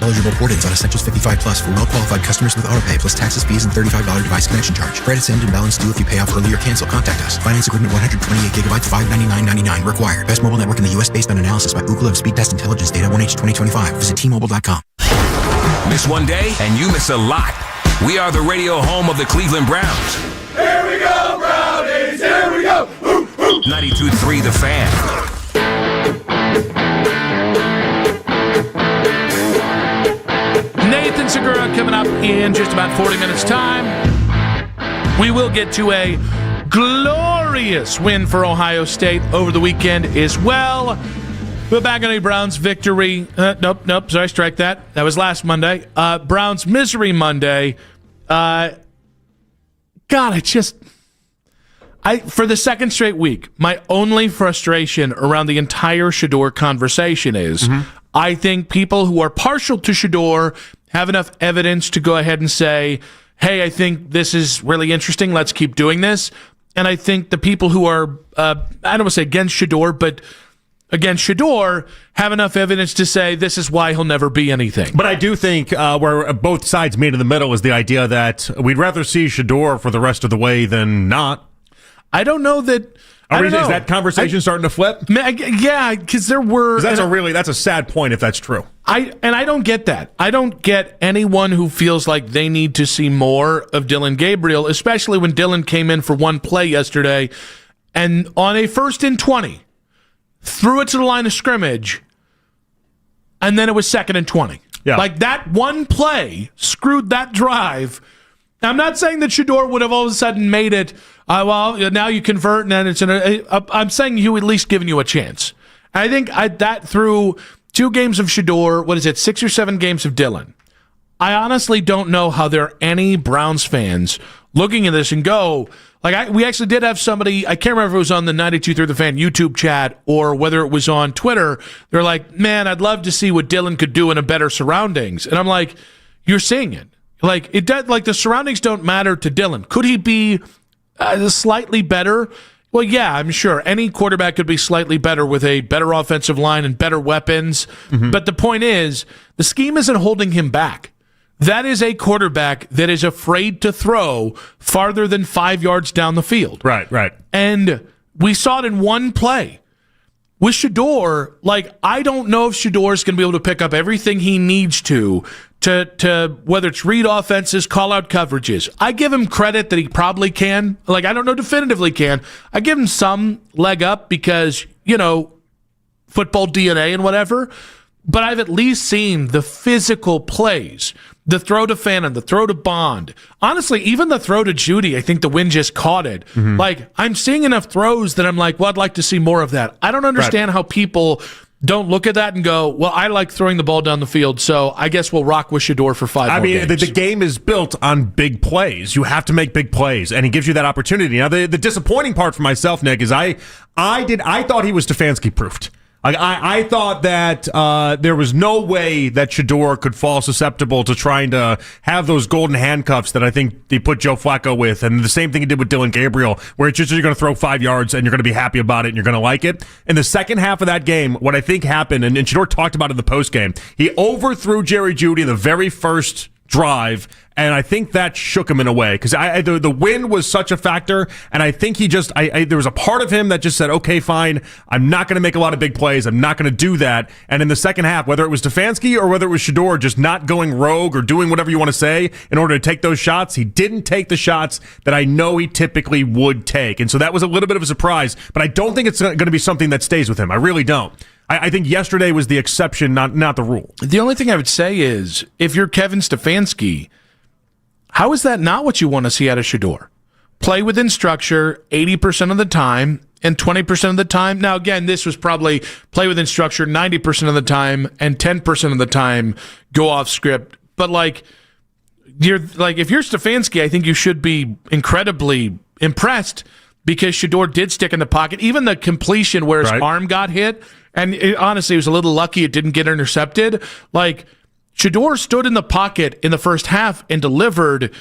Eligible port-ins on Essentials 55 Plus for well-qualified customers with autopay plus taxes, fees, and $35 device connection charge. Credits end and balance due if you pay off early or cancel. Contact us. Finance agreement 128 gigabytes, $599.99 required. Best mobile network in the U.S. based on analysis by Ookla of Speed Test Intelligence data 1H 2025. Visit T-Mobile.com. Miss one day and you miss a lot. We are the radio home of the Cleveland Browns. Here we go, Brownies! Here we go! 92.3 The Fan. Nathan Zegura coming up in just about 40 minutes' time. We will get to a glorious win for Ohio State over the weekend as well. We're back on a Browns victory. Nope. Sorry, strike that. That was last Monday. Browns misery Monday. God, for the second straight week, my only frustration around the entire Shador conversation is I think people who are partial to Shador have enough evidence to go ahead and say, hey, I think this is really interesting. Let's keep doing this. And I think the people who are, I don't want to say against Shador, but against Shador have enough evidence to say this is why he'll never be anything. But I do think where both sides meet in the middle is the idea that we'd rather see Shador for the rest of the way than not. I don't know that. Is that conversation starting to flip? Yeah, because there were. That's a sad point if that's true. I don't get that. I don't get anyone who feels like they need to see more of Dillon Gabriel, especially when Dillon came in for one play yesterday and on a 1st and 20, threw it to the line of scrimmage, and then it was 2nd and 20. Yeah. Like that one play screwed that drive. I'm not saying that Shador would have all of a sudden made it, now you convert, and then it's I'm saying he would at least given you a chance. I think that through 2 games of Shador, 6 or 7 games of Dillon, I honestly don't know how there are any Browns fans looking at this and go, we actually did have somebody, I can't remember if it was on the 92.3 The Fan YouTube chat or whether it was on Twitter, they're like, man, I'd love to see what Dillon could do in a better surroundings. And I'm like, you're seeing it. It does. The surroundings don't matter to Dillon. Could he be slightly better? Well, yeah, I'm sure any quarterback could be slightly better with a better offensive line and better weapons. Mm-hmm. But the point is, the scheme isn't holding him back. That is a quarterback that is afraid to throw farther than 5 yards down the field. Right. And we saw it in one play. With Shador, I don't know if Shador is going to be able to pick up everything he needs to whether it's read offenses, call out coverages. I give him credit that he probably can. I don't know definitively can. I give him some leg up because, football DNA and whatever. But I've at least seen the physical plays, the throw to Fannin, the throw to Bond. Honestly, even the throw to Judy, I think the wind just caught it. Mm-hmm. I'm seeing enough throws that I'm like, well, I'd like to see more of that. I don't understand how people don't look at that and go, well, I like throwing the ball down the field, so I guess we'll rock with Shador for 5 more games. The game is built on big plays. You have to make big plays, and he gives you that opportunity. Now, the disappointing part for myself, Nick, is I thought he was Stefanski proofed. I thought that there was no way that Shador could fall susceptible to trying to have those golden handcuffs that I think they put Joe Flacco with, and the same thing he did with Dillon Gabriel, where it's just you're going to throw 5 yards and you're going to be happy about it and you're going to like it. In the second half of that game, what I think happened, and Shador talked about it in the postgame, he overthrew Jerry Judy the very first drive, and I think that shook him in a way because the win was such a factor, and I think he just there was a part of him that just said, okay, fine, I'm not going to make a lot of big plays, I'm not going to do that. And in the second half, whether it was Stefanski or whether it was Shador just not going rogue or doing whatever you want to say in order to take those shots, he didn't take the shots that I know he typically would take, and so that was a little bit of a surprise, but I don't think it's going to be something that stays with him. I really don't. I think yesterday was the exception, not the rule. The only thing I would say is, if you're Kevin Stefanski, how is that not what you want to see out of Shador? Play within structure 80% of the time and 20% of the time. Now, again, this was probably play within structure 90% of the time and 10% of the time go off script. But if you're Stefanski, I think you should be incredibly impressed because Shador did stick in the pocket. Even the completion where his arm got hit, and honestly, it was a little lucky it didn't get intercepted. Shador stood in the pocket in the first half and delivered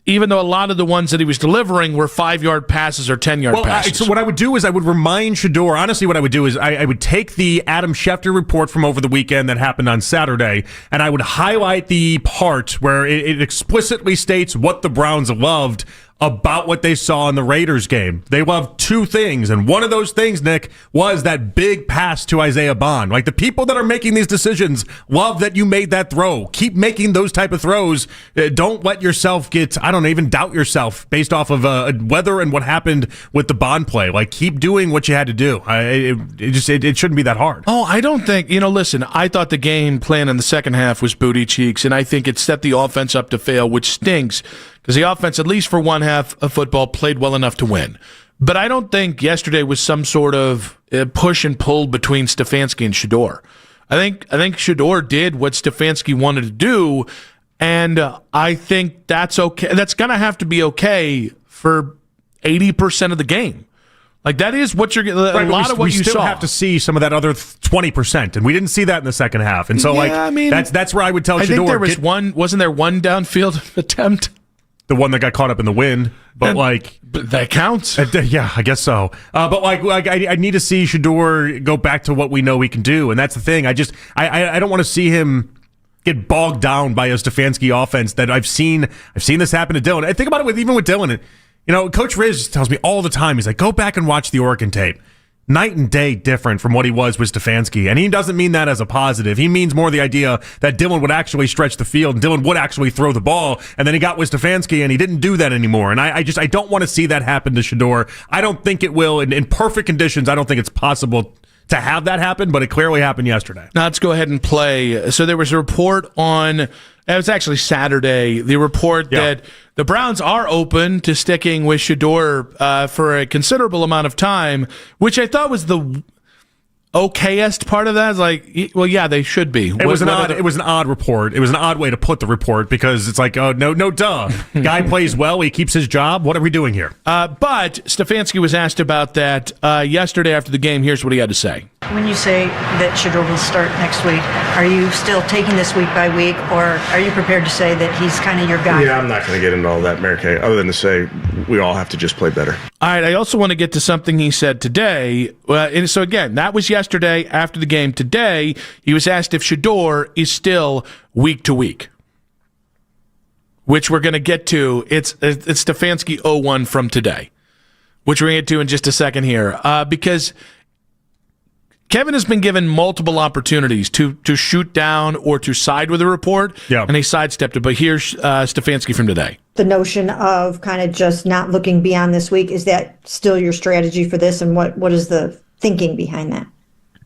even though a lot of the ones that he was delivering were 5-yard passes or 10-yard passes. So what I would do is I would remind Shador, honestly what I would do is I would take the Adam Schefter report from over the weekend that happened on Saturday, and I would highlight the part where it explicitly states what the Browns loved about what they saw in the Raiders game. They loved two things, and one of those things, Nick, was that big pass to Isaiah Bond. Like, the people that are making these decisions love that you made that throw. Keep making those type of throws. Don't let yourself get, even doubt yourself based off of weather and what happened with the Bond play. Like, keep doing what you had to do. It shouldn't be that hard. Oh, I don't think, listen, I thought the game plan in the second half was booty cheeks, and I think it set the offense up to fail, which stinks, because the offense, at least for one half of football, played well enough to win. But I don't think yesterday was some sort of push and pull between Stefanski and Shador. I think Shador did what Stefanski wanted to do, and I think that's okay. That's going to have to be okay for 80% of the game. Like, that is what you're getting. A lot of what you saw. We still have to see some of that other 20%, and we didn't see that in the second half. And so, that's where I would tell Shador. I think there was wasn't there one downfield attempt? The one that got caught up in the wind, but that counts. Yeah, I guess so. But I need to see Shador go back to what we know he can do, and that's the thing. I don't want to see him get bogged down by a Stefanski offense that I've seen this happen to Dylan. I think about it even with Dylan. Coach Riz tells me all the time. He's like, go back and watch the Oregon tape. Night and day different from what he was with Stefanski. And he doesn't mean that as a positive. He means more the idea that Dylan would actually stretch the field and Dylan would actually throw the ball. And then he got with Stefanski and he didn't do that anymore. And I don't want to see that happen to Shador. I don't think it will. In perfect conditions, I don't think it's possible to have that happen, but it clearly happened yesterday. Now let's go ahead and play. So there was a report it was actually Saturday, the report that the Browns are open to sticking with Shador for a considerable amount of time, which I thought was the okayest part of that. Is like, well, yeah, they should be. It was an odd report. It was an odd way to put the report because it's like, oh, no, duh. Guy plays well. He keeps his job. What are we doing here? But Stefanski was asked about that yesterday after the game. Here's what he had to say. When you say that Shador will start next week, are you still taking this week by week, or are you prepared to say that he's kind of your guy? Yeah, I'm not going to get into all that, Mary Kay, other than to say we all have to just play better. All right, I also want to get to something he said today. And so, again, that was yesterday after the game. Today, he was asked if Shador is still week to week, which we're going to get to. It's Stefanski 0-1 from today, which we're going to get to in just a second here, because Kevin has been given multiple opportunities to shoot down or to side with a report, and he sidestepped it. But here's Stefanski from today. The notion of kind of just not looking beyond this week, is that still your strategy for this, and what is the thinking behind that?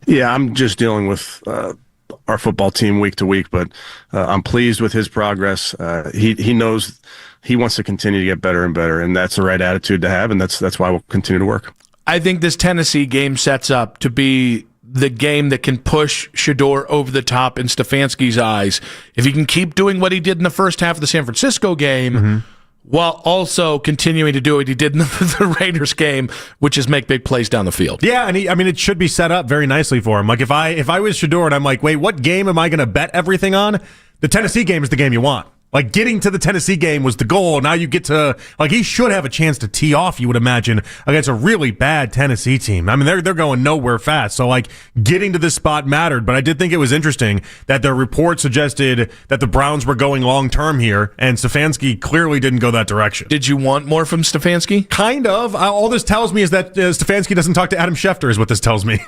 Yeah, I'm just dealing with our football team week to week, but I'm pleased with his progress. He knows he wants to continue to get better and better, and that's the right attitude to have, and that's why we'll continue to work. I think this Tennessee game sets up to be the game that can push Shador over the top in Stefanski's eyes. If he can keep doing what he did in the first half of the San Francisco game, while also continuing to do what he did in the Raiders game, which is make big plays down the field. Yeah, and it should be set up very nicely for him. Like, if I was Shador and I'm like, wait, what game am I going to bet everything on? The Tennessee game is the game you want. Like, getting to the Tennessee game was the goal. Now you get to, he should have a chance to tee off, you would imagine, against a really bad Tennessee team. I mean, they're going nowhere fast. So, getting to this spot mattered. But I did think it was interesting that the report suggested that the Browns were going long-term here, and Stefanski clearly didn't go that direction. Did you want more from Stefanski? Kind of. All this tells me is that Stefanski doesn't talk to Adam Schefter, is what this tells me.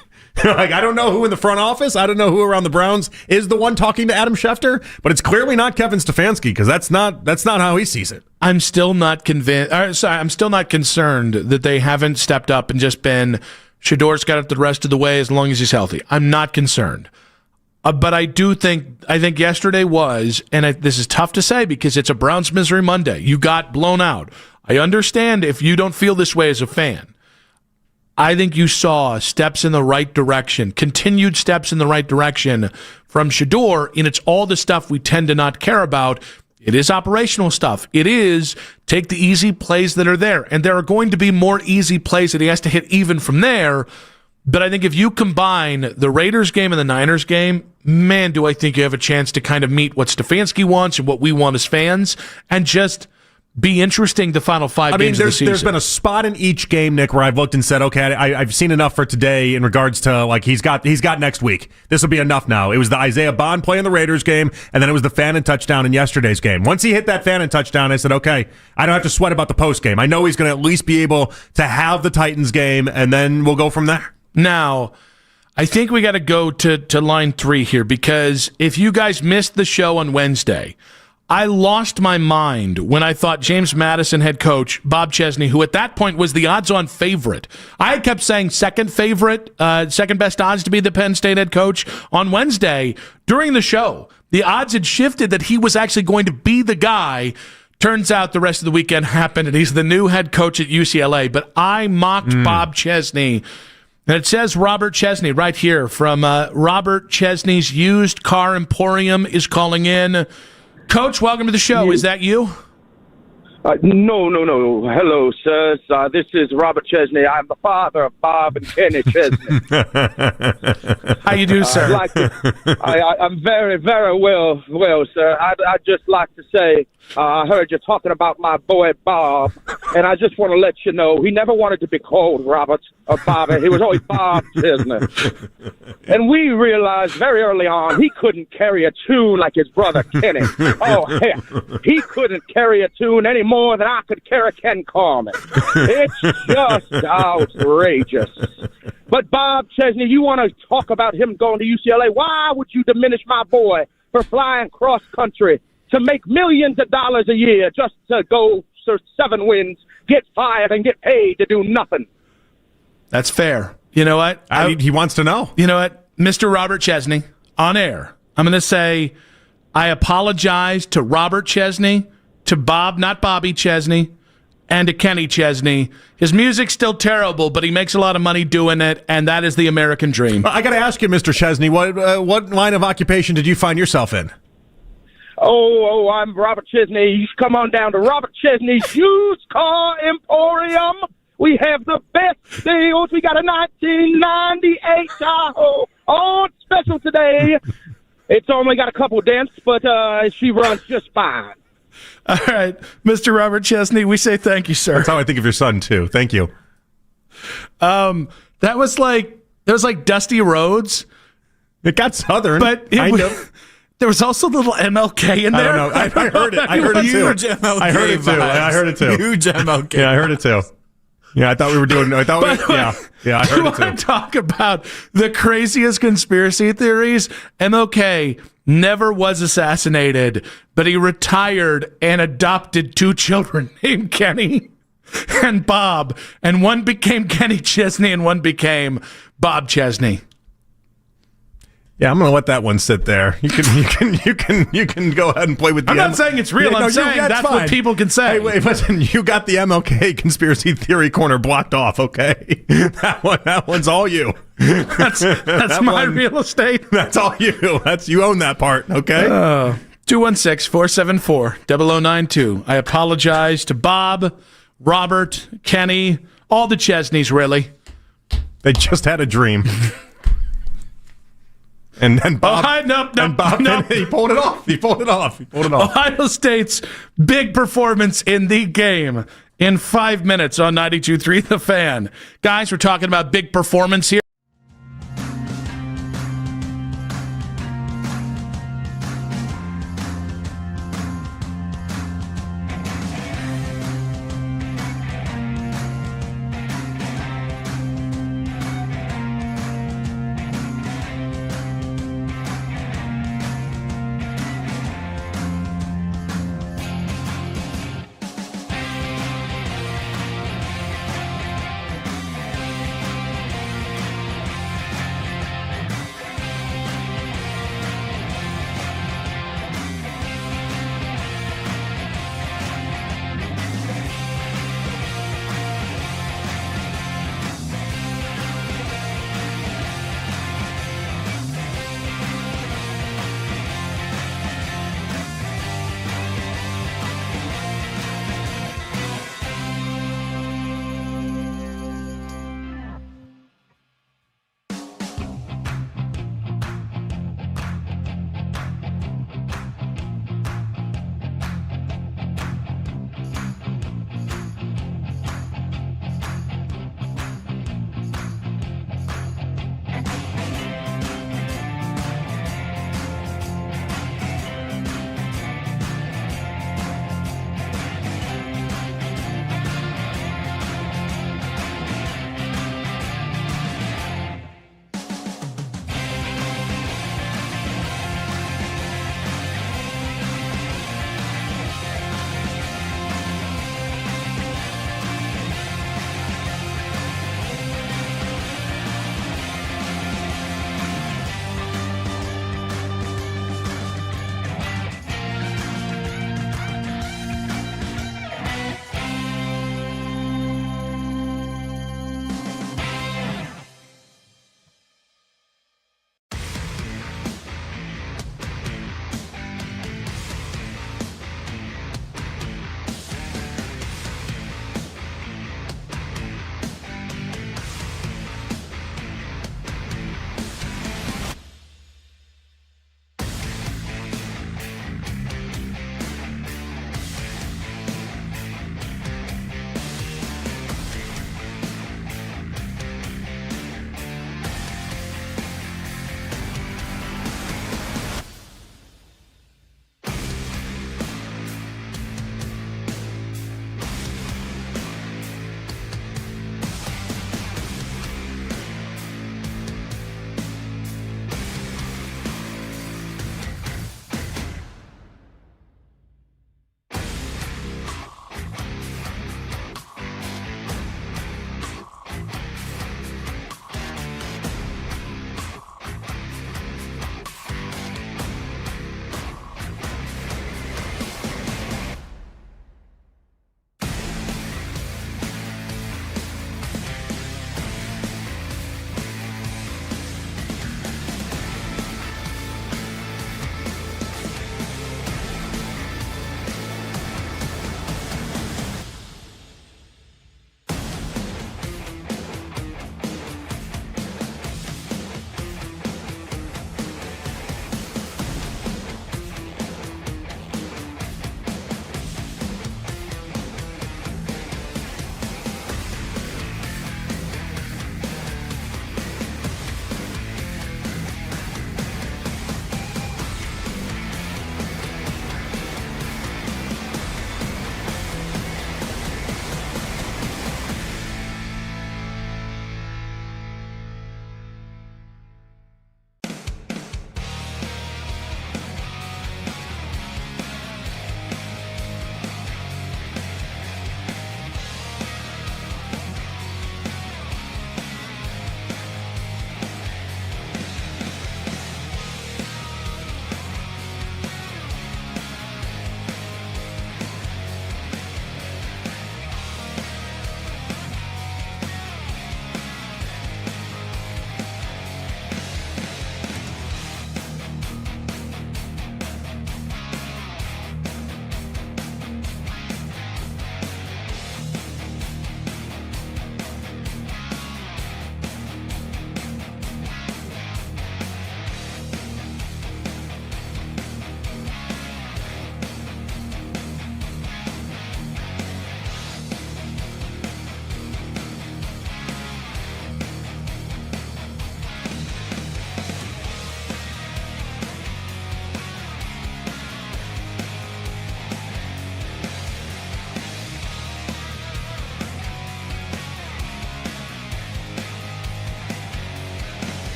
I don't know who in the front office, I don't know who around the Browns is the one talking to Adam Schefter, but it's clearly not Kevin Stefanski, because that's not how he sees it. I'm still not convinced. I'm still not concerned that they haven't stepped up and just been Shador's got it the rest of the way as long as he's healthy. I'm not concerned, but I think yesterday was, and this is tough to say because it's a Browns Misery Monday. You got blown out. I understand if you don't feel this way as a fan. I think you saw steps in the right direction, continued steps in the right direction from Shador, and it's all the stuff we tend to not care about. It is operational stuff. It is take the easy plays that are there, and there are going to be more easy plays that he has to hit even from there. But I think if you combine the Raiders game and the Niners game, man, do I think you have a chance to kind of meet what Stefanski wants and what we want as fans, and just be interesting the final 5 games of the season. There's been a spot in each game, Nick, where I've looked and said, okay, I've seen enough for today in regards to, like, he's got next week. This will be enough now. It was the Isaiah Bond play in the Raiders game, and then it was the Fannin touchdown in yesterday's game. Once he hit that Fannin touchdown, I said, okay, I don't have to sweat about the post game. I know he's going to at least be able to have the Titans game, and then we'll go from there. Now, I think we got to go to line 3 here, because if you guys missed the show on Wednesday, I lost my mind when I thought James Madison head coach Bob Chesney, who at that point was the odds-on favorite. I kept saying second favorite, second best odds to be the Penn State head coach. On Wednesday, during the show, the odds had shifted that he was actually going to be the guy. Turns out the rest of the weekend happened, and he's the new head coach at UCLA. But I mocked Bob Chesney. And it says Robert Chesney right here from Robert Chesney's Used Car Emporium is calling in. Coach, welcome to the show. Is that you? No. Hello, sir. This is Robert Chesney. I'm the father of Bob and Kenny Chesney. How you do, sir? I'm very, very well, sir. I'd just like to say, I heard you talking about my boy Bob, and I just want to let you know he never wanted to be called Robert or Bobby. He was always Bob Chesney. And we realized very early on he couldn't carry a tune like his brother Kenny. Oh, heck. He couldn't carry a tune any more than I could carry Ken Carmen. It's just outrageous. But Bob Chesney, you want to talk about him going to UCLA? Why would you diminish my boy for flying cross country to make millions of dollars a year just to go for 7 wins, get fired, and get paid to do nothing? That's fair. You know what? He wants to know. You know what? Mr. Robert Chesney, on air, I'm going to say I apologize to Robert Chesney, to Bob, not Bobby Chesney, and to Kenny Chesney. His music's still terrible, but he makes a lot of money doing it, and that is the American dream. I got to ask you, Mr. Chesney, what line of occupation did you find yourself in? Oh, I'm Robert Chesney. You should come on down to Robert Chesney's Used Car Emporium. We have the best deals. We got a 1998 Tahoe on special today. It's only got a couple dents, but she runs just fine. All right, Mr. Robert Chesney, we say thank you, sir. That's how I think of your son, too. Thank you. That was like Dusty Rhodes. It got Southern, but there was also a little MLK in there. I don't know. I heard it. I heard it too. Huge MLK I heard it too. vibes. I heard it too. Huge MLK. Yeah, I heard it too. Yeah, I thought we were doing. I thought. Yeah, I heard it too. Want to talk about the craziest conspiracy theories? MLK never was assassinated, but he retired and adopted 2 children named Kenny and Bob, and one became Kenny Chesney and one became Bob Chesney. Yeah, I'm going to let that one sit there. You can go ahead and play with the. I'm not saying it's real. I'm saying that's what people can say. Hey, wait, listen. You got the MLK conspiracy theory corner blocked off. Okay, that one's all you. That's my real estate. That's all you. You own that part. Okay. 216-474-0092. I apologize to Bob, Robert, Kenny, all the Chesneys. Really, they just had a dream. And Bob, he pulled it off. He pulled it off. Ohio State's big performance in the game in 5 minutes on 92.3 The Fan. Guys, we're talking about big performance here.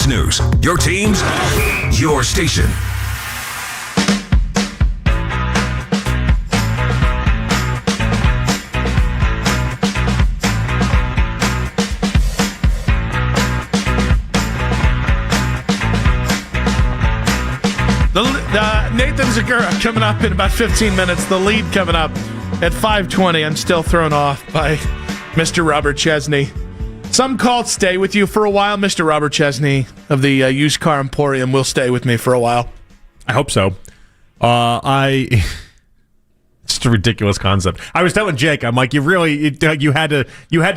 Sports News. Your teams, your station. Nathan Zegura coming up in about 15 minutes. The lead coming up at 5:20. I'm still thrown off by Mr. Robert Chesney. Some called stay with you for a while. Mr. Robert Chesney of the Used Car Emporium will stay with me for a while. I hope so. It's a ridiculous concept. I was telling Jake, I'm like, you had to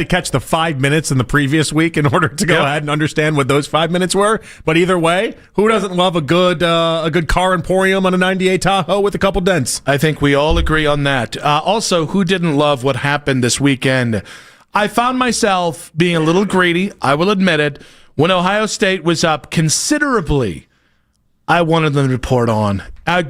catch the 5 minutes in the previous week in order to go ahead and understand what those 5 minutes were. But either way, who doesn't love a good car emporium on a 98 Tahoe with a couple dents? I think we all agree on that. Also, who didn't love what happened this weekend? I found myself being a little greedy, I will admit it. When Ohio State was up considerably, I wanted them to report on.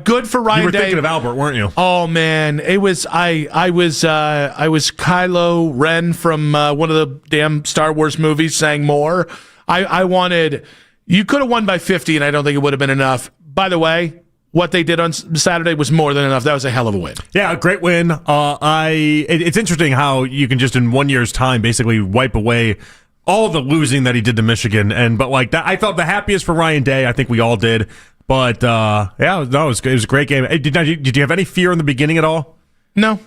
Good for Ryan Day. You were thinking of Albert, weren't you? Oh man, it was I was Kylo Ren from one of the damn Star Wars movies saying more. I wanted. You could have won by 50, and I don't think it would have been enough. By the way, what they did on Saturday was more than enough. That was a hell of a win. Yeah, a great win. It's interesting how you can just in 1 year's time basically wipe away all the losing that he did to Michigan. But like that, I felt the happiest for Ryan Day. I think we all did. But it was a great game. Did you have any fear in the beginning at all? No.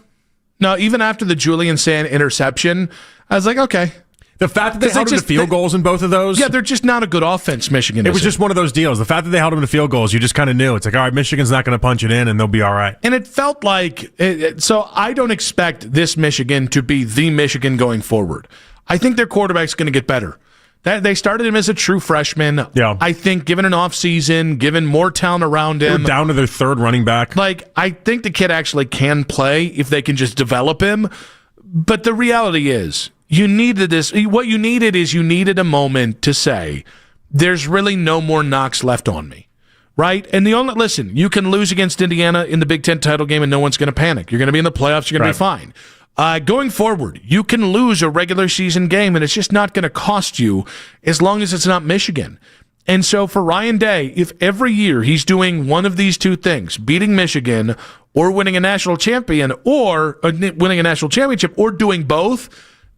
Even after the Julian Sand interception, I was like, okay. The fact that they held him to field goals in both of those? Yeah, they're just not a good offense, Michigan. It was just one of those deals. The fact that they held him to field goals, you just kind of knew. It's like, all right, Michigan's not going to punch it in, and they'll be all right. And it felt like, so I don't expect this Michigan to be the Michigan going forward. I think their quarterback's going to get better. They started him as a true freshman. Yeah. I think given an offseason, given more talent around him. They're down to their third running back. I think the kid actually can play if they can just develop him. But the reality is, you needed this. What you needed is you needed a moment to say, there's really no more knocks left on me. Right? And listen, you can lose against Indiana in the Big Ten title game and no one's going to panic. You're going to be in the playoffs. You're going to be fine. Going forward, you can lose a regular season game, and it's just not going to cost you as long as it's not Michigan. And so for Ryan Day, if every year he's doing one of these two things, beating Michigan or winning a national champion or winning a national championship or doing both,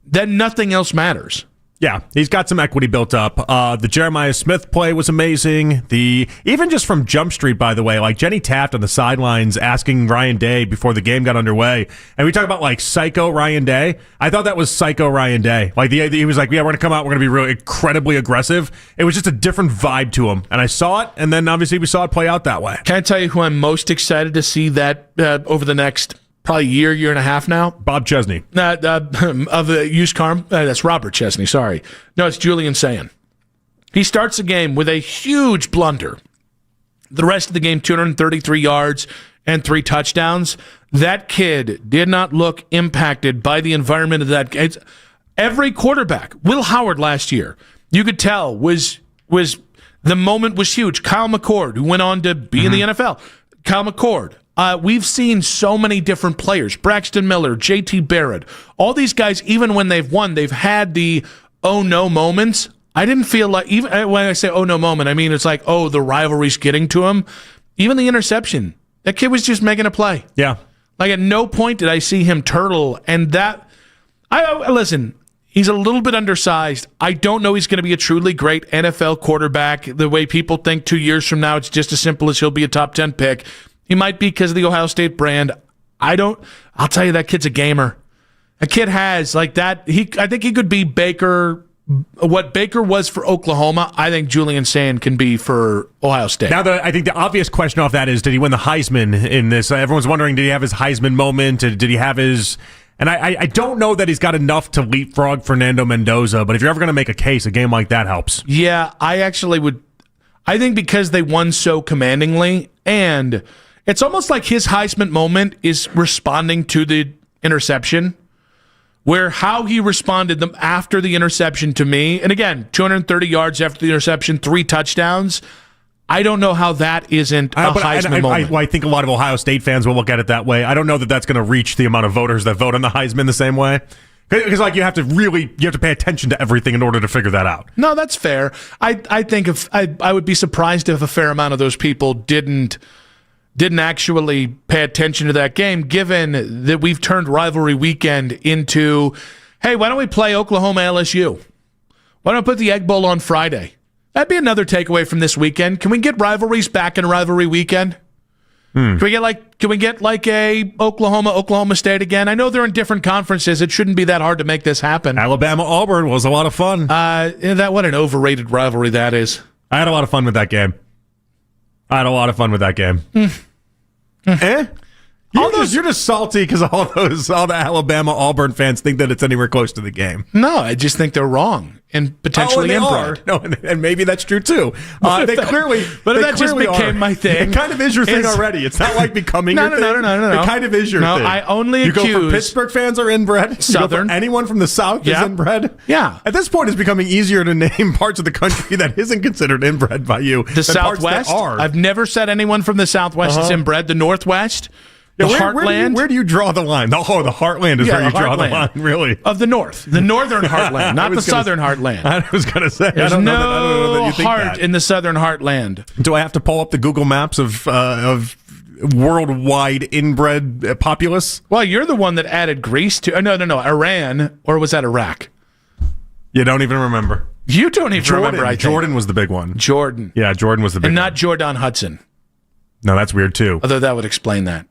then nothing else matters. Yeah, he's got some equity built up. The Jeremiah Smith play was amazing. Even just from Jump Street, by the way, like Jenny Taft on the sidelines asking Ryan Day before the game got underway. And we talk about like psycho Ryan Day. I thought that was psycho Ryan Day. Like he was like, yeah, we're going to come out. We're going to be really incredibly aggressive. It was just a different vibe to him. And I saw it. And then obviously we saw it play out that way. Can I tell you who I'm most excited to see that over the next probably year and a half now? Bob Chesney. Of the used car. That's Robert Chesney, sorry. No, it's Julian Sand. He starts the game with a huge blunder. The rest of the game, 233 yards and 3 touchdowns. That kid did not look impacted by the environment of that game. Every quarterback, Will Howard last year, you could tell was the moment was huge. Kyle McCord, who went on to be in the NFL. Kyle McCord. We've seen so many different players. Braxton Miller, J.T. Barrett. All these guys, even when they've won, they've had the oh no moments. I didn't feel like, even when I say oh no moment, I mean it's like, oh, the rivalry's getting to him. Even the interception, that kid was just making a play. Yeah. Like at no point did I see him turtle. And that, listen, he's a little bit undersized. I don't know he's going to be a truly great NFL quarterback. The way people think 2 years from now, it's just as simple as he'll be a top 10 pick. He might be because of the Ohio State brand. I'll tell you, that kid's a gamer. A kid has like that. I think he could be Baker. What Baker was for Oklahoma, I think Julian Sand can be for Ohio State. Now, I think the obvious question off that is, did he win the Heisman in this? Everyone's wondering, did he have his Heisman moment? Did he have his... And I don't know that he's got enough to leapfrog Fernando Mendoza, but if you're ever going to make a case, a game like that helps. Yeah, I actually would. I think because they won so commandingly, and it's almost like his Heisman moment is responding to the interception, where how he responded after the interception to me, and again, 230 yards after the interception, 3 touchdowns. I don't know how that isn't a Heisman moment. I think a lot of Ohio State fans will look at it that way. I don't know that that's going to reach the amount of voters that vote on the Heisman the same way. Because you have to pay attention to everything in order to figure that out. No, that's fair. I think I would be surprised if a fair amount of those people didn't actually pay attention to that game, given that we've turned rivalry weekend into, hey, why don't we play Oklahoma LSU? Why don't we put the Egg Bowl on Friday? That'd be another takeaway from this weekend. Can we get rivalries back in rivalry weekend? Can we get like a Oklahoma State again? I know they're in different conferences. It shouldn't be that hard to make this happen. Alabama-Auburn was a lot of fun. What an overrated rivalry that is. I had a lot of fun with that game. You're just salty because all the Alabama-Auburn fans think that it's anywhere close to the game. No, I just think they're wrong and potentially inbred. No, and maybe that's true too. But if that just became my thing, it kind of is your thing already. It's not like becoming your thing. No. It kind of is your thing. I only accuse. You go for Pittsburgh fans are inbred. Southern. Anyone from the South is inbred. Yeah. At this point, it's becoming easier to name parts of the country that isn't considered inbred by you. The Southwest. I've never said anyone from the Southwest is inbred. The Northwest. The heartland. Where do you draw the line? The heartland is where you draw the line, really. Of the North. The northern heartland, not the southern heartland. I was going to say. There's I don't know that you think heart that. in the southern heartland. Do I have to pull up the Google Maps of worldwide inbred populace? Well, you're the one that added Greece to... No, Iran, or was that Iraq? You don't even remember. You don't even remember, I think. Jordan was the big one. Jordan. Yeah, Jordan was the big one. And not Jordan Hudson. No, that's weird, too. Although that would explain that.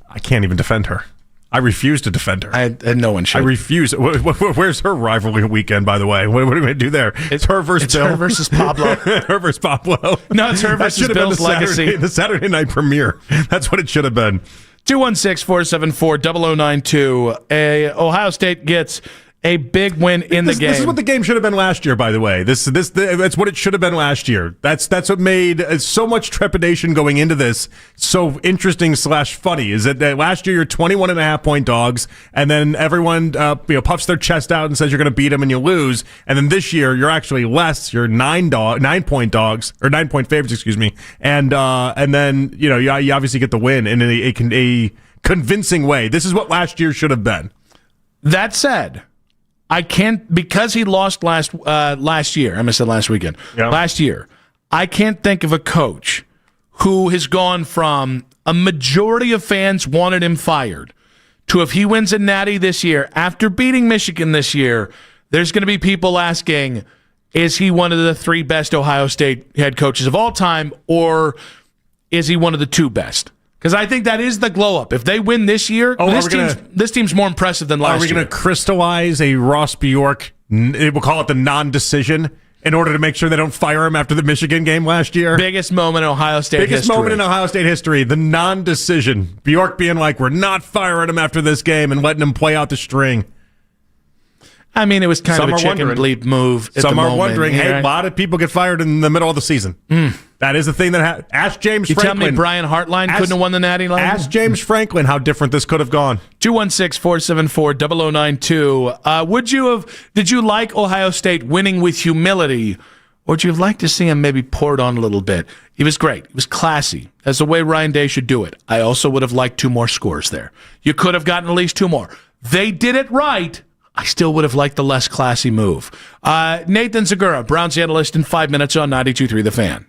I can't even defend her. I refuse to defend her. And no one should. I refuse. Where's her rivalry weekend, by the way? What are we going to do there? It's her versus Bill. Her versus Pablo. Her versus Pablo. No, it's her versus Bill's legacy. The Saturday night premiere. That's what it should have been. 216-474-0092. Ohio State gets a big win in the game. This is what the game should have been last year, by the way. That's what it should have been last year. That's what made so much trepidation going into this so interesting / funny. Is that last year you're 21.5-point dogs, and then everyone puffs their chest out and says you're going to beat them and you lose. And then this year you're actually less. You're 9-point dogs or 9-point favorites, excuse me. And then you obviously get the win in a convincing way. This is what last year should have been. That said, I can't, because he lost last year. I said last weekend. Yeah. Last year, I can't think of a coach who has gone from a majority of fans wanted him fired to, if he wins a natty this year, after beating Michigan this year, there's going to be people asking, is he one of the 3 best Ohio State head coaches of all time, or is he one of the 2 best? Because I think that is the glow up. If they win this year, this team's more impressive than last year. Are we going to crystallize a Ross Bjork, we'll call it the non-decision, in order to make sure they don't fire him after the Michigan game last year? Biggest moment in Ohio State history. Biggest moment in Ohio State history, the non-decision. Bjork being like, we're not firing him after this game and letting him play out the string. I mean, it was kind of a chicken bleep move. Some are wondering, hey, a lot of people get fired in the middle of the season. That is the thing that happened. Ask James Franklin. You tell me Brian Hartline couldn't have won the Natty line? Ask James Franklin how different this could have gone. 216-474-0092. Did you like Ohio State winning with humility, or would you have liked to see him maybe pour it on a little bit? He was great. He was classy. That's the way Ryan Day should do it. I also would have liked 2 more scores there. You could have gotten at least 2 more. They did it right. I still would have liked the less classy move. Nathan Zegura, Browns analyst, in 5 minutes on 92.3 The Fan.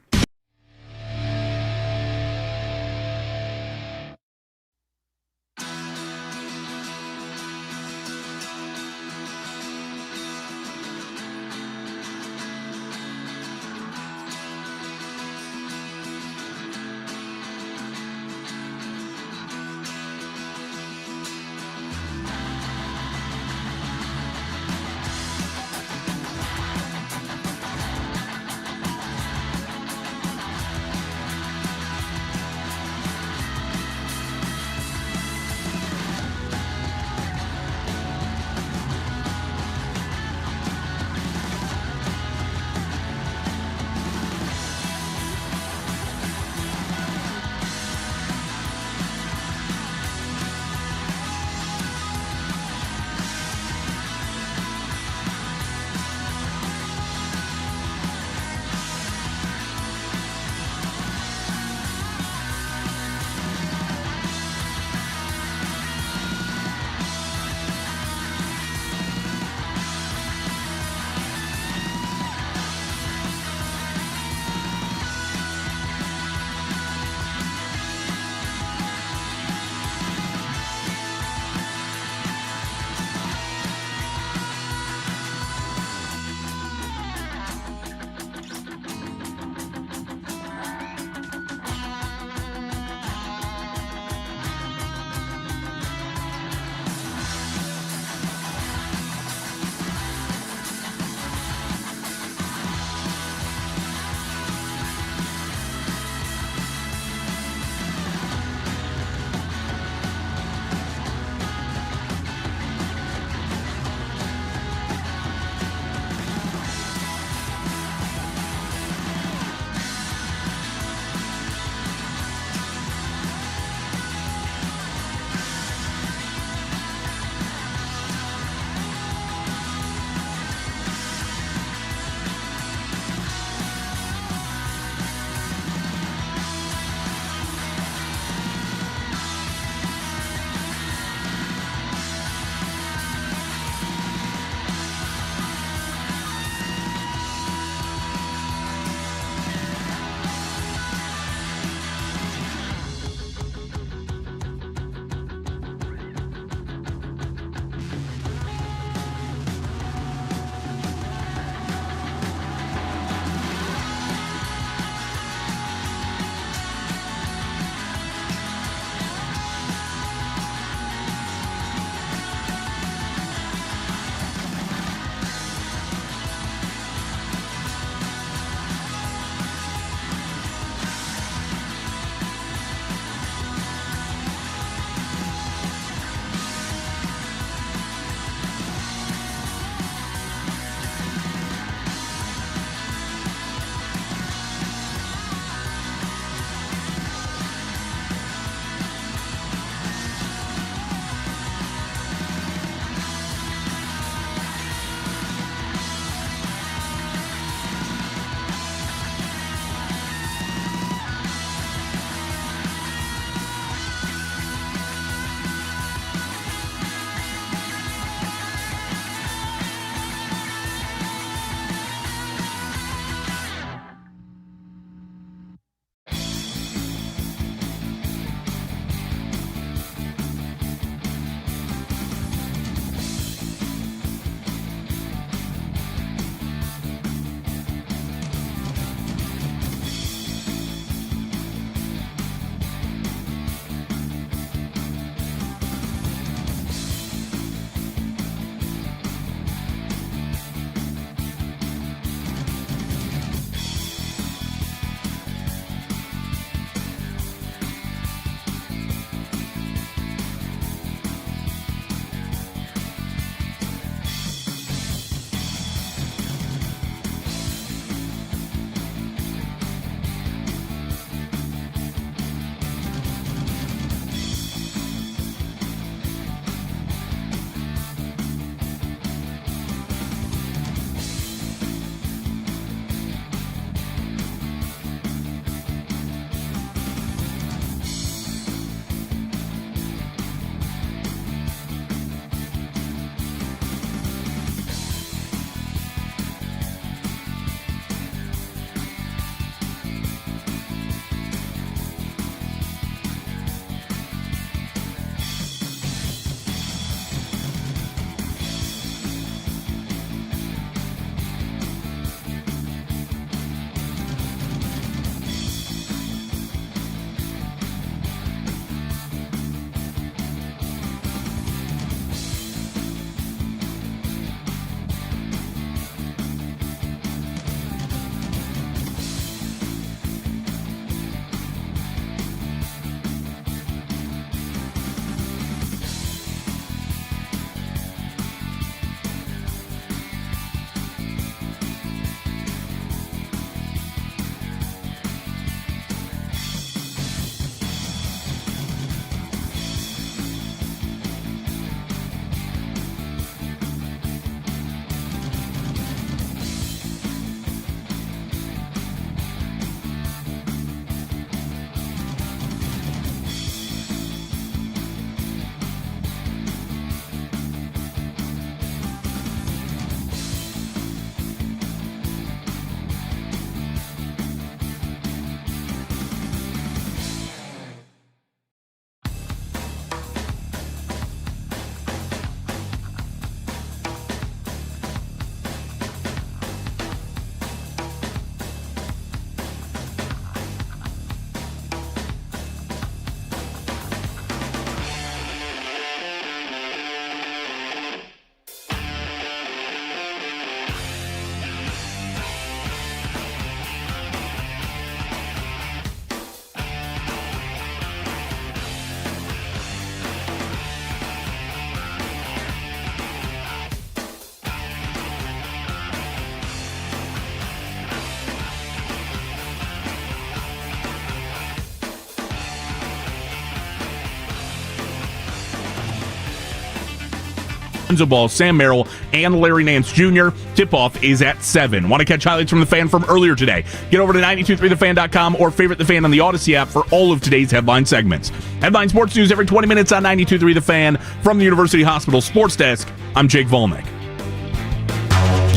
Enzo Ball, Sam Merrill, and Larry Nance Jr. Tip-off is at 7. Want to catch highlights from the Fan from earlier today? Get over to 923thefan.com or favorite the Fan on the Odyssey app for all of today's headline segments. Headline sports news every 20 minutes on 92.3 The Fan. From the University Hospital Sports Desk, I'm Jake Volnick.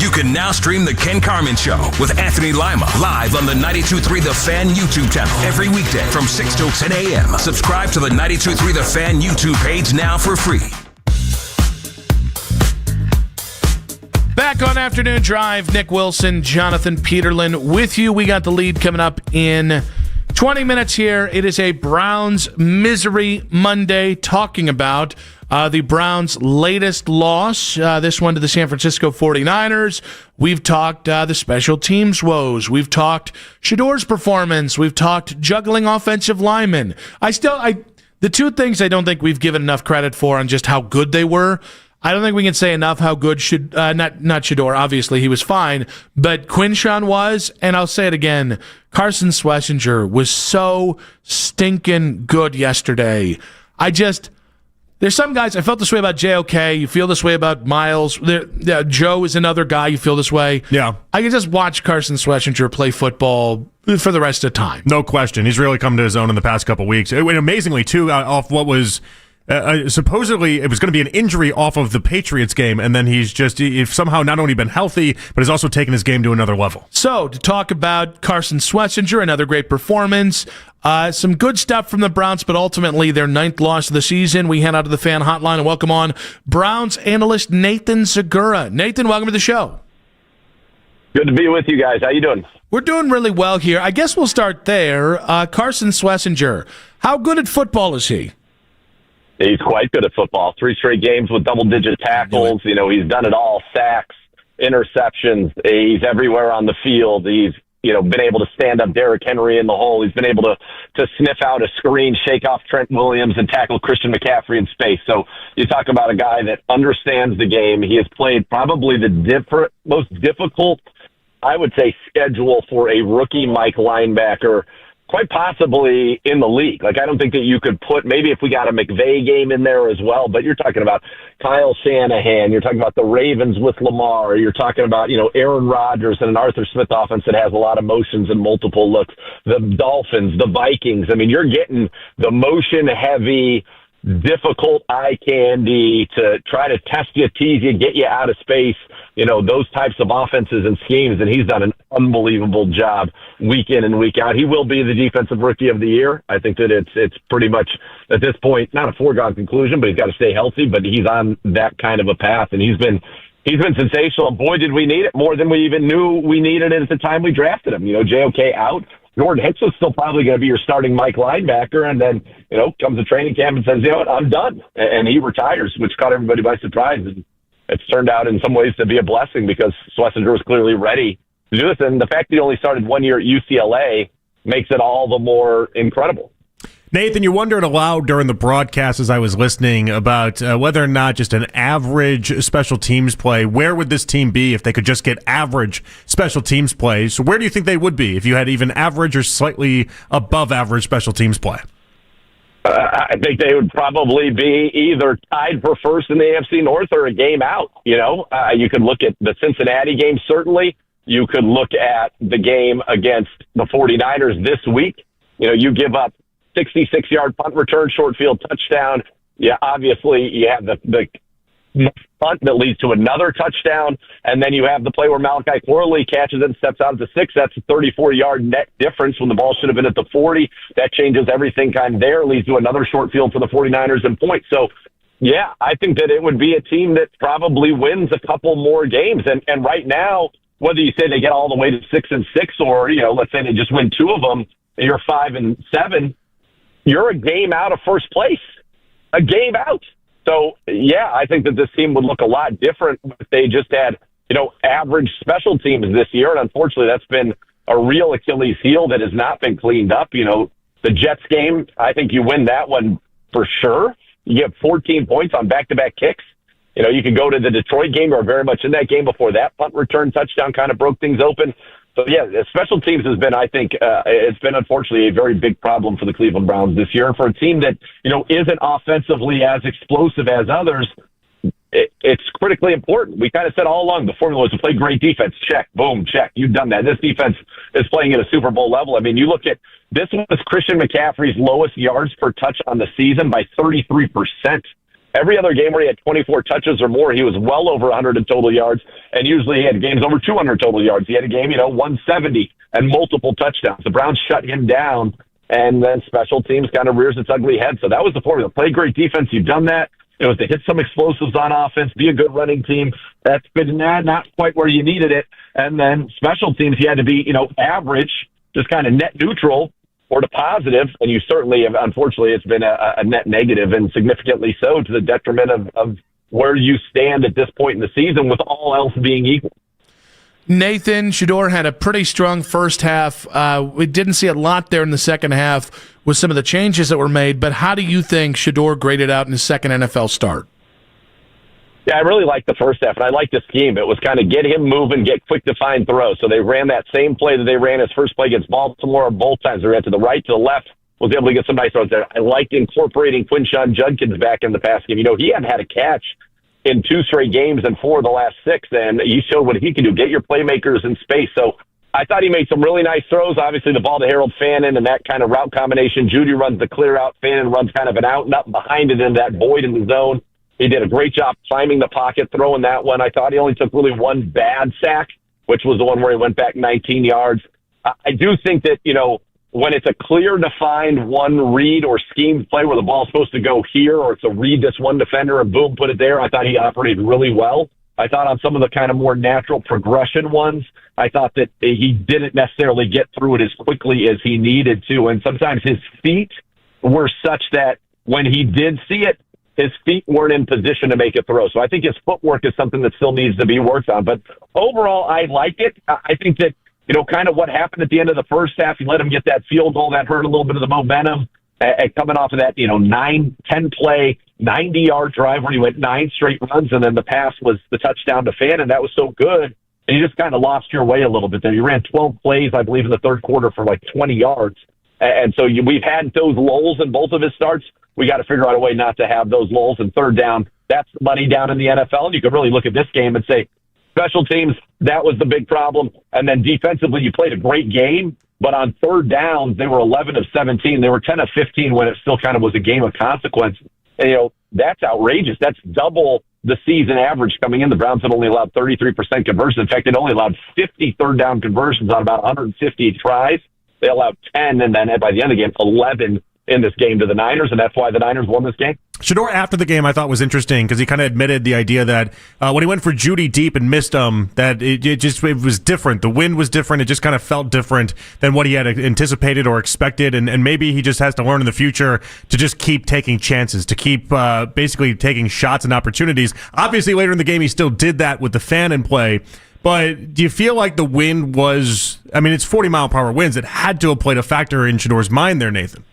You can now stream The Ken Carman Show with Anthony Lima live on the 92.3 The Fan YouTube channel every weekday from 6 till 10 a.m. Subscribe to the 92.3 The Fan YouTube page now for free. Back on Afternoon Drive, Nick Wilson, Jonathan Peterlin with you. We got the lead coming up in 20 minutes here. It is a Browns Misery Monday, talking about the Browns' latest loss, this one to the San Francisco 49ers. We've talked the special teams woes. We've talked Shador's performance. We've talked juggling offensive linemen. The two things I don't think we've given enough credit for on just how good they were. I don't think we can say enough how good not Shador, obviously he was fine, but Quinshawn was, and I'll say it again, Carson Schlesinger was so stinking good yesterday. There's some guys, I felt this way about JOK, you feel this way about Miles, Joe is another guy, you feel this way. Yeah. I can just watch Carson Schlesinger play football for the rest of the time. No question. He's really come to his own in the past couple weeks. And amazingly, too, off what was... supposedly, it was going to be an injury off of the Patriots game, and then he's somehow not only been healthy, but has also taken his game to another level. So, to talk about Carson Schlesinger, another great performance, some good stuff from the Browns, but ultimately their 9th loss of the season. We head out to the Fan Hotline and welcome on Browns analyst Nathan Zegura. Nathan, welcome to the show. Good to be with you guys. How you doing? We're doing really well here. I guess we'll start there. Carson Schlesinger, how good at football is he? He's quite good at football. 3 straight games with double-digit tackles. You know, he's done it all. Sacks, interceptions. He's everywhere on the field. He's, been able to stand up Derrick Henry in the hole. He's been able to sniff out a screen, shake off Trent Williams, and tackle Christian McCaffrey in space. So you talk about a guy that understands the game. He has played probably the most difficult, I would say, schedule for a rookie Mike linebacker, quite possibly in the league. Like, I don't think that you could put, maybe if we got a McVay game in there as well, but you're talking about Kyle Shanahan, you're talking about the Ravens with Lamar, you're talking about, Aaron Rodgers and an Arthur Smith offense that has a lot of motions and multiple looks, the Dolphins, the Vikings. I mean, you're getting the motion-heavy, difficult eye candy to try to test you, tease you, get you out of space, those types of offenses and schemes, and he's done an unbelievable job week in and week out. He will be the defensive rookie of the year. I think that it's pretty much, at this point, not a foregone conclusion, but he's got to stay healthy, but he's on that kind of a path, and he's been sensational, and boy, did we need it more than we even knew we needed it at the time we drafted him. JOK out. Jordan Hicks was still probably going to be your starting Mike linebacker, and then, comes to training camp and says, I'm done. And he retires, which caught everybody by surprise. And it's turned out in some ways to be a blessing because Schlesinger was clearly ready to do this. And the fact that he only started 1 year at UCLA makes it all the more incredible. Nathan, you wondered aloud during the broadcast as I was listening about whether or not just an average special teams play, where would this team be if they could just get average special teams play? So where do you think they would be if you had even average or slightly above average special teams play? I think they would probably be either tied for first in the AFC North or a game out. You could look at the Cincinnati game, certainly. You could look at the game against the 49ers this week. You give up 66-yard punt return, short field touchdown. Yeah, obviously you have the punt that leads to another touchdown, and then you have the play where Malachi Corley catches it and steps out at the 6. That's a 34-yard net difference when the ball should have been at the 40. That changes everything kind of there, leads to another short field for the 49ers and points. So, yeah, I think that it would be a team that probably wins a couple more games. And right now, whether you say they get all the way to 6-6 or, let's say they just win 2 of them, and you're 5-7, you're a game out of first place. A game out. So, yeah, I think that this team would look a lot different if they just had, average special teams this year. And unfortunately, that's been a real Achilles heel that has not been cleaned up. The Jets game, I think you win that one for sure. You get 14 points on back-to-back kicks. You could go to the Detroit game or very much in that game before that punt return touchdown kind of broke things open. So, yeah, special teams has been, I think, it's been unfortunately a very big problem for the Cleveland Browns this year. And for a team that, isn't offensively as explosive as others, it's critically important. We kind of said all along the formula was to play great defense. Check, boom, check. You've done that. This defense is playing at a Super Bowl level. I mean, you look at this was Christian McCaffrey's lowest yards per touch on the season by 33%. Every other game where he had 24 touches or more, he was well over 100 in total yards, and usually he had games over 200 total yards. He had a game, 170 and multiple touchdowns. The Browns shut him down, and then special teams kind of rears its ugly head. So that was the formula. Play great defense. You've done that. It was to hit some explosives on offense, be a good running team. That's been not quite where you needed it. And then special teams, you had to be, average, just kind of net neutral or to positive, and you certainly have, unfortunately, it's been a net negative, and significantly so, to the detriment of where you stand at this point in the season with all else being equal. Nathan, Shador had a pretty strong first half. We didn't see a lot there in the second half with some of the changes that were made, but how do you think Shador graded out in his second NFL start? Yeah, I really liked the first half, and I liked the scheme. It was kind of get him moving, get quick to find throws. So they ran that same play that they ran his first play against Baltimore both times. They ran to the right, to the left, was able to get some nice throws there. I liked incorporating Quinshon Judkins back in the pass game. He hadn't had a catch in 2 straight games and 4 of the last 6, and he showed what he can do, get your playmakers in space. So I thought he made some really nice throws. Obviously, the ball to Harold Fannin and that kind of route combination. Judy runs the clear out. Fannin runs kind of an out and up behind it in that void in the zone. He did a great job climbing the pocket, throwing that one. I thought he only took really one bad sack, which was the one where he went back 19 yards. I do think that, when it's a clear, defined one read or schemed play where the ball's supposed to go here, or it's a read this one defender and boom, put it there, I thought he operated really well. I thought on some of the kind of more natural progression ones, I thought that he didn't necessarily get through it as quickly as he needed to. And sometimes his feet were such that when he did see it, his feet weren't in position to make a throw. So I think his footwork is something that still needs to be worked on. But overall, I like it. I think that, kind of what happened at the end of the first half, he let him get that field goal. That hurt a little bit of the momentum. Coming off of that, 9-10 play, 90-yard drive where he went 9 straight runs, and then the pass was the touchdown to Fannin. That was so good. And you just kind of lost your way a little bit there. You ran 12 plays, I believe, in the third quarter for like 20 yards. And so we've had those lulls in both of his starts. We got to figure out a way not to have those lulls. And third down, that's the money down in the NFL. And you could really look at this game and say, special teams, that was the big problem. And then defensively, you played a great game. But on third downs, they were 11 of 17. They were 10 of 15 when it still kind of was a game of consequence. And, that's outrageous. That's double the season average coming in. The Browns had only allowed 33% conversions. In fact, it only allowed 50 third down conversions on about 150 tries. They allowed 10, and then by the end of the game, 11 in this game to the Niners, and that's why the Niners won this game. Shador, after the game, I thought was interesting because he kind of admitted the idea that when he went for Judy deep and missed him, that it was different. The wind was different. It just kind of felt different than what he had anticipated or expected, and maybe he just has to learn in the future to just keep taking chances, to keep basically taking shots and opportunities. Obviously, later in the game, he still did that with the Fannin play. But do you feel like the wind was, it's 40-mile-per-hour winds. It had to have played a factor in Shador's mind there, Nathan.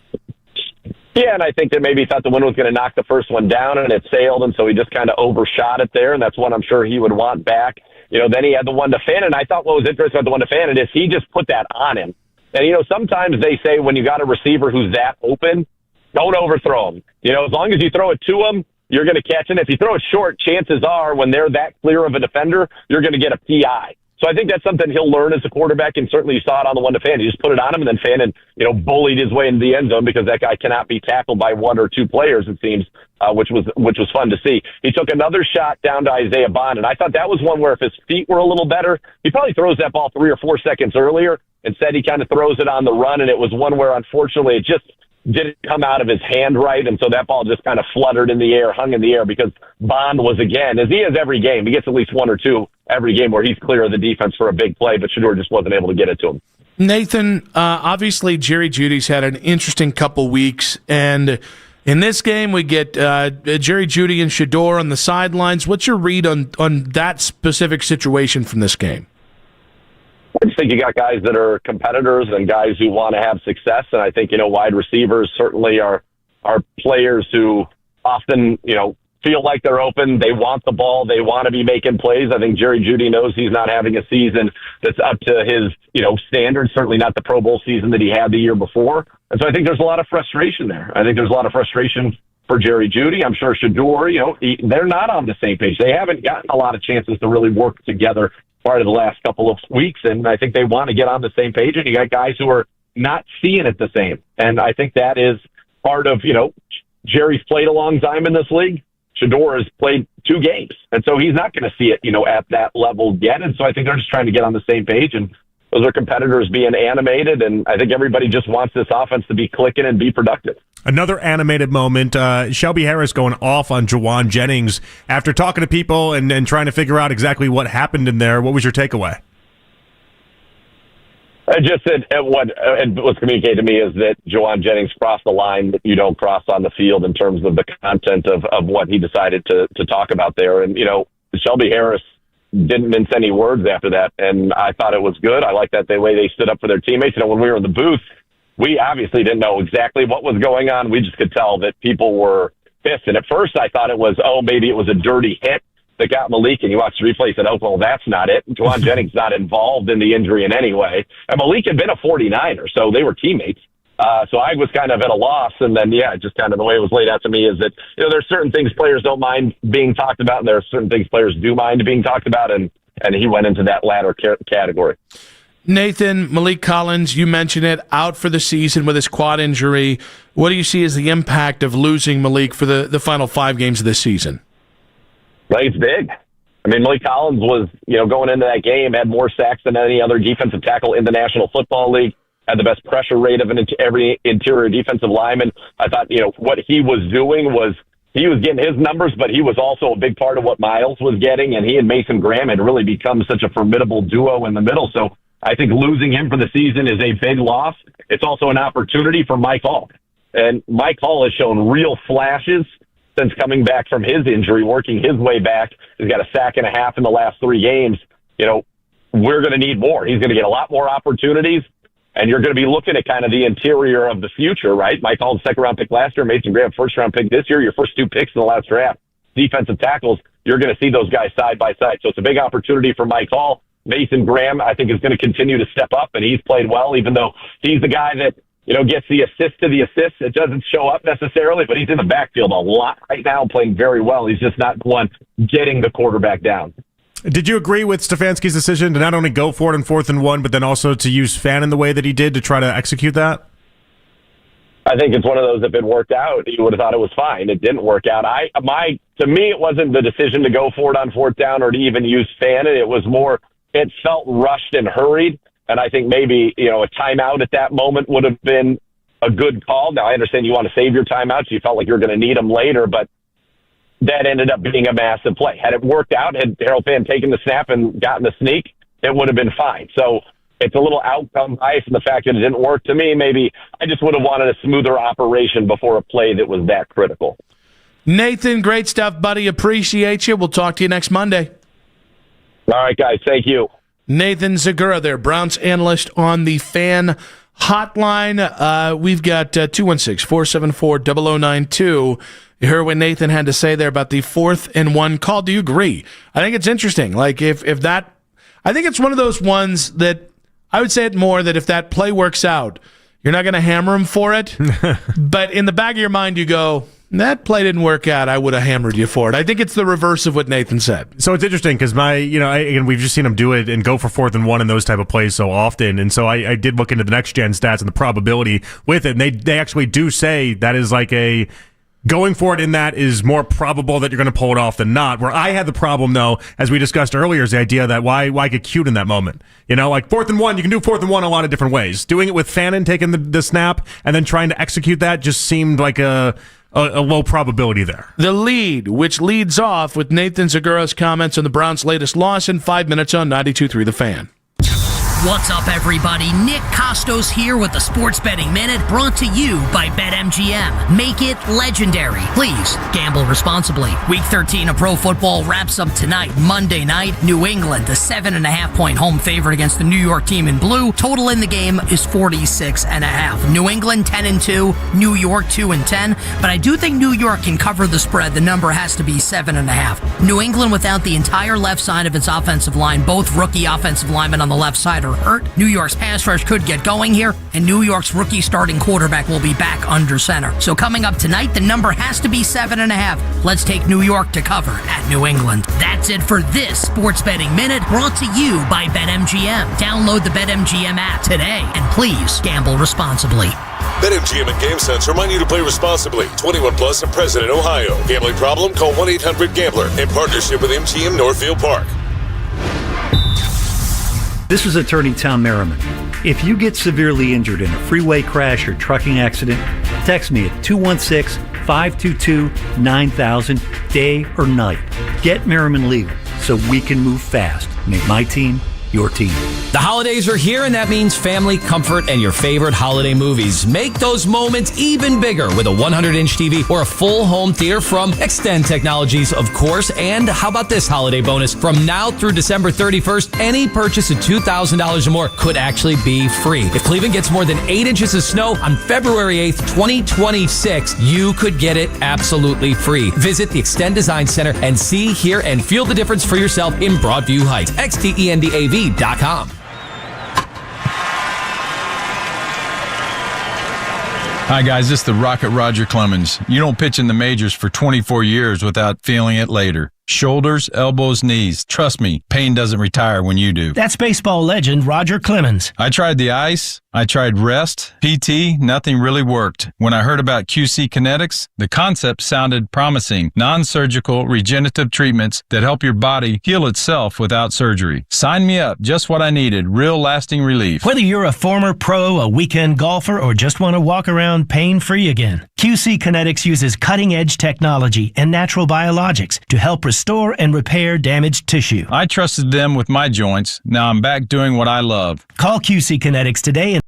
Yeah, and I think that maybe he thought the wind was going to knock the first one down, and it sailed, and so he just kind of overshot it there, and that's one I'm sure he would want back. Then he had the one to Fannin. I thought what was interesting about the one to Fannin is he just put that on him. And, sometimes they say when you got a receiver who's that open, don't overthrow him. As long as you throw it to him, you're going to catch it. If you throw it short, chances are when they're that clear of a defender, you're going to get a PI. So I think that's something he'll learn as a quarterback, and certainly you saw it on the one to Fannin. He just put it on him, and then Fannin, bullied his way into the end zone because that guy cannot be tackled by 1 or 2 players, it seems, which was fun to see. He took another shot down to Isaiah Bond, and I thought that was one where if his feet were a little better, he probably throws that ball 3 or 4 seconds earlier. Instead, he kind of throws it on the run, and it was one where, unfortunately, it just didn't come out of his hand right, and so that ball just kind of fluttered in the air, hung in the air, because Bond was, again, as he is every game, he gets at least 1 or 2 every game where he's clear of the defense for a big play, but Shador just wasn't able to get it to him. Nathan, obviously Jerry Judy's had an interesting couple weeks, and in this game we get Jerry Judy and Shador on the sidelines. What's your read on that specific situation from this game? I just think you got guys that are competitors and guys who want to have success, and I think, wide receivers certainly are players who often, feel like they're open. They want the ball. They want to be making plays. I think Jerry Judy knows he's not having a season that's up to his, standards, certainly not the Pro Bowl season that he had the year before. And so I think there's a lot of frustration there. I think there's a lot of frustration for Jerry Judy. I'm sure Shador, they're not on the same page. They haven't gotten a lot of chances to really work together part of the last couple of weeks, and I think they want to get on the same page, and you got guys who are not seeing it the same. And I think that is part of, Jerry's played a long time in this league. Shador has played 2 games, and so he's not going to see it, at that level yet. And so I think they're just trying to get on the same page, and those are competitors being animated, and I think everybody just wants this offense to be clicking and be productive. Another animated moment, Shelby Harris going off on Juwan Jennings. After talking to people and trying to figure out exactly what happened in there, what was your takeaway? I just said what was communicated to me is that Juwan Jennings crossed the line that you don't cross on the field in terms of the content of what he decided to talk about there. And, Shelby Harris didn't mince any words after that, and I thought it was good. I like that the way they stood up for their teammates. When we were in the booth, we obviously didn't know exactly what was going on. We just could tell that people were pissed. And at first I thought it was, maybe it was a dirty hit that got Malik, and you watch the replay and said, well, that's not it. Juwan Jennings not involved in the injury in any way. And Malik had been a 49er, so they were teammates. So I was kind of at a loss, and then, just kind of the way it was laid out to me is that, there's certain things players don't mind being talked about, and there are certain things players do mind being talked about, and he went into that latter category. Nathan, Malik Collins, you mentioned it, out for the season with his quad injury. What do you see as the impact of losing Malik for the final 5 games of this season? Well, it's big. Malik Collins was, going into that game, had more sacks than any other defensive tackle in the National Football League, had the best pressure rate of every interior defensive lineman. I thought, what he was doing was he was getting his numbers, but he was also a big part of what Miles was getting, and he and Mason Graham had really become such a formidable duo in the middle. So I think losing him for the season is a big loss. It's also an opportunity for Mike Hall. And Mike Hall has shown real flashes since coming back from his injury, working his way back. He's got a sack and a half in the last 3 games. We're going to need more. He's going to get a lot more opportunities, and you're going to be looking at kind of the interior of the future, right? Mike Hall's 2nd-round pick last year, Mason Graham 1st-round pick this year, your first 2 picks in the last draft. Defensive tackles, you're going to see those guys side by side. So it's a big opportunity for Mike Hall. Mason Graham, I think, is going to continue to step up, and he's played well, even though he's the guy that gets the assist to the assist. It doesn't show up necessarily, but he's in the backfield a lot right now, playing very well. He's just not the one getting the quarterback down. Did you agree with Stefanski's decision to not only go for it in 4th and 1, but then also to use Fan in the way that he did to try to execute that? I think it's one of those, if it worked out, you would have thought it was fine. It didn't work out. To me, it wasn't the decision to go for it on 4th down or to even use Fan. It was more, it felt rushed and hurried. And I think maybe, a timeout at that moment would have been a good call. Now, I understand you want to save your timeouts. You felt like you were going to need them later, but that ended up being a massive play. Had it worked out, had Harold Fan taken the snap and gotten the sneak, it would have been fine. So it's a little outcome bias in the fact that it didn't work. To me, maybe I just would have wanted a smoother operation before a play that was that critical. Nathan, great stuff, buddy. Appreciate you. We'll talk to you next Monday. All right, guys. Thank you. Nathan Zegura there, Browns analyst on the Fan hotline. We've got 216-474-0092. You heard what Nathan had to say there about the 4th and 1 call. Do you agree? I think it's interesting. Like if that, I think it's one of those ones that I would say it more that if that play works out, you're not going to hammer him for it. But in the back of your mind, you go, that play didn't work out, I would have hammered you for it. I think it's the reverse of what Nathan said. So it's interesting because again, we've just seen him do it and go for 4th and 1 in those type of plays so often. And so I did look into the next gen stats and the probability with it. And they actually do say that is like going for it in that is more probable that you're going to pull it off than not. Where I had the problem, though, as we discussed earlier, is the idea that why get cute in that moment? Like 4th and 1, you can do 4th and 1 a lot of different ways. Doing it with Fannin taking the snap and then trying to execute that just seemed like a low probability there. The lead, which leads off with Nathan Zegura's comments on the Browns' latest loss in 5 minutes on 92.3 The Fan. What's up, everybody? Nick Costos here with the Sports Betting Minute, brought to you by BetMGM. Make it legendary. Please gamble responsibly. Week 13 of pro football wraps up tonight, Monday night. New England, the 7.5-point home favorite against the New York team in blue. Total in the game is 46.5. New England 10-2, New York 2-10. But I do think New York can cover the spread. The number has to be 7.5. New England without the entire left side of its offensive line, both rookie offensive linemen on the left side are Ruiter hurt. New York's pass rush could get going here, and New York's rookie starting quarterback will be back under center. So coming up tonight, the number has to be 7.5. Let's take New York to cover at New England. That's it for this Sports Betting Minute, brought to you by BetMGM. Download the BetMGM app today, and please gamble responsibly. BetMGM and GameSense remind you to play responsibly. 21 plus and present in Ohio. Gambling problem? Call 1-800-GAMBLER. In partnership with MGM Northfield Park. This is Attorney Tom Merriman. If you get severely injured in a freeway crash or trucking accident, text me at 216-522-9000, day or night. Get Merriman legal so we can move fast. Make my team your team. The holidays are here, and that means family, comfort, and your favorite holiday movies. Make those moments even bigger with a 100-inch TV or a full home theater from Extend Technologies, of course. And how about this holiday bonus? From now through December 31st, any purchase of $2,000 or more could actually be free. If Cleveland gets more than 8 inches of snow on February 8th, 2026, you could get it absolutely free. Visit the Extend Design Center and see, hear, and feel the difference for yourself in Broadview Heights. XTENDAV.com. Hi, guys. This is the Rocket Roger Clemens. You don't pitch in the majors for 24 years without feeling it later. Shoulders, elbows, knees. Trust me, pain doesn't retire when you do. That's baseball legend Roger Clemens. I tried the ice. I tried rest, PT, nothing really worked. When I heard about QC Kinetics, the concept sounded promising. Non-surgical regenerative treatments that help your body heal itself without surgery. Sign me up. Just what I needed. Real lasting relief. Whether you're a former pro, a weekend golfer, or just want to walk around pain-free again, QC Kinetics uses cutting-edge technology and natural biologics to help restore and repair damaged tissue. I trusted them with my joints. Now I'm back doing what I love. Call QC Kinetics today and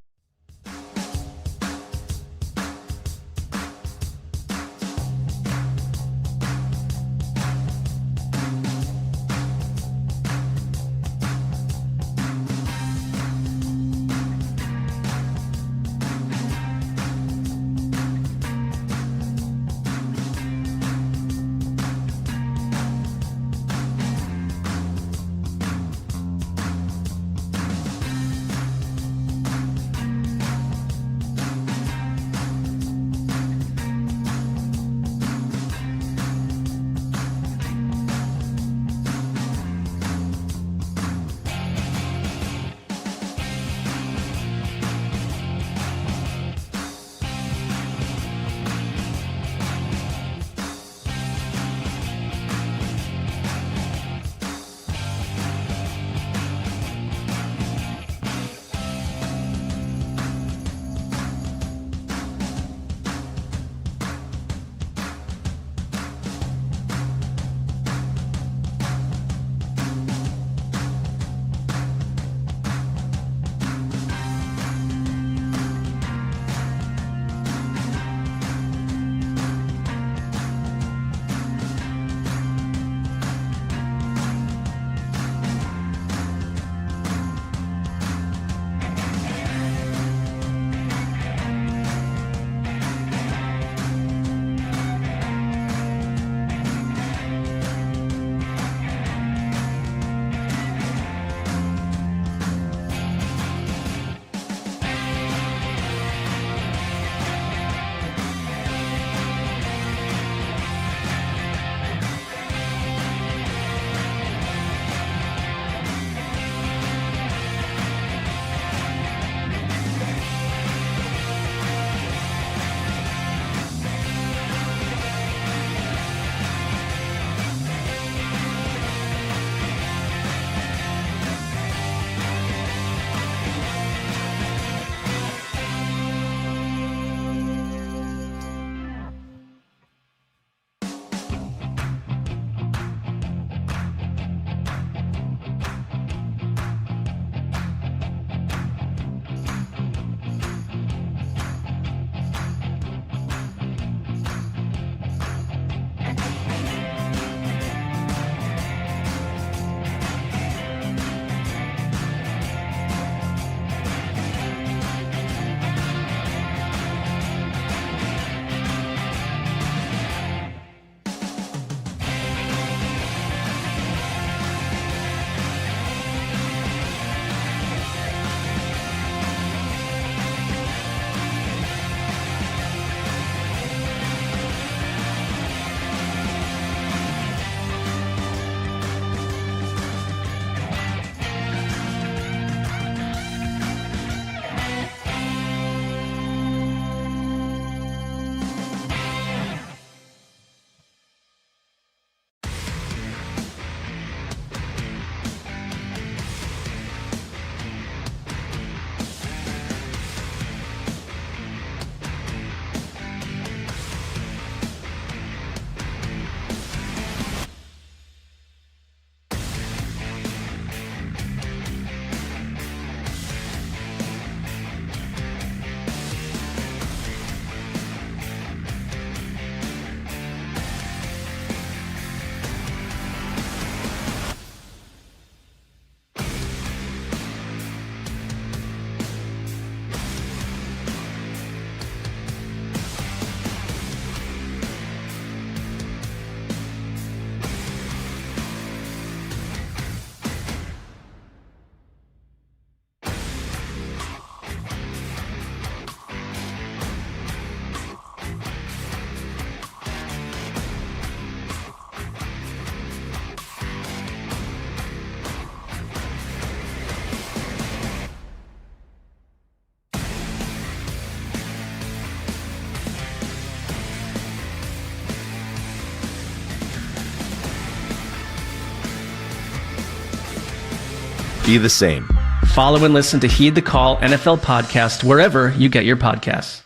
be the same. Follow and listen to Heed the Call NFL podcast wherever you get your podcasts.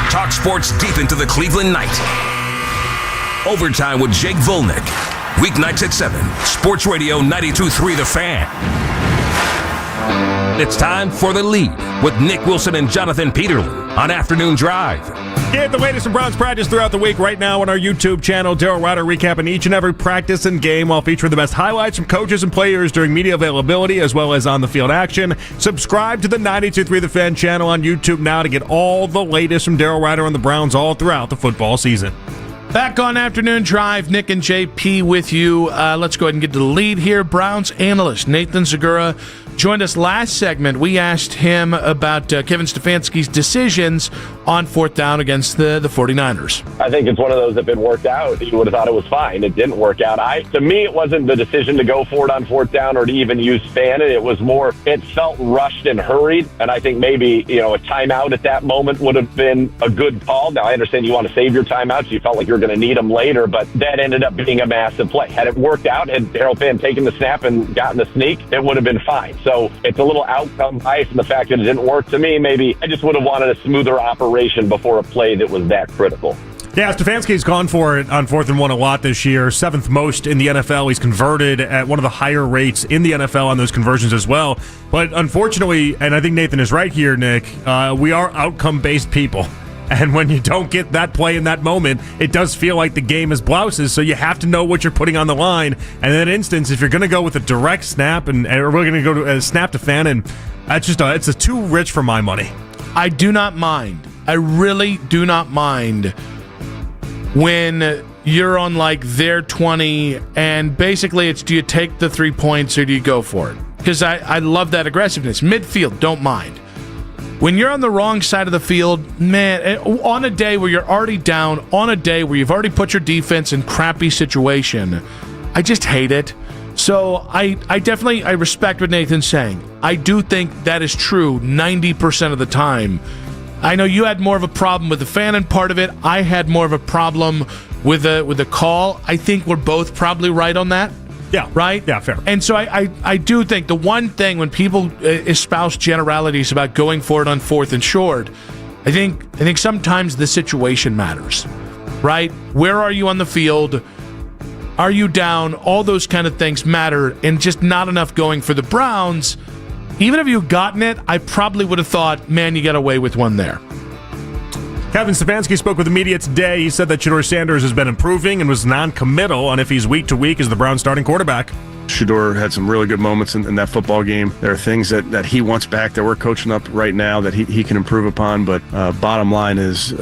Talk sports deep into the Cleveland night. Overtime with Jake Volnick. Weeknights at 7. Sports Radio 92.3 The Fan. It's time for The Lead with Nick Wilson and Jonathan Peterlin on Afternoon Drive. Get the latest from Browns practice throughout the week right now on our YouTube channel. Daryl Ruiter recapping each and every practice and game while featuring the best highlights from coaches and players during media availability as well as on-the-field action. Subscribe to the 92.3 The Fan channel on YouTube now to get all the latest from Daryl Ruiter on the Browns all throughout the football season. Back on Afternoon Drive, Nick and JP with you. Let's go ahead and get to the lead here. Browns analyst Nathan Zegura joined us last segment. We asked him about Kevin Stefanski's decisions on fourth down against the 49ers. I think it's one of those, if it worked out, you would have thought it was fine. It didn't work out. To me, it wasn't the decision to go for it on fourth down or to even use Fannin. It was more, it felt rushed and hurried. And I think maybe, a timeout at that moment would have been a good call. Now, I understand you want to save your timeouts. You felt like you're going to need them later, but that ended up being a massive play. Had it worked out, had Daryl Fan taken the snap and gotten the sneak, it would have been fine. So it's a little outcome bias in the fact that it didn't work. To me, maybe I just would have wanted a smoother operation before a play that was that critical. Yeah, Stefanski's gone for it on 4th and 1 a lot this year. 7th most in the NFL. He's converted at one of the higher rates in the NFL on those conversions as well. But unfortunately, and I think Nathan is right here, Nick, we are outcome-based people. And when you don't get that play in that moment, it does feel like the game is blouses, so you have to know what you're putting on the line. And in that instance, if you're going to go with a direct snap and we're going to go to a snap to Fannin, that's just it's too rich for my money. I do not mind. I really do not mind when you're on like their 20 and basically it's, do you take the 3 points or do you go for it? Because I love that aggressiveness. Midfield, don't mind. When you're on the wrong side of the field, man, on a day where you're already down, on a day where you've already put your defense in crappy situation, I just hate it. So I respect what Nathan's saying. I do think that is true 90% of the time. I know you had more of a problem with the Fannin part of it. I had more of a problem with the call. I think we're both probably right on that. Yeah. Right? Yeah, fair. And so I do think the one thing when people espouse generalities about going for it on 4th and short, I think sometimes the situation matters, right? Where are you on the field? Are you down? All those kind of things matter, and just not enough going for the Browns. Even if you'd gotten it, I probably would have thought, man, you got away with one there. Kevin Stefanski spoke with the media today. He said that Shador Sanders has been improving and was non-committal on if he's week to week as the Browns starting quarterback. Shador had some really good moments in that football game. There are things that he wants back that we're coaching up right now that he can improve upon. But bottom line is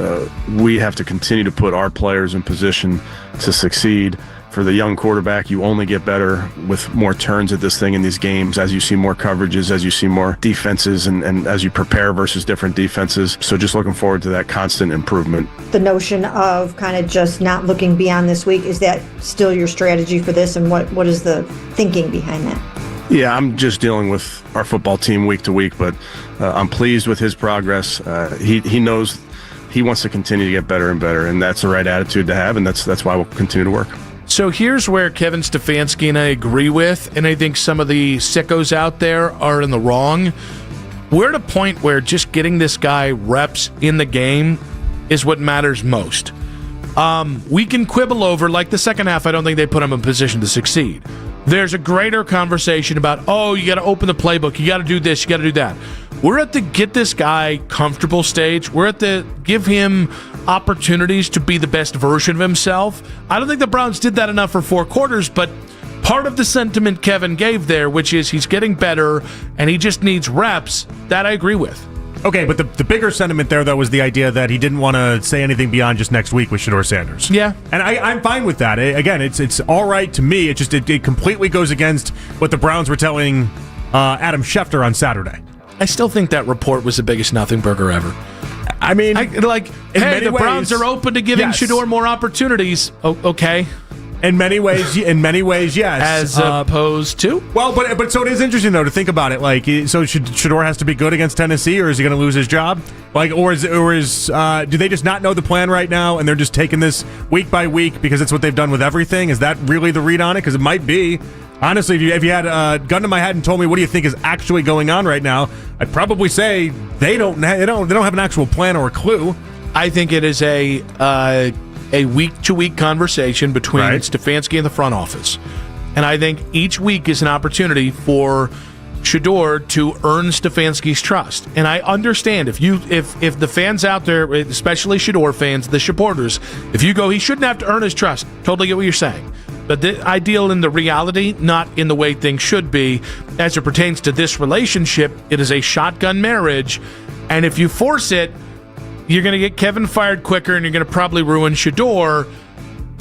we have to continue to put our players in position to succeed. For the young quarterback, you only get better with more turns at this thing in these games as you see more coverages, as you see more defenses, and as you prepare versus different defenses. So just looking forward to that constant improvement. The notion of kind of just not looking beyond this week, is that still your strategy for this, and what is the thinking behind that? Yeah, I'm just dealing with our football team week to week, but I'm pleased with his progress. He knows he wants to continue to get better and better, and that's the right attitude to have, and that's why we'll continue to work. So here's where Kevin Stefanski and I agree with, and I think some of the sickos out there are in the wrong. We're at a point where just getting this guy reps in the game is what matters most. We can quibble over, like the second half, I don't think they put him in position to succeed. There's a greater conversation about, you got to open the playbook, you got to do this, you got to do that. We're at the get this guy comfortable stage. We're at the give him opportunities to be the best version of himself. I don't think the Browns did that enough for 4 quarters, but part of the sentiment Kevin gave there, which is he's getting better and he just needs reps, that I agree with. Okay, but the bigger sentiment there, though, was the idea that he didn't want to say anything beyond just next week with Shador Sanders. Yeah. And I'm fine with that. Again, it's all right to me. It completely goes against what the Browns were telling Adam Schefter on Saturday. I still think that report was the biggest nothing burger ever. I mean, hey, the Browns are open to giving Shador more opportunities. Okay. In many ways, As yes. opposed to? Well, but so it is interesting though to think about it. So Shador has to be good against Tennessee, or is he going to lose his job? Or do they just not know the plan right now, and they're just taking this week by week because it's what they've done with everything? Is that really the read on it? Because it might be. Honestly, if you had a gun to my head and told me what do you think is actually going on right now, I'd probably say they don't have an actual plan or a clue. I think it is a week-to-week conversation between Stefanski and the front office. And I think each week is an opportunity for Shador to earn Stefanski's trust. And I understand if the fans out there, especially Shador fans, the supporters, if you go, he shouldn't have to earn his trust. Totally get what you're saying. But I deal in the reality, not in the way things should be. As it pertains to this relationship, it is a shotgun marriage. And if you force it, you're going to get Kevin fired quicker, and you're going to probably ruin Shador.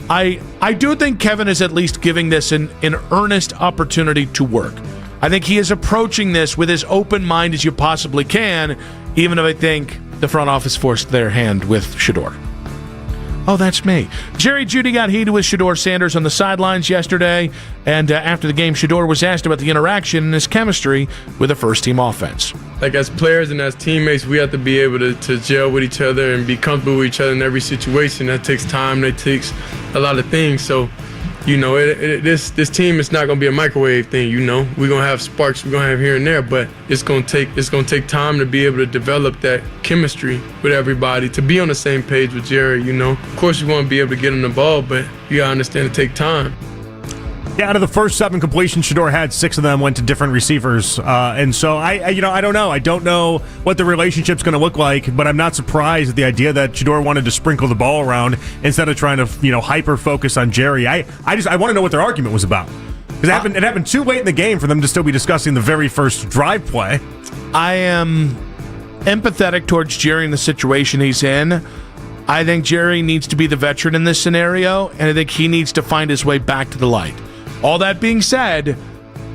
I do think Kevin is at least giving this an earnest opportunity to work. I think he is approaching this with as open mind as you possibly can, even if I think the front office forced their hand with Shador. Oh, that's me. Jerry Judy got heated with Shador Sanders on the sidelines yesterday, and after the game, Shador was asked about the interaction and his chemistry with the first-team offense. Like, as players and as teammates, we have to be able to gel with each other and be comfortable with each other in every situation. That takes time. That takes a lot of things. So, you know, this team is not going to be a microwave thing, you know. We're going to have sparks we're going to have here and there, but it's going to take time to be able to develop that chemistry with everybody, to be on the same page with Jerry, you know. Of course, you want to be able to get him the ball, but you got to understand it take time. Yeah, out of the first 7 completions Shador had, 6 of them went to different receivers. And so I don't know. I don't know what the relationship's going to look like, but I'm not surprised at the idea that Shador wanted to sprinkle the ball around instead of trying to, hyper focus on Jerry. I want to know what their argument was about. Because it happened too late in the game for them to still be discussing the very first drive play. I am empathetic towards Jerry in the situation he's in. I think Jerry needs to be the veteran in this scenario, and I think he needs to find his way back to the light. All that being said,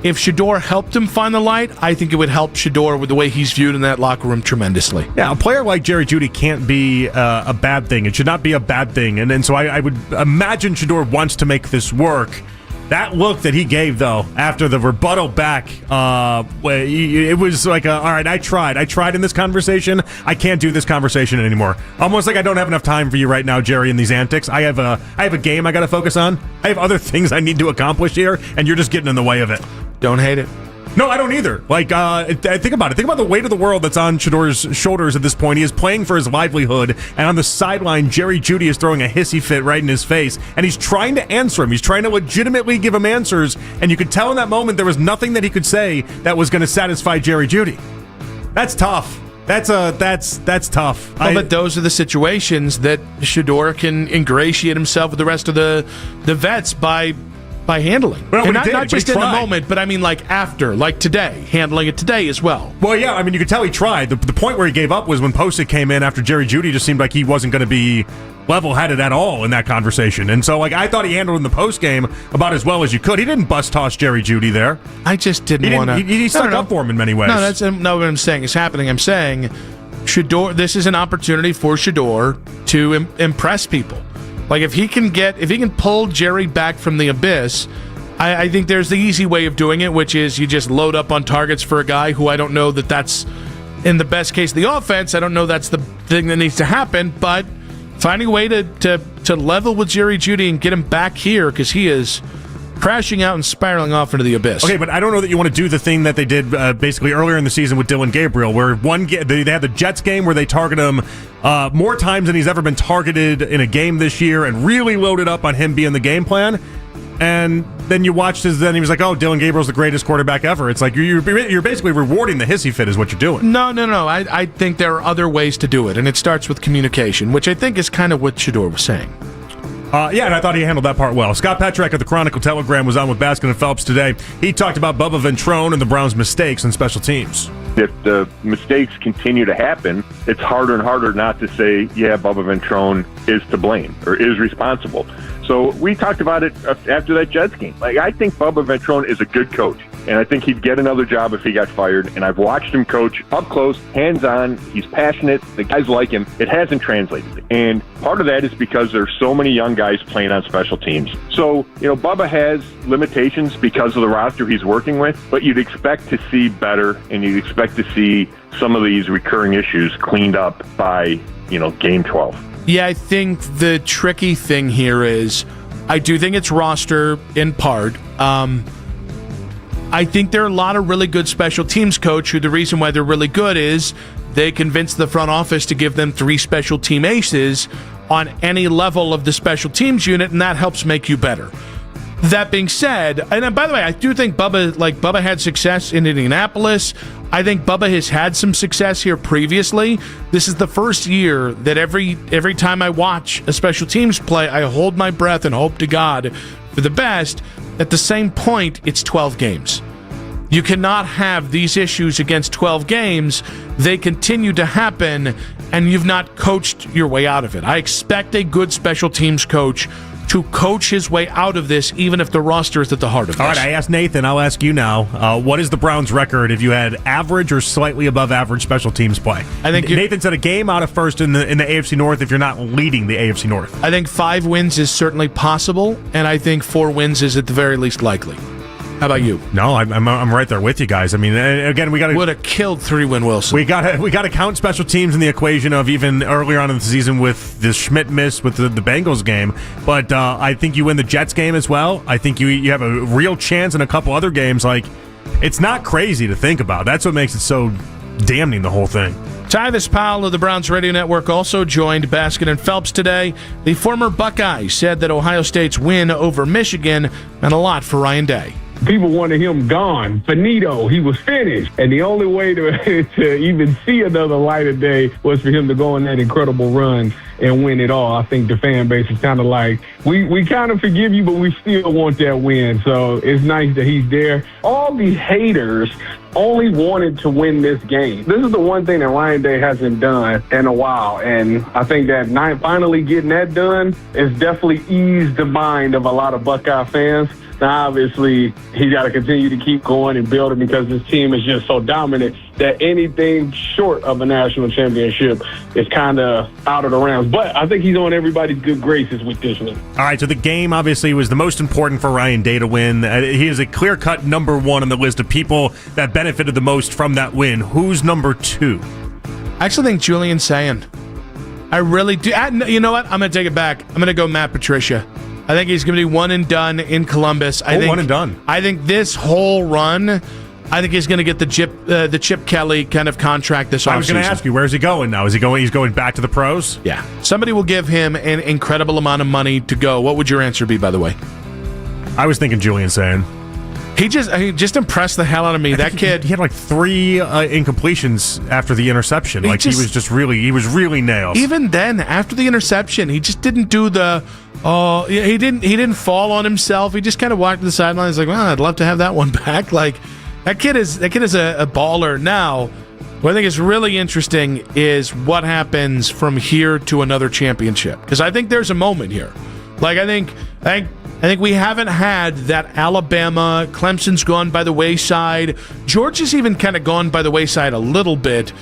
if Shador helped him find the light, I think it would help Shador with the way he's viewed in that locker room tremendously. Yeah, a player like Jerry Judy can't be a bad thing. It should not be a bad thing. And so I would imagine Shador wants to make this work. That look that he gave, though, after the rebuttal back, it was like, all right, I tried in this conversation. I can't do this conversation anymore. Almost like I don't have enough time for you right now, Jerry, in these antics. I have a game I got to focus on. I have other things I need to accomplish here, and you're just getting in the way of it. Don't hate it. No, I don't either. Like, think about it. Think about the weight of the world that's on Shador's shoulders at this point. He is playing for his livelihood, and on the sideline, Jerry Judy is throwing a hissy fit right in his face, and he's trying to answer him. He's trying to legitimately give him answers, and you could tell in that moment there was nothing that he could say that was going to satisfy Jerry Judy. That's tough. That's tough. But those are the situations that Shador can ingratiate himself with the rest of the vets by handling. Well, and not just in the moment, but I mean like after, like today, handling it today as well. Well, yeah, I mean, you could tell he tried. The point where he gave up was when Posick came in after Jerry Judy just seemed like he wasn't going to be level-headed at all in that conversation. And so, I thought he handled in the postgame about as well as you could. He didn't bust-toss Jerry Judy there. I just didn't want to... He stuck up for him in many ways. No, that's not what I'm saying is happening. I'm saying Shador. This is an opportunity for Shador to impress people. Like, if he can pull Jerry back from the abyss, I think there's the easy way of doing it, which is you just load up on targets for a guy who I don't know that's, in the best case of the offense, I don't know that's the thing that needs to happen, but finding a way to level with Jerry Judy and get him back here, because he is crashing out and spiraling off into the abyss. Okay, but I don't know that you want to do the thing that they did basically earlier in the season with Dylan Gabriel, where they had the Jets game where they target him more times than he's ever been targeted in a game this year, and really loaded up on him being the game plan. And then you watched then he was like, "Oh, Dylan Gabriel's the greatest quarterback ever." It's like you're basically rewarding the hissy fit is what you're doing. No. I think there are other ways to do it, and it starts with communication, which I think is kind of what Shador was saying. And I thought he handled that part well. Scott Petrak of the Chronicle Telegram was on with Baskin and Phelps today. He talked about Bubba Ventrone and the Browns' mistakes on special teams. If the mistakes continue to happen, it's harder and harder not to say, yeah, Bubba Ventrone is to blame or is responsible. So we talked about it after that Jets game. Like, I think Bubba Ventrone is a good coach, and I think he'd get another job if he got fired. And I've watched him coach up close, hands-on. He's passionate. The guys like him. It hasn't translated. And part of that is because there's so many young guys playing on special teams. So, Bubba has limitations because of the roster he's working with, but you'd expect to see better, and you'd expect to see some of these recurring issues cleaned up by, game 12. Yeah, I think the tricky thing here is I do think it's roster in part. I think there are a lot of really good special teams coach who the reason why they're really good is they convinced the front office to give them 3 special team aces on any level of the special teams unit, and that helps make you better. That being said, and by the way, I do think Bubba had success in Indianapolis. I think Bubba has had some success here previously. This is the first year that every time I watch a special teams play, I hold my breath and hope to God for the best. At the same point, it's 12 games. You cannot have these issues against 12 games. They continue to happen, and you've not coached your way out of it. I expect a good special teams coach to coach his way out of this, even if the roster is at the heart of this. All right, I asked Nathan. I'll ask you now. What is the Browns' record if you had average or slightly above average special teams play? I think Nathan said a game out of first in the AFC North if you're not leading the AFC North. I think 5 wins is certainly possible, and I think 4 wins is at the very least likely. How about you? No, I'm right there with you guys. I mean, again, we got to would have killed 3-win Wilson. We got to count special teams in the equation of even earlier on in the season with the Schmidt miss with the Bengals game. But I think you win the Jets game as well. I think you have a real chance in a couple other games. Like, it's not crazy to think about. That's what makes it so damning, the whole thing. Tyvis Powell of the Browns Radio Network also joined Baskin and Phelps today. The former Buckeye said that Ohio State's win over Michigan meant a lot for Ryan Day. People wanted him gone. Finito. He was finished. And the only way to even see another light of day was for him to go on that incredible run and win it all. I think the fan base is kind of like, we kind of forgive you, but we still want that win. So it's nice that he's there. All these haters only wanted to win this game. This is the one thing that Ryan Day hasn't done in a while. And I think that finally getting that done has definitely eased the mind of a lot of Buckeye fans. Now, obviously, he's got to continue to keep going and building because this team is just so dominant that anything short of a national championship is kind of out of the rounds. But I think he's on everybody's good graces with this one. All right, so the game obviously was the most important for Ryan Day to win. He is a clear-cut number 1 on the list of people that benefited the most from that win. Who's number 2? I actually think Julian Sayin. I really do. You know what? I'm going to take it back. I'm going to go Matt Patricia. I think he's going to be one and done in Columbus. I think one and done. I think this whole run, I think he's going to get the Chip Kelly kind of contract this offseason. I was going to ask you, where's he going now? He's going back to the pros? Yeah. Somebody will give him an incredible amount of money to go. What would your answer be, by the way? I was thinking Julian Sayin. He just impressed the hell out of me. That kid. He had like 3 incompletions after the interception. He was really nailed. Even then, after the interception, he just didn't do the. He didn't fall on himself. He just kind of walked to the sideline. He's like, well, I'd love to have that one back. Like that kid is a baller. Now, what I think is really interesting is what happens from here to another championship, because I think there's a moment here. Like I think we haven't had that Alabama. Clemson's gone by the wayside. Georgia's even kind of gone by the wayside a little bit.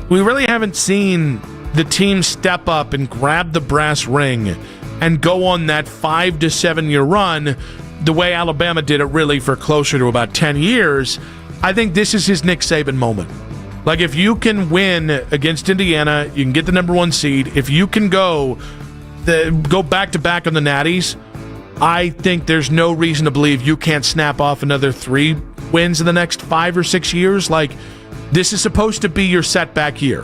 We really haven't seen the team step up and grab the brass ring and go on that 5 to 7 year run the way Alabama did it really for closer to about 10 years. I think this is his Nick Saban moment. Like, if you can win against Indiana, you can get the number 1 seed. If you can go back-to-back on the Natties, I think there's no reason to believe you can't snap off another 3 wins in the next 5 or 6 years. Like, this is supposed to be your setback year.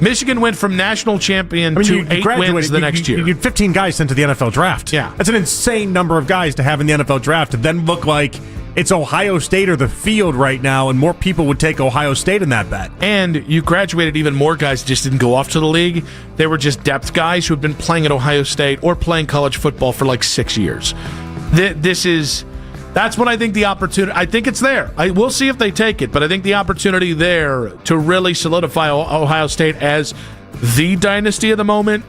Michigan went from national champion to 8 wins the next year. You had 15 guys sent to the NFL draft. Yeah. That's an insane number of guys to have in the NFL draft to then look like it's Ohio State or the field right now, and more people would take Ohio State in that bet. And you graduated even more guys that just didn't go off to the league. They were just depth guys who had been playing at Ohio State or playing college football for like 6 years. That's what I think the opportunity. I think it's there. We'll see if they take it, but I think the opportunity there to really solidify Ohio State as the dynasty of the moment.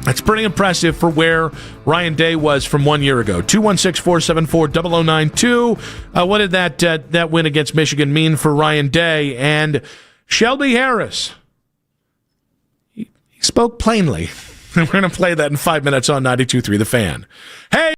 That's pretty impressive for where Ryan Day was from 1 year ago. 216-474-0092. What did that win against Michigan mean for Ryan Day? And Shelby Harris, he spoke plainly. We're going to play that in 5 minutes on 92.3 The Fan. Hey!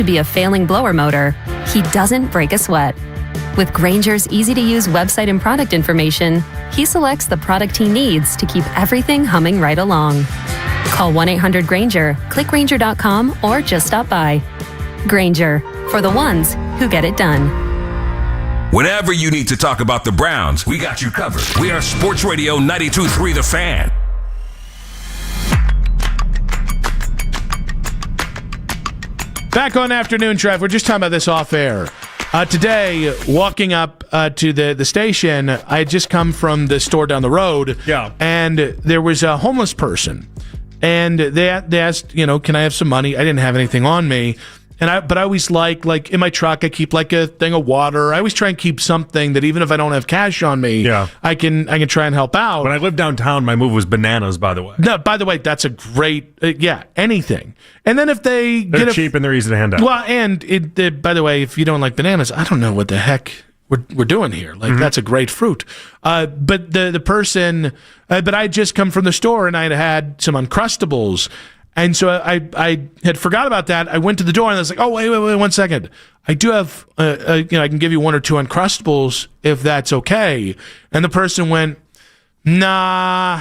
be a failing blower motor, he doesn't break a sweat. With Grainger's easy-to-use website and product information, he selects the product he needs to keep everything humming right along. Call 1-800-GRAINGER, click Grainger.com, or just stop by. Grainger, for the ones who get it done. Whenever you need to talk about the Browns, we got you covered. We are Sports Radio 92.3 The Fan. Back on Afternoon Drive. We're just talking about this off air. Today, walking up to the station, I had just come from the store down the road. Yeah. And there was a homeless person. And they asked, can I have some money? I didn't have anything on me. But I always like in my truck, I keep like a thing of water. I always try and keep something that even if I don't have cash on me, I can try and help out. When I lived downtown, my move was bananas, by the way. No, by the way, that's a great, anything. And then if they're cheap and they're easy to hand out. Well, and by the way, if you don't like bananas, I don't know what the heck we're doing here. Like, that's a great fruit. But the person, but I had just come from the store and I had some Uncrustables. And so I had forgot about that. I went to the door and I was like, oh, wait, 1 second. I do have, I can give you 1 or 2 Uncrustables if that's okay. And the person went, nah,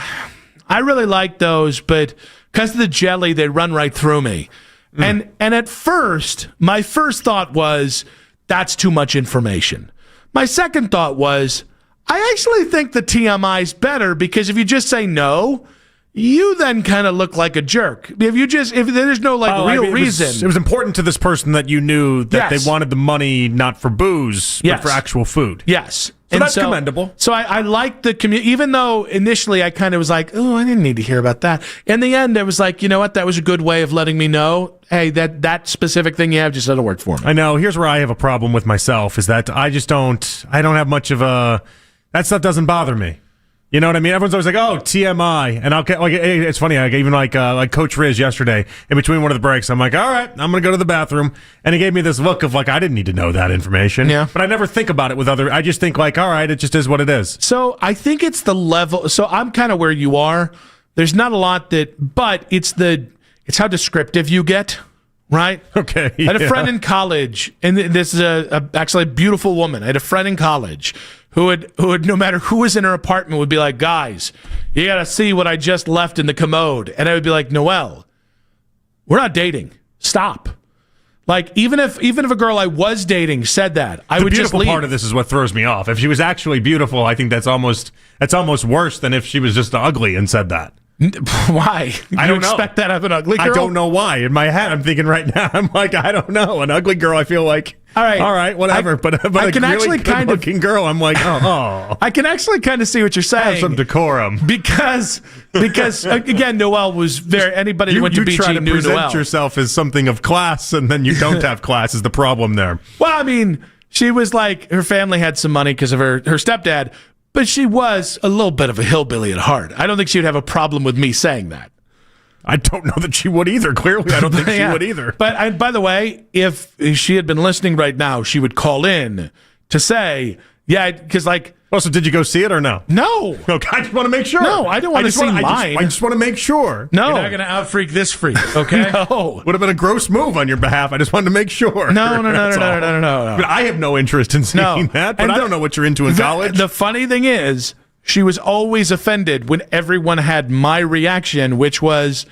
I really like those, but because of the jelly, they run right through me. And at first, my first thought was, that's too much information. My second thought was, I actually think the TMI is better because if you just say no, you then kind of look like a jerk. If there's no real reason. It was important to this person that you knew that they wanted the money not for booze, but for actual food. Yes. So that's commendable. So I like the community, even though initially I kind of was like, oh, I didn't need to hear about that. In the end, I was like, you know what? That was a good way of letting me know, hey, that specific thing you have just doesn't work for me. I know. Here's where I have a problem with myself is that I don't have much of a, that stuff doesn't bother me. You know what I mean? Everyone's always like, "Oh, TMI," and I'll get like. It's funny. Even like Coach Riz yesterday, in between one of the breaks, I'm like, "All right, I'm gonna go to the bathroom," and he gave me this look of like, I didn't need to know that information. Yeah, but I never think about it with other. I just think like, all right, it just is what it is. So I think it's the level. So I'm kind of where you are. There's not a lot but it's how descriptive you get. Right? Okay. I had a friend in college, and this is actually a beautiful woman. I had a friend in college who would no matter who was in her apartment would be like, guys, you got to see what I just left in the commode. And I would be like, Noelle, we're not dating. Stop. Like, even if a girl I was dating said that, I would just leave. The beautiful part of this is what throws me off. If she was actually beautiful, I think that's almost worse than if she was just ugly and said that. Why? I don't know. Expect that of an ugly girl? I don't know why. In my head, I'm thinking right now, I'm like, I don't know. An ugly girl, I feel like, all right, whatever. But I can really good-looking girl, I'm like, oh. I can actually kind of see what you're saying. Have some decorum. Because again, Noelle was very, anybody who went to BG try to knew present Noelle. yourself as something of class, and then you don't have class is the problem there. Well, I mean, she was like, her family had some money because of her stepdad, but she was a little bit of a hillbilly at heart. I don't think she would have a problem with me saying that. I don't know that she would either. Clearly, I don't think she would either. But by the way, if she had been listening right now, she would call in to say, yeah, because like... Oh, so did you go see it or no? No. Okay, I just want to make sure. No, I don't want to see mine. I just want to make sure. No. You're not going to out-freak this freak, okay? No. Would have been a gross move on your behalf. I just wanted to make sure. No. But I have no interest in seeing that, but I don't know what you're into in college. The funny thing is, she was always offended when everyone had my reaction, which was,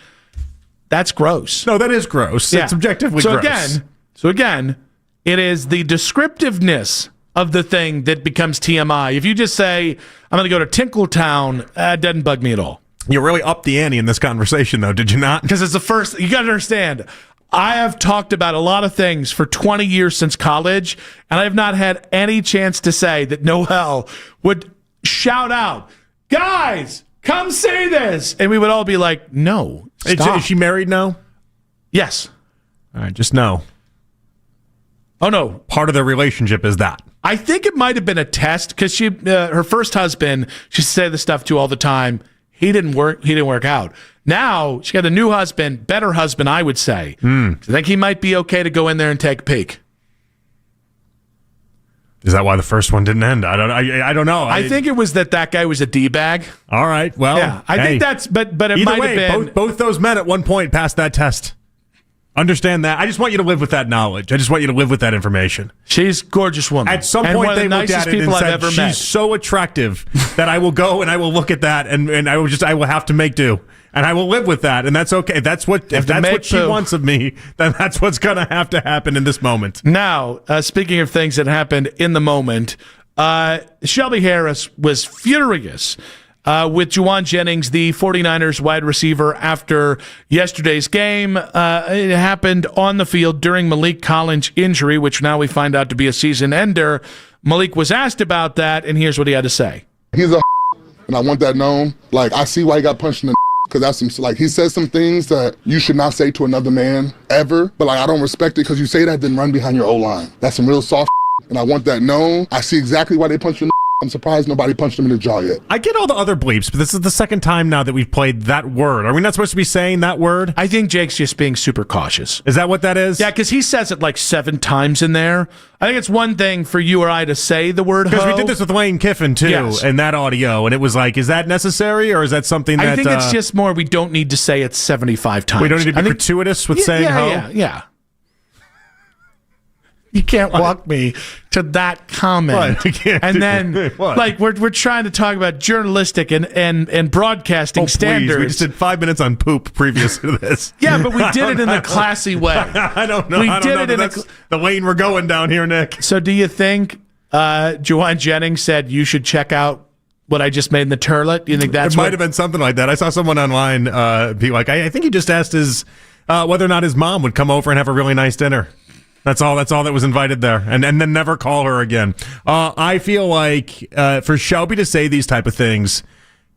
that's gross. No, that is gross. Yeah. It's objectively gross. So again, it is the descriptiveness of the thing that becomes TMI. If you just say, I'm going to go to Tinkletown, it doesn't bug me at all. You really upped the ante in this conversation, though, did you not? Because it's the first, you got to understand, I have talked about a lot of things for 20 years since college, and I have not had any chance to say that Noelle would shout out, guys, come see this. And we would all be like, no, stop. Is she married now? Yes. All right, just no. Oh, no. Part of their relationship is that. I think it might have been a test because her first husband, she said this stuff to all the time. He didn't work out. Now she got a new husband, better husband, I would say. I think he might be okay to go in there and take a peek. Is that why the first one didn't end? I don't know. I think it was that guy was a D-bag. All right. Well, yeah, I think that's, but it either might way, have been. Both those men at one point passed that test. Understand that. I just want you to live with that knowledge. I just want you to live with that information. She's a gorgeous woman. At some and point, one of they the looked nicest at it and people I've said, ever she's met. so attractive that I will go and I will look at that and I will have to make do. And I will live with that, and that's okay. If that's what she wants of me, then that's what's going to happen in this moment. Now, speaking of things that happened in the moment, Shelby Harris was furious with Juwan Jennings, the 49ers wide receiver, after yesterday's game. It happened on the field during Malik Collins' injury, which now we find out to be a season ender. Malik was asked about that, and here's what he had to say. He's a and I want that known. Like, I see why he got punched in the because that's some, like, he says some things that you should not say to another man ever, but like, I don't respect it because you say that, then run behind your O-line. That's some real soft and I want that known. I see exactly why they punched him. I'm surprised nobody punched him in the jaw yet. I get all the other bleeps, but this is the second time now that we've played that word. Are we not supposed to be saying that word? I think Jake's just being super cautious. Is that what that is? Yeah, because he says it like 7 times in there. I think it's one thing for you or I to say the word because ho. we did this with Lane Kiffin, too, in that audio, and it was like, is that necessary, or is that something that... I think it's just more we don't need to say it 75 times. We don't need to be gratuitous with saying ho? Yeah. You can't walk me to that comment. And then, like, we're trying to talk about journalistic and broadcasting standards. Please. We just did 5 minutes on poop previous to this. Yeah, but we did it in a classy way. I don't know. That's the lane we're going down here, Nick. So do you think Juwan Jennings said you should check out what I just made in the turlet? Do you think that's It might have been something like that. I saw someone online be like, I think he just asked whether or not his mom would come over and have a really nice dinner. That's all that was invited there, and then never call her again. I feel like for Shelby to say these type of things,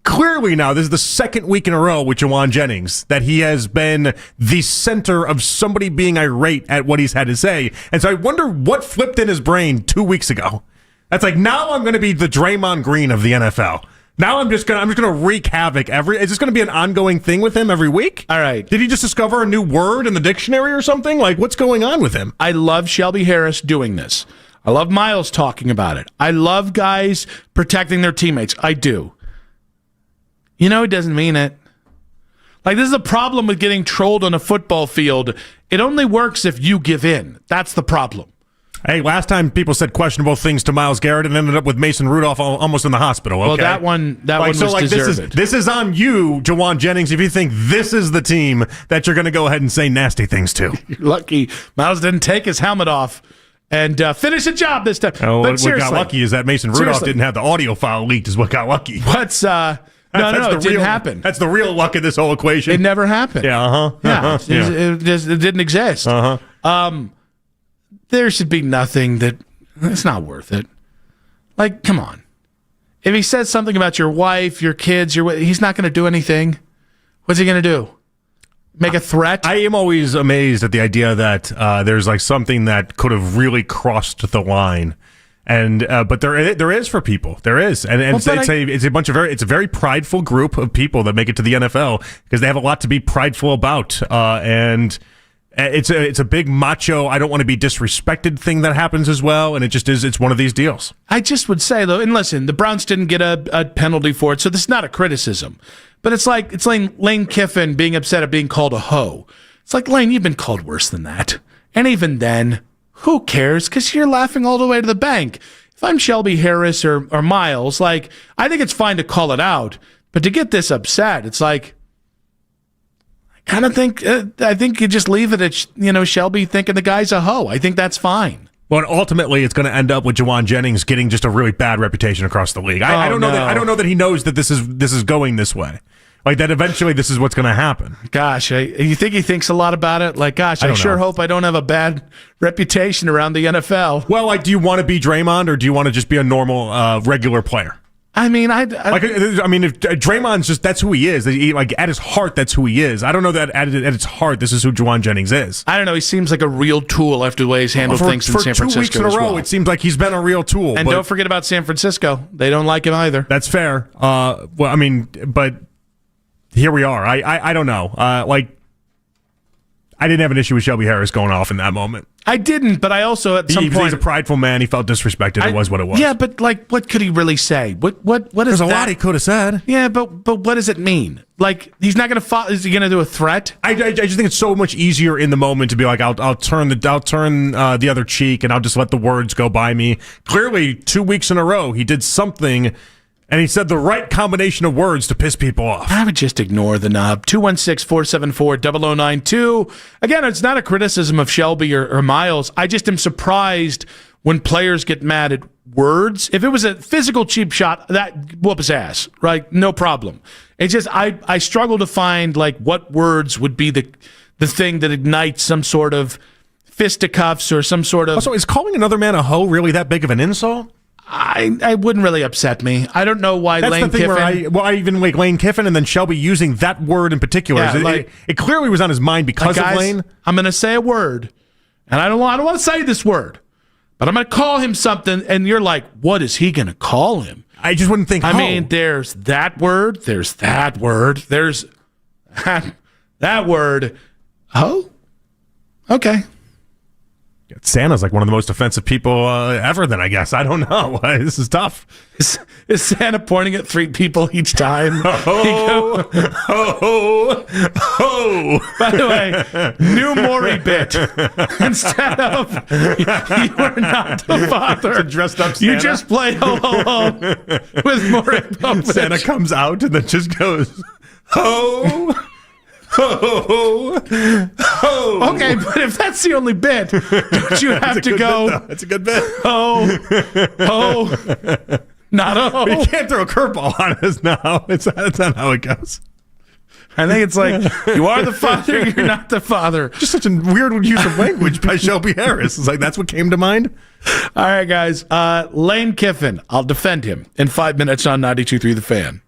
clearly now, this is the second week in a row with Juwan Jennings that he has been the center of somebody being irate at what he's had to say. And so I wonder what flipped in his brain 2 weeks ago. That's like, now I'm going to be the Draymond Green of the NFL. Now I'm just gonna wreak havoc. Is this gonna be an ongoing thing with him every week? All right. Did he just discover a new word in the dictionary or something? Like, what's going on with him? I love Shelby Harris doing this. I love Miles talking about it. I love guys protecting their teammates. I do. You know, he doesn't mean it. Like, this is a problem with getting trolled on a football field. It only works if you give in. That's the problem. Hey, last time people said questionable things to Myles Garrett and ended up with Mason Rudolph almost in the hospital. Okay? Well, that one was deserved. This is on you, Juwan Jennings, if you think this is the team that you're going to go ahead and say nasty things to. You're lucky Myles didn't take his helmet off and finish the job this time. Oh, what got lucky is that Mason Rudolph didn't have the audio file leaked is what got lucky. What's... No, it didn't happen. That's the real luck of this whole equation. It never happened. Yeah, It didn't exist. There should be nothing that... It's not worth it. Like, come on. If he says something about your wife, your kids, he's not going to do anything. What's he going to do? Make a threat? I am always amazed at the idea that there's like something that could have really crossed the line. And but there is for people. There is. And it's a very prideful group of people that make it to the NFL because they have a lot to be prideful about. And it's a big macho, I don't want to be disrespected thing that happens as well, and it's one of these deals. I just would say, though, and listen, the Browns didn't get a penalty for it, so this is not a criticism. But it's like Lane Kiffin being upset at being called a hoe. It's like, Lane, you've been called worse than that. And even then, who cares? Because you're laughing all the way to the bank. If I'm Shelby Harris or Miles, like, I think it's fine to call it out, but to get this upset, it's like, I think you just leave it at, Shelby thinking the guy's a hoe. I think that's fine. Well, and ultimately, it's going to end up with Juwan Jennings getting just a really bad reputation across the league. I don't know that he knows that this is going this way. Like that eventually this is what's going to happen. Gosh, you think he thinks a lot about it? Like, gosh, I sure hope I don't have a bad reputation around the NFL. Well, like, do you want to be Draymond or do you want to just be a normal, regular player? I mean, if Draymond's that's who he is. Like, at his heart, that's who he is. I don't know that at its heart, this is who Juwan Jennings is. I don't know. He seems like a real tool after the way he's handled things in San Francisco. For 2 weeks in a row, it seems like he's been a real tool. And don't forget about San Francisco. They don't like him either. That's fair. But here we are. I don't know. I didn't have an issue with Shelby Harris going off in that moment. I didn't, but I also at some point he's a prideful man. He felt disrespected. It was what it was. Yeah, but like, what could he really say? What is There's a that? lot he could have said. Yeah, but what does it mean? Like, he's not going to follow. Is he going to do a threat? I just think it's so much easier in the moment to be like, I'll turn the other cheek and I'll just let the words go by me. Clearly, 2 weeks in a row, he did something. And he said the right combination of words to piss people off. I would just ignore the knob. 216-474-0092. Again, it's not a criticism of Shelby or Miles. I just am surprised when players get mad at words. If it was a physical cheap shot, that whoop his ass, right? No problem. It's just I struggle to find like what words would be the thing that ignites some sort of fisticuffs or some sort of... Also, is calling another man a hoe really that big of an insult? I wouldn't really upset me. I don't know why That's Lane the thing Kiffin... where I even like Lane Kiffin and then Shelby using that word in particular. Yeah, it clearly was on his mind because guys, of Lane. I'm going to say a word, and I don't want to say this word, but I'm going to call him something, and you're like, what is he going to call him? I just wouldn't think I mean, there's that word, there's that word, there's that word. Oh? Okay. Santa's like one of the most offensive people ever then, I guess. I don't know. This is tough. Is Santa pointing at 3 people each time? Oh. By the way, new Maury bit. Instead of you are not the father. Dressed up Santa. You just play ho ho ho with Maury Povich. Santa comes out and then just goes, ho. Ho, ho. Okay, but if that's the only bit, don't you have to go? That's a good bit. Ho, ho, not a ho. You can't throw a curveball on us now. That's not how it goes. I think it's like, you are the father, you're not the father. Just such a weird use of language by Shelby Harris. It's like, that's what came to mind. All right, guys. Lane Kiffin, I'll defend him in 5 minutes on 92.3 The Fan.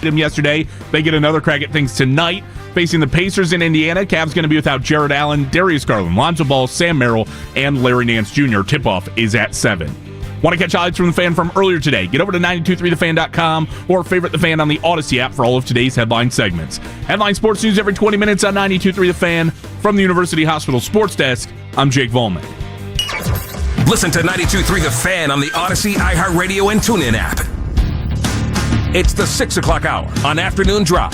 him yesterday. They get another crack at things tonight, facing the Pacers in Indiana. Cavs going to be without Jared Allen, Darius Garland, Lonzo Ball, Sam Merrill, and Larry Nance Jr. Tip-off is at 7. Want to catch highlights from the Fan from earlier today? Get over to 923thefan.com or favorite the Fan on the Odyssey app for all of today's headline segments. Headline sports news every 20 minutes on 923 The Fan. From the University Hospital Sports Desk, I'm Jake Volman. Listen to 92.3 The Fan on the Odyssey, iHeartRadio, and TuneIn app. It's the 6 o'clock hour on Afternoon Drive.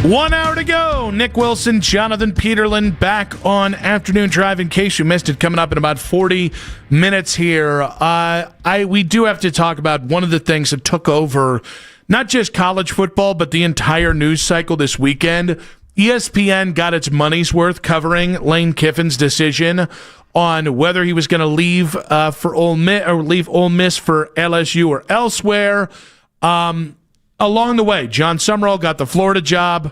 1 hour to go. Nick Wilson, Jonathan Peterlin back on Afternoon Drive. In case you missed it, coming up in about 40 minutes here. We do have to talk about one of the things that took over not just college football, but the entire news cycle this weekend. ESPN got its money's worth covering Lane Kiffin's decision on whether he was going to leave for Ole Miss or leave Ole Miss for LSU or elsewhere. Along the way, John Summerall got the Florida job.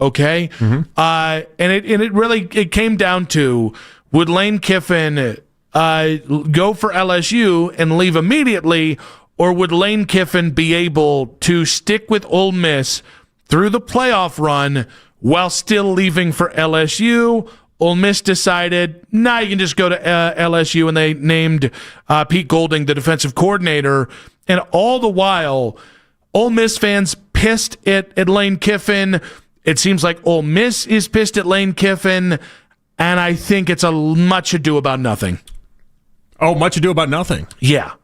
Okay, and it really came down to, would Lane Kiffin go for LSU and leave immediately, or would Lane Kiffin be able to stick with Ole Miss through the playoff run while still leaving for LSU? Ole Miss decided, nah, you can just go to LSU, and they named Pete Golding the defensive coordinator. And all the while, Ole Miss fans pissed at Lane Kiffin. It seems like Ole Miss is pissed at Lane Kiffin, and I think it's a much ado about nothing. Oh, much ado about nothing? Yeah.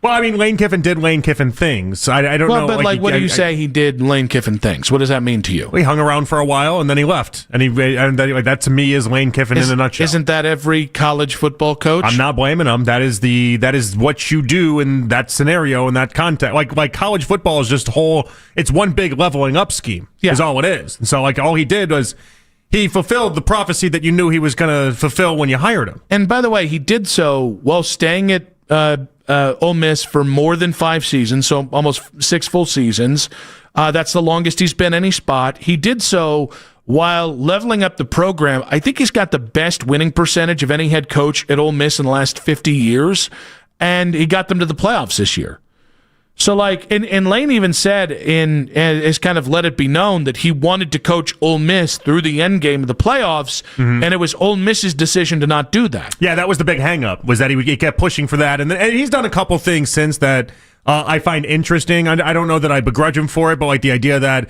Well, I mean, Lane Kiffin did Lane Kiffin things. I don't know. But what do you say he did Lane Kiffin things? What does that mean to you? He hung around for a while, and then he left. And that to me is Lane Kiffin in a nutshell. Isn't that every college football coach? I'm not blaming him. That is what you do in that scenario, in that context. Like college football is just it's one big leveling up scheme, is all it is. And so all he did was he fulfilled the prophecy that you knew he was going to fulfill when you hired him. And by the way, he did so while staying at Ole Miss for more than 5 seasons, so almost 6 full seasons. That's the longest he's been any spot. He did so while leveling up the program. I think he's got the best winning percentage of any head coach at Ole Miss in the last 50 years, and he got them to the playoffs this year. So, and Lane even said, has kind of let it be known that he wanted to coach Ole Miss through the end game of the playoffs, and it was Ole Miss's decision to not do that. Yeah, that was the big hang-up, was that he kept pushing for that. And he's done a couple things since that I find interesting. I don't know that I begrudge him for it, but the idea that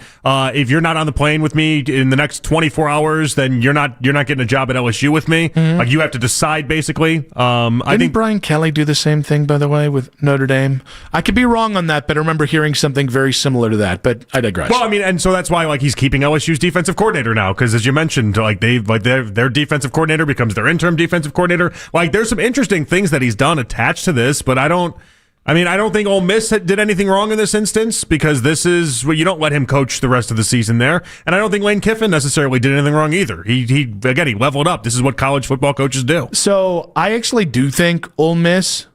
if you're not on the plane with me in the next 24 hours, then you're not getting a job at LSU with me. You have to decide, basically. Didn't Brian Kelly do the same thing, by the way, with Notre Dame? I could be wrong on that, but I remember hearing something very similar to that, but I digress. Well, I mean, and so that's why he's keeping LSU's defensive coordinator now, because as you mentioned, their defensive coordinator becomes their interim defensive coordinator. There's some interesting things that he's done attached to this, but I don't think Ole Miss did anything wrong in this instance, because this is you don't let him coach the rest of the season there. And I don't think Lane Kiffin necessarily did anything wrong either. He leveled up. This is what college football coaches do. So I actually do think Ole Miss,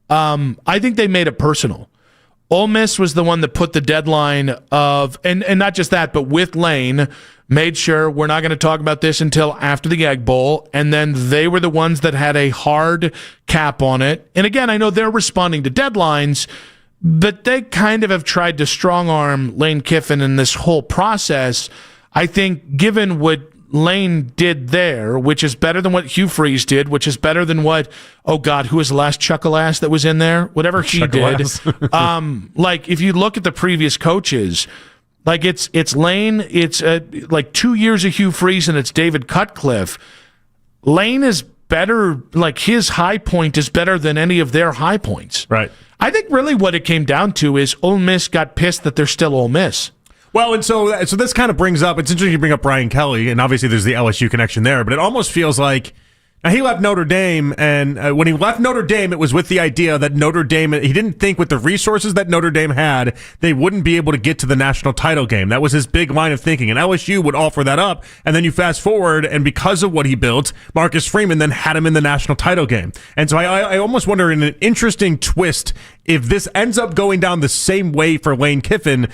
I think they made it personal. Ole Miss was the one that put the deadline of, and not just that, but with Lane, made sure we're not going to talk about this until after the Egg Bowl, and then they were the ones that had a hard cap on it. And again, I know they're responding to deadlines, but they kind of have tried to strong-arm Lane Kiffin in this whole process. I think given what Lane did there, which is better than what Hugh Freeze did, which is better than what, oh God, who was the last chuckle-ass that was in there? Whatever he did. If you look at the previous coaches, it's Lane, it's 2 years of Hugh Freeze, and it's David Cutcliffe. Lane is better, his high point is better than any of their high points. Right. I think really what it came down to is Ole Miss got pissed that they're still Ole Miss. Well, and so this kind of brings up, it's interesting you bring up Brian Kelly, and obviously there's the LSU connection there, but it almost feels like now he left Notre Dame, and when he left Notre Dame, it was with the idea that Notre Dame, he didn't think with the resources that Notre Dame had, they wouldn't be able to get to the national title game. That was his big line of thinking, and LSU would offer that up, and then you fast forward, and because of what he built, Marcus Freeman then had him in the national title game. And so I almost wonder, in an interesting twist, if this ends up going down the same way for Lane Kiffin.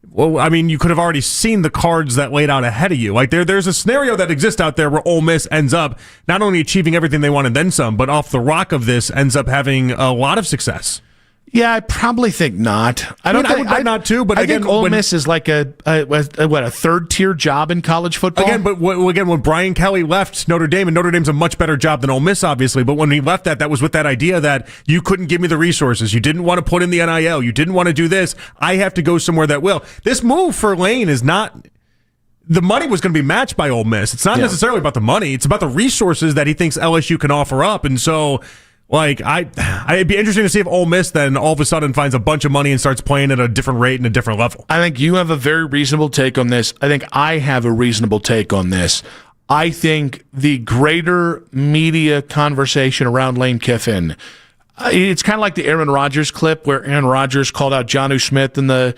Well, I mean, you could have already seen the cards that laid out ahead of you. There's a scenario that exists out there where Ole Miss ends up not only achieving everything they want and then some, but off the rock of this ends up having a lot of success. Yeah, I probably think not. I would bet not too, but I again, think Ole Miss is like a third-tier job in college football. Again, but when Brian Kelly left Notre Dame, and Notre Dame's a much better job than Ole Miss, obviously, but when he left that was with that idea that you couldn't give me the resources. You didn't want to put in the NIL. You didn't want to do this. I have to go somewhere that will. This move for Lane is not... The money was going to be matched by Ole Miss. It's not necessarily about the money. It's about the resources that he thinks LSU can offer up, and so... it'd be interesting to see if Ole Miss then all of a sudden finds a bunch of money and starts playing at a different rate and a different level. I think you have a very reasonable take on this. I think I have a reasonable take on this. I think the greater media conversation around Lane Kiffin, it's kind of like the Aaron Rodgers clip where Aaron Rodgers called out Jonnu Smith and the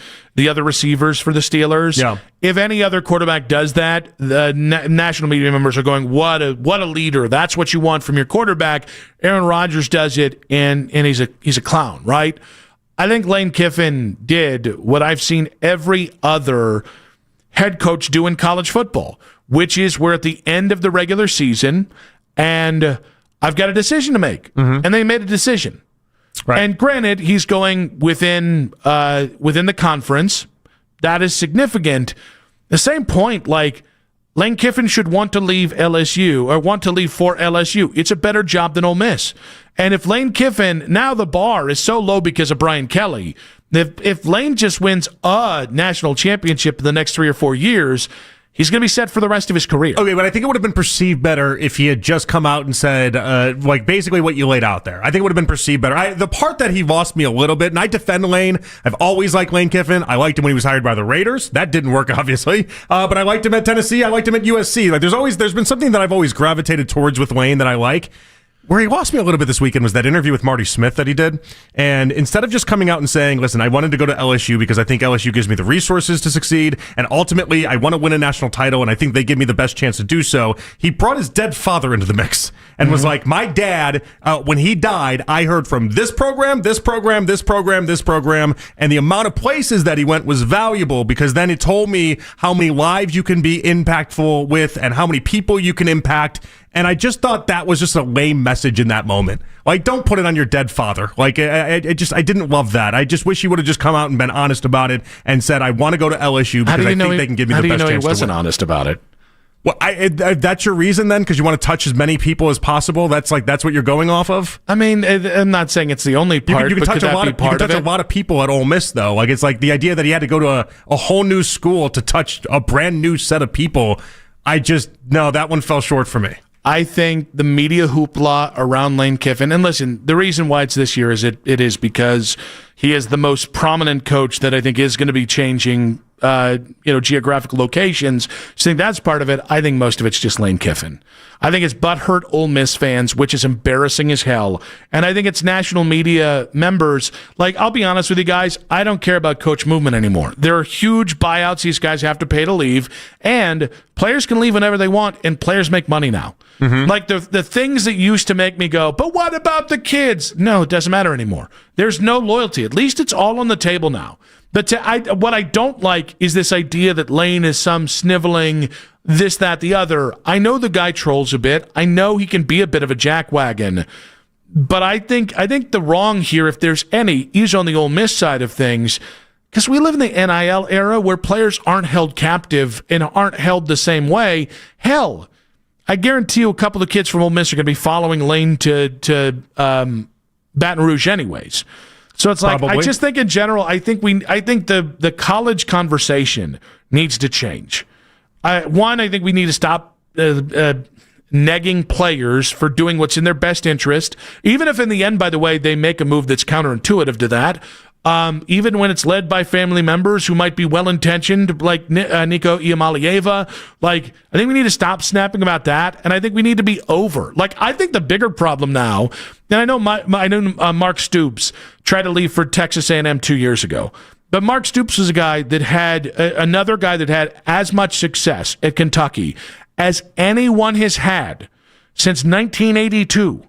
other receivers for the Steelers. Yeah. If any other quarterback does that, the national media members are going, what a leader. That's what you want from your quarterback. Aaron Rodgers does it, and he's a clown, right? I think Lane Kiffin did what I've seen every other head coach do in college football, which is we're at the end of the regular season, and I've got a decision to make. Mm-hmm. And they made a decision. Right. And granted, he's going within the conference. That is significant. The same point, like, Lane Kiffin should want to leave LSU or want to leave for LSU. It's a better job than Ole Miss. And if Lane Kiffin, now the bar is so low because of Brian Kelly, if Lane just wins a national championship in the next 3 or 4 years, he's going to be set for the rest of his career. Okay, but I think it would have been perceived better if he had just come out and said, basically what you laid out there. I think it would have been perceived better. The part that he lost me a little bit, and I defend Lane. I've always liked Lane Kiffin. I liked him when he was hired by the Raiders. That didn't work, obviously. But I liked him at Tennessee. I liked him at USC. There's been something that I've always gravitated towards with Lane that I like. Where he lost me a little bit this weekend was that interview with Marty Smith that he did. And instead of just coming out and saying, listen, I wanted to go to LSU because I think LSU gives me the resources to succeed, and ultimately I want to win a national title, and I think they give me the best chance to do so, he brought his dead father into the mix and was like, my dad, when he died, I heard from this program, this program, this program, this program, and the amount of places that he went was valuable because then it told me how many lives you can be impactful with and how many people you can impact. And I just thought that was just a lame message in that moment. Like, don't put it on your dead father. Like, I didn't love that. I just wish he would have just come out and been honest about it and said, I want to go to LSU because I think they can give me the best chance to win. How do you know he wasn't honest about it? Well, that's your reason then? Because you want to touch as many people as possible? That's what you're going off of? I mean, I'm not saying it's the only part, you can touch a lot of people at Ole Miss, though. Like, it's like the idea that he had to go to a whole new school to touch a brand new set of people. That one fell short for me. I think the media hoopla around Lane Kiffin, and listen, the reason why it's this year is it is because he is the most prominent coach that I think is going to be changing geographical locations. So I think that's part of it. I think most of it's just Lane Kiffin. I think it's butthurt Ole Miss fans, which is embarrassing as hell. And I think it's national media members. Like, I'll be honest with you guys, I don't care about coach movement anymore. There are huge buyouts these guys have to pay to leave, and players can leave whenever they want, and players make money now. Mm-hmm. Like, the things that used to make me go, but what about the kids? No, it doesn't matter anymore. There's no loyalty. At least it's all on the table now. But what I don't like is this idea that Lane is some sniveling this, that, the other. I know the guy trolls a bit. I know he can be a bit of a jackwagon. But I think the wrong here, if there's any, is on the Ole Miss side of things, because we live in the NIL era where players aren't held captive and aren't held the same way. Hell, I guarantee you a couple of kids from Ole Miss are going to be following Lane to Baton Rouge anyways. So it's like, I just think in general, I think the college conversation needs to change. I think we need to stop negging players for doing what's in their best interest, even if in the end, by the way, they make a move that's counterintuitive to that. Even when it's led by family members who might be well-intentioned, like Nico Iamalieva. Like, I think we need to stop snapping about that, and I think we need to be over. Like, I think the bigger problem now, and I know Mark Stoops tried to leave for Texas A&M 2 years ago, but Mark Stoops was a guy that had another guy that had as much success at Kentucky as anyone has had since 1982.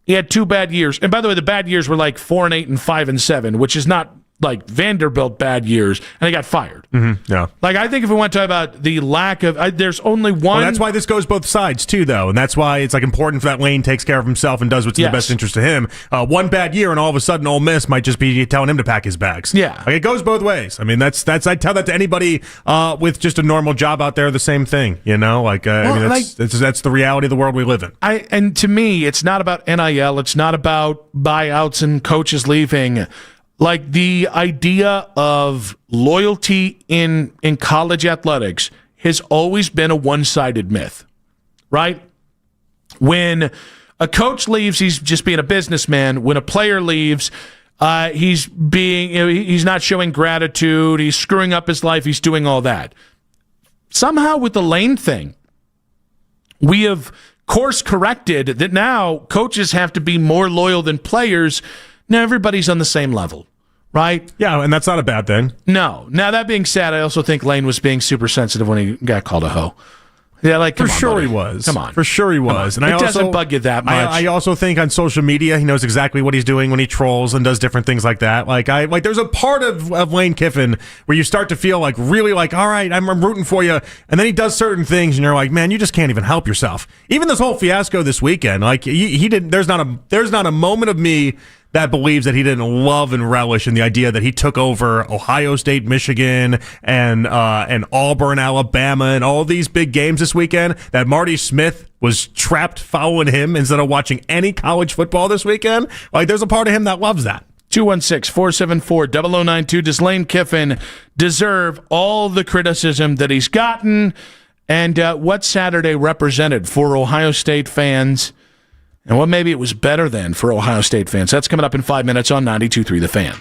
He had 2 bad years. And by the way, the bad years were like 4-8 and 5-7, which is not like Vanderbilt bad years, and they got fired. Yeah. Like, I think if we want to talk about the lack of, there's only one. Well, that's why this goes both sides too, though, and that's why it's like important that Lane takes care of himself and does what's in the best interest of him. One bad year, and all of a sudden, Ole Miss might just be telling him to pack his bags. Yeah, like, it goes both ways. I mean, that's I tell that to anybody with just a normal job out there. The same thing, you know. Like, I mean, that's the reality of the world we live in. And to me, it's not about NIL. It's not about buyouts and coaches leaving. Like, the idea of loyalty in college athletics has always been a one-sided myth, right? When a coach leaves, he's just being a businessman. When a player leaves, he's he's not showing gratitude. He's screwing up his life. He's doing all that. Somehow with the Lane thing, we have course corrected that now coaches have to be more loyal than players. Now everybody's on the same level, right? Yeah, and that's not a bad thing. No. Now, that being said, I also think Lane was being super sensitive when he got called a hoe. Yeah, like, for sure he was. Come on. For sure he was. And it doesn't bug you that much. I also think on social media, he knows exactly what he's doing when he trolls and does different things like that. Like, there's a part of Lane Kiffin where you start to feel like, really like, all right, I'm rooting for you. And then he does certain things and you're like, man, you just can't even help yourself. Even this whole fiasco this weekend, like, he didn't, there's not a moment of me that believes that he didn't love and relish in the idea that he took over Ohio State, Michigan, and Auburn, Alabama, and all these big games this weekend, that Marty Smith was trapped following him instead of watching any college football this weekend. Like, there's a part of him that loves that. 216-474-0092. Does Lane Kiffin deserve all the criticism that he's gotten? And what Saturday represented for Ohio State fans? And what maybe it was better than for Ohio State fans? That's coming up in 5 minutes on 92.3 The Fan.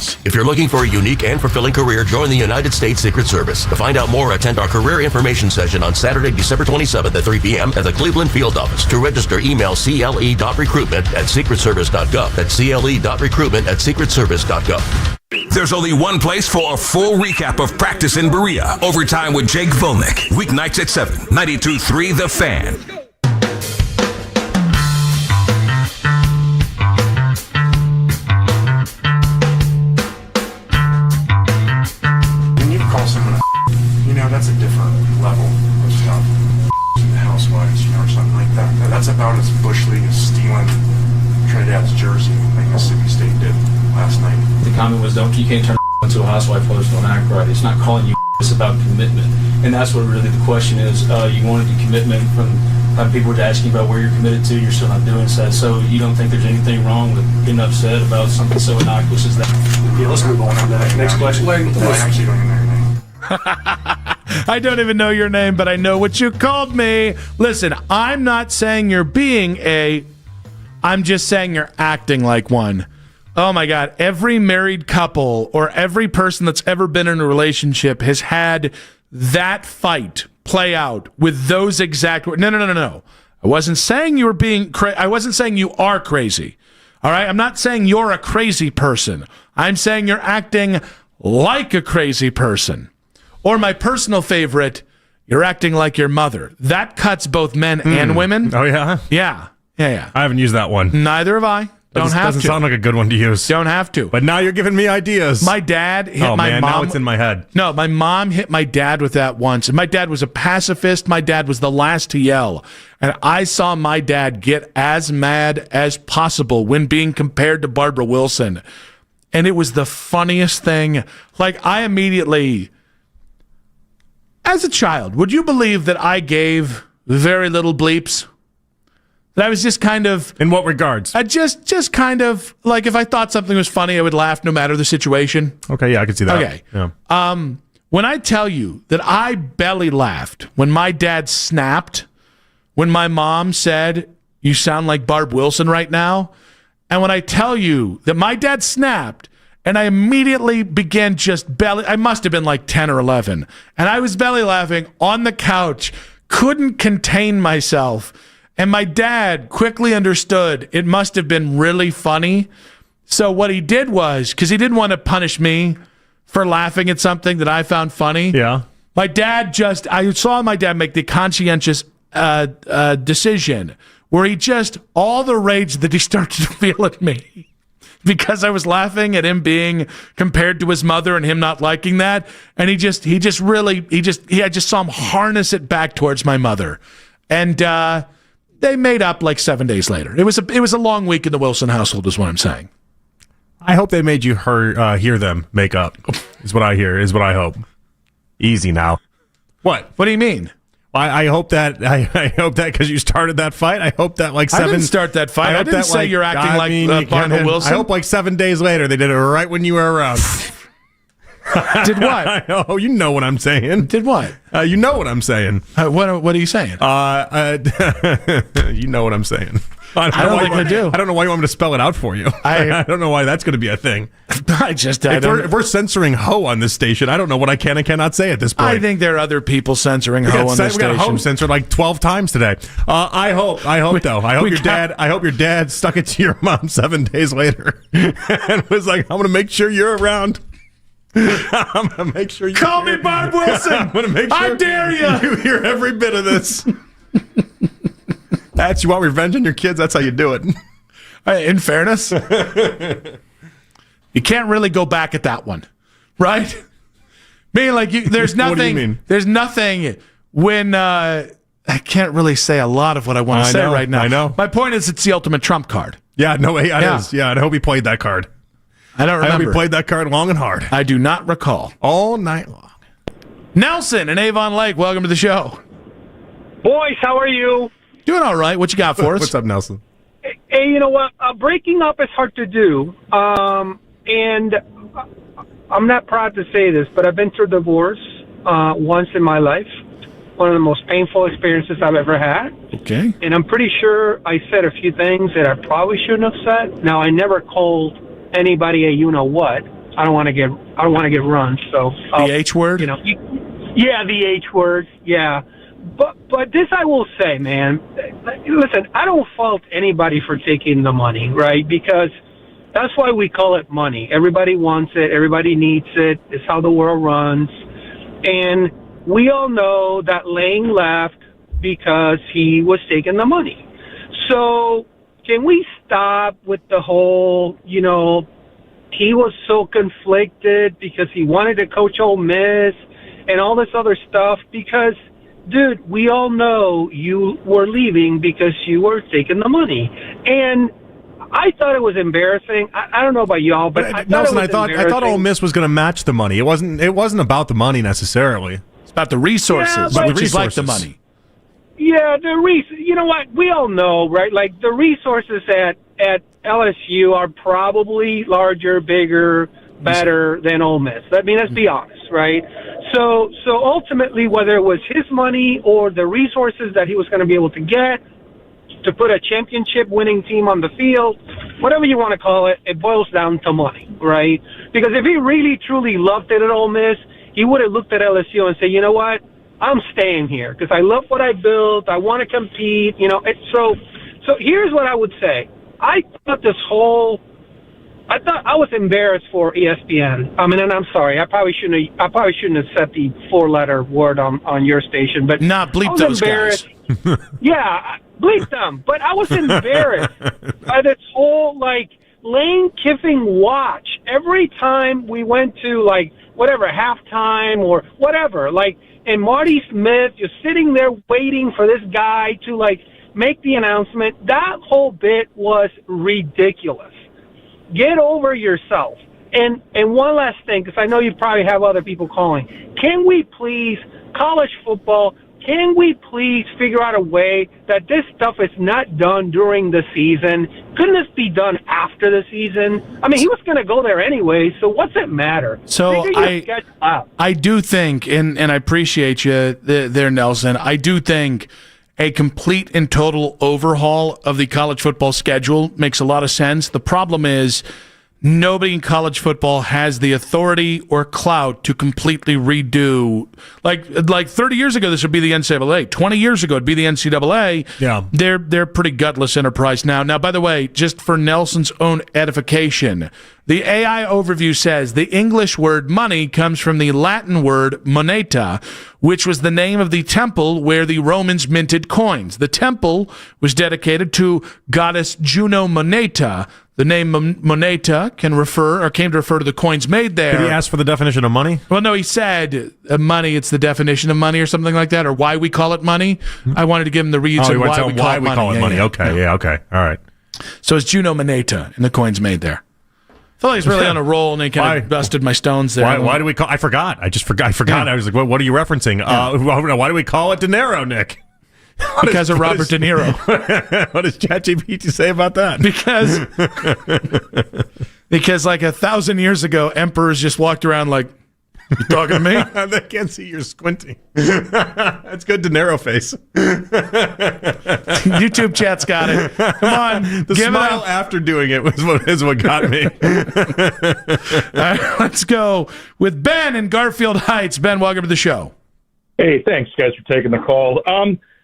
Service. If you're looking for a unique and fulfilling career, join the United States Secret Service. To find out more, attend our career information session on Saturday, December 27th at 3 p.m. at the Cleveland Field Office. To register, email cle.recruitment@secretservice.gov. That's cle.recruitment@secretservice.gov. There's only one place for a full recap of practice in Berea. Overtime with Jake Volnick. Weeknights at 7. 92.3 The Fan. When you call someone that's a different level of stuff. The housewives, or something like that. That's about as Bush League as stealing Trinidad's jersey like Mississippi State did last night. The comment was, you can't turn into a housewife post don't act right. It's not calling you, it's about commitment. And that's what really the question is. You wanted the commitment from people were asking about where you're committed to, you're still not doing that. So you don't think there's anything wrong with getting upset about something so innocuous as that? Yeah, let's move on to that. Next question. I actually don't even know your name. I don't even know your name, but I know what you called me. Listen, I'm not saying you're being I'm just saying you're acting like one. Oh my God, every married couple or every person that's ever been in a relationship has had that fight play out with those exact words. No. I wasn't saying you were being I wasn't saying you are crazy. All right? I'm not saying you're a crazy person. I'm saying you're acting like a crazy person. Or my personal favorite, you're acting like your mother. That cuts both men and women. Oh, yeah? Yeah. I haven't used that one. Neither have I. Doesn't sound like a good one to use. Don't have to. But now you're giving me ideas. My dad hit my mom. Now it's in my head. No, my mom hit my dad with that once. And my dad was a pacifist. My dad was the last to yell. And I saw my dad get as mad as possible when being compared to Barbara Wilson. And it was the funniest thing. Like, I immediately, as a child, would you believe that I gave very little bleeps? That I was just kind of... In what regards? Just kind of, like, if I thought something was funny, I would laugh no matter the situation. Okay, yeah, I can see that. Okay. Yeah. When I tell you that I belly laughed when my dad snapped, when my mom said, "You sound like Barb Wilson right now," and when I tell you that my dad snapped, and I immediately began I must have been like 10 or 11, and I was belly laughing on the couch, couldn't contain myself. And my dad quickly understood it must have been really funny. So what he did was, because he didn't want to punish me for laughing at something that I found funny. Yeah. I saw my dad make the conscientious decision where he all the rage that he started to feel at me because I was laughing at him being compared to his mother and him not liking that. And I just saw him harness it back towards my mother. And, they made up like 7 days later. It was a long week in the Wilson household, is what I'm saying. I hope they made you hear them make up. Is what I hear. Is what I hope. Easy now. What? What do you mean? I hope that I hope that because you started that fight. I hope that like 7. I didn't start that fight. I didn't say you're acting like Barbara Wilson. I hope like 7 days later they did it right when you were around. Did what? Oh, you know what I'm saying. Did what? You know what I'm saying. What are you saying? You know what I'm saying. I don't think I do. I don't know why you want me to spell it out for you. I don't know why that's going to be a thing. If we're censoring hoe on this station, I don't know what I can and cannot say at this point. I think there are other people censoring hoe on this station. We got hoe censored like 12 times today. I hope your dad stuck it to your mom 7 days later and was like, "I'm going to make sure you're around." I'm going to make sure you call me Barb Wilson. I'm going to make sure I dare you. You hear every bit of this. You want revenge on your kids? That's how you do it. In fairness, you can't really go back at that one, right? Being like, there's nothing. What do you mean? There's nothing when I can't really say a lot of what I want to say right now. I know. My point is, it's the ultimate trump card. Yeah, no, it is. Yeah, and I hope he played that card. I don't remember. I hope he played that card long and hard. I do not recall. All night long. Nelson in Avon Lake, welcome to the show. Boys, how are you? Doing all right. What you got for us? What's up, Nelson? Hey, you know what? Breaking up is hard to do. And I'm not proud to say this, but I've been through divorce once in my life. One of the most painful experiences I've ever had. Okay. And I'm pretty sure I said a few things that I probably shouldn't have said. Now, I never called anybody a you-know-what. I don't want to get run. So the H word. Yeah, the H word. Yeah. But this I will say, man. Listen, I don't fault anybody for taking the money, right? Because that's why we call it money. Everybody wants it. Everybody needs it. It's how the world runs. And we all know that Lang left because he was taking the money. So can we stop with the whole, he was so conflicted because he wanted to coach Ole Miss and all this other stuff? Because, dude, we all know you were leaving because you were taking the money. And I thought it was embarrassing. I don't know about y'all, but I thought Ole Miss was going to match the money. It wasn't about the money necessarily. It's about the resources, which is like the money. Yeah, you know what? We all know, right? Like, the resources at LSU are probably larger, bigger, better than Ole Miss. I mean, let's be honest, right? So ultimately, whether it was his money or the resources that he was going to be able to get to put a championship-winning team on the field, whatever you want to call it, it boils down to money, right? Because if he really, truly loved it at Ole Miss, he would have looked at LSU and said, you know what? I'm staying here because I love what I built. I want to compete, So here's what I would say. I thought I was embarrassed for ESPN. I mean, and I'm sorry. I probably shouldn't have said the 4-letter word on your station, but bleep those guys. Yeah, bleep them. But I was embarrassed by this whole Lane Kiffin watch. Every time we went to halftime or whatever, and Marty Smith just sitting there waiting for this guy to make the announcement. That whole bit was ridiculous. Get over yourself. And one last thing, because I know you probably have other people calling. Can we please, college football, can we please figure out a way that this stuff is not done during the season? Couldn't this be done after the season? I mean, he was going to go there anyway, so what's it matter? So I do think, and I appreciate you there, Nelson, I do think a complete and total overhaul of the college football schedule makes a lot of sense. The problem is nobody in college football has the authority or clout to completely redo. Like 30 years ago, this would be the NCAA. 20 years ago, it'd be the NCAA. Yeah. They're pretty gutless enterprise now. Now, by the way, just for Nelson's own edification, the AI overview says the English word money comes from the Latin word moneta, which was the name of the temple where the Romans minted coins. The temple was dedicated to goddess Juno Moneta. The name moneta came to refer to the coins made there. Did he ask for the definition of money? Well, no, he said money, it's the definition of money or something like that, or why we call it money. I wanted to give him the reason why we call it money. Okay, okay, all right. So it's Juno Moneta, and the coins made there. I felt like he's really on a roll, and he kind of busted my stones there. Why do we call? I forgot. I forgot. Yeah. I was like, what are you referencing? Yeah. Why do we call it dinero, Nick? Because of Robert De Niro. What does ChatGPT say about that? Because like 1,000 years ago, emperors just walked around like, you talking to me? They can't see you're squinting. That's good De Niro face. YouTube chat's got it. Come on. The smile after doing it is what got me. All right, let's go with Ben in Garfield Heights. Ben, welcome to the show. Hey, thanks, guys, for taking the call.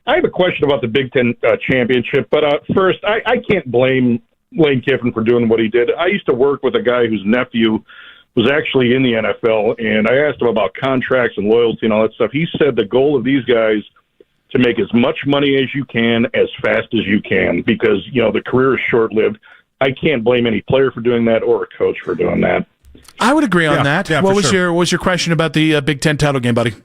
I have a question about the Big Ten championship, but first, I can't blame Lane Kiffin for doing what he did. I used to work with a guy whose nephew was actually in the NFL, and I asked him about contracts and loyalty and all that stuff. He said the goal of these guys to make as much money as you can as fast as you can because, the career is short-lived. I can't blame any player for doing that or a coach for doing that. I would agree on that. Yeah, what was your question about the Big Ten title game, buddy?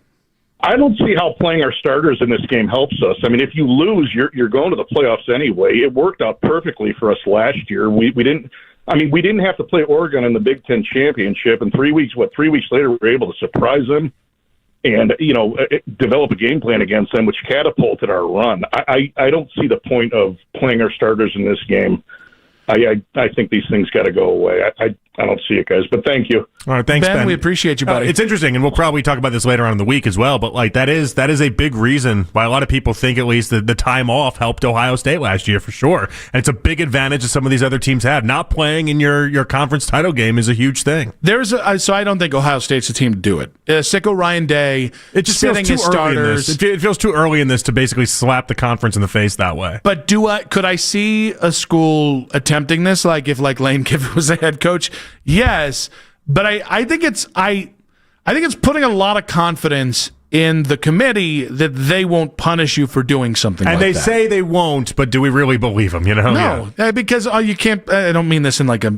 I don't see how playing our starters in this game helps us. I mean, if you lose, you're going to the playoffs anyway. It worked out perfectly for us last year. We didn't have to play Oregon in the Big Ten championship, and 3 weeks later, we were able to surprise them and, develop a game plan against them, which catapulted our run. I don't see the point of playing our starters in this game. I think these things got to go away. I don't see it, guys. But thank you. All right, thanks, Ben. We appreciate you, buddy. It's interesting, and we'll probably talk about this later on in the week as well. But like that is a big reason why a lot of people think at least that the time off helped Ohio State last year for sure, and it's a big advantage that some of these other teams have. Not playing in your conference title game is a huge thing. So I don't think Ohio State's the team to do it. Sicko Ryan Day, it just feels too early in this. It feels too early in this to basically slap the conference in the face that way. But could I see a school attempting this? Like if Lane Kiffin was the head coach? Yes, but I think it's putting a lot of confidence in the committee that they won't punish you for doing something like that. And they say they won't, but do we really believe them? No, because you can't. I don't mean this in like a.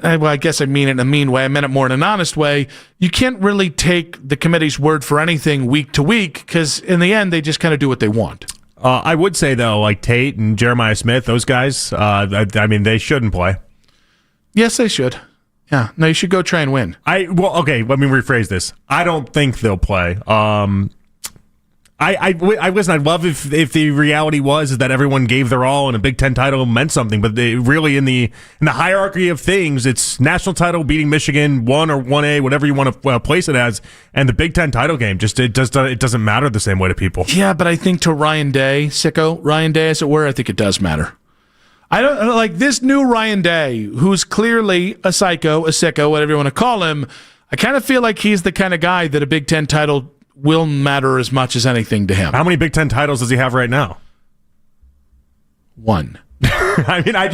Well, I guess I mean it in a mean way. I meant it more in an honest way. You can't really take the committee's word for anything week to week because in the end, they just kind of do what they want. I would say, though, like Tate and Jeremiah Smith, those guys, I mean, they shouldn't play. Yes, they should. Yeah. No, you should go try and win. Okay, let me rephrase this. I don't think they'll play. I listen, I'd love if the reality was that everyone gave their all and a Big Ten title meant something, but really in the hierarchy of things, it's national title beating Michigan 1 or 1A, whatever you want to place it as, and the Big Ten title game it doesn't matter the same way to people. Yeah, but I think to Ryan Day, as it were, I think it does matter. I don't like this new Ryan Day, who's clearly a psycho, a sicko, whatever you want to call him. I kind of feel like he's the kind of guy that a Big Ten title will matter as much as anything to him. How many Big Ten titles does he have right now? 1. I mean, I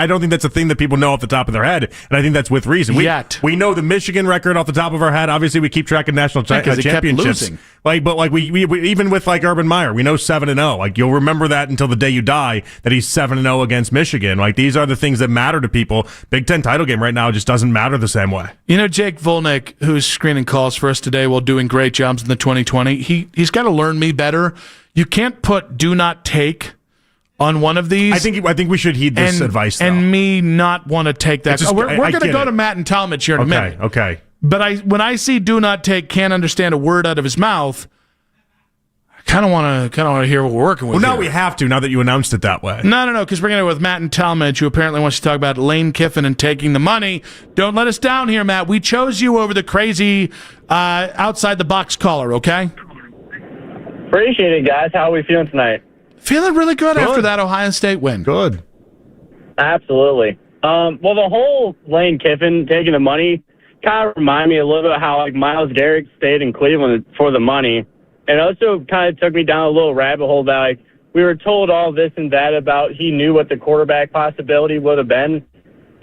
don't think that's a thing that people know off the top of their head, and I think that's with reason. We know the Michigan record off the top of our head. Obviously, we keep track of national championships. Kept losing. But we even with like Urban Meyer, we know 7-0. Like you'll remember that until the day you die that he's 7-0 against Michigan. Like these are the things that matter to people. Big Ten title game right now just doesn't matter the same way. Jake Volnick, who's screening calls for us today while doing great jobs in the 2020, he's got to learn me better. You can't put do not take on one of these. I think we should heed this advice, though. And me not want to take that. We're going to go to Matt and Talmadge here in a minute. Okay. But when I see do not take, can't understand a word out of his mouth, I kind of want to hear what we're working with. Well, now we have to, now that you announced it that way. No, because we're going to go with Matt and Talmadge, who apparently wants to talk about Lane Kiffin and taking the money. Don't let us down here, Matt. We chose you over the crazy outside-the-box caller, okay? Appreciate it, guys. How are we feeling tonight? Feeling really good after that Ohio State win. Good. Absolutely. Well, the whole Lane Kiffin taking the money kind of reminded me a little bit how Myles Garrett stayed in Cleveland for the money. And also kind of took me down a little rabbit hole that we were told all this and that about he knew what the quarterback possibility would have been.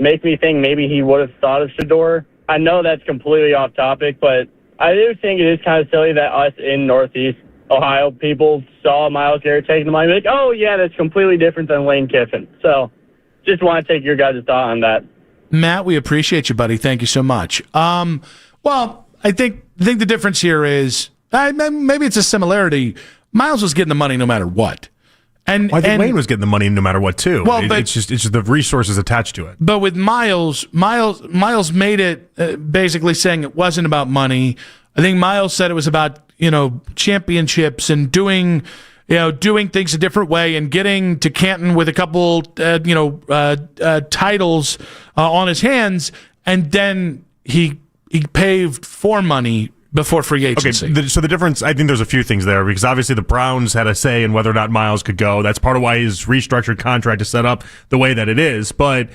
Makes me think maybe he would have thought of Shador. I know that's completely off topic, but I do think it is kind of silly that us in Northeast Ohio people saw Myles Garrett taking the money, like, oh, yeah, that's completely different than Lane Kiffin. So just want to take your guys' thought on that. Matt, we appreciate you, buddy. Thank you so much. Well, I think the difference here is maybe it's a similarity. Myles was getting the money no matter what. And I think Lane was getting the money no matter what, too. Well, it's just the resources attached to it. But with Myles made it basically saying it wasn't about money. I think Myles said it was about championships and doing things a different way and getting to Canton with a couple titles on his hands, and then he paved for money before free agency. Okay, so the difference, I think there's a few things there, because obviously the Browns had a say in whether or not Myles could go. That's part of why his restructured contract is set up the way that it is. But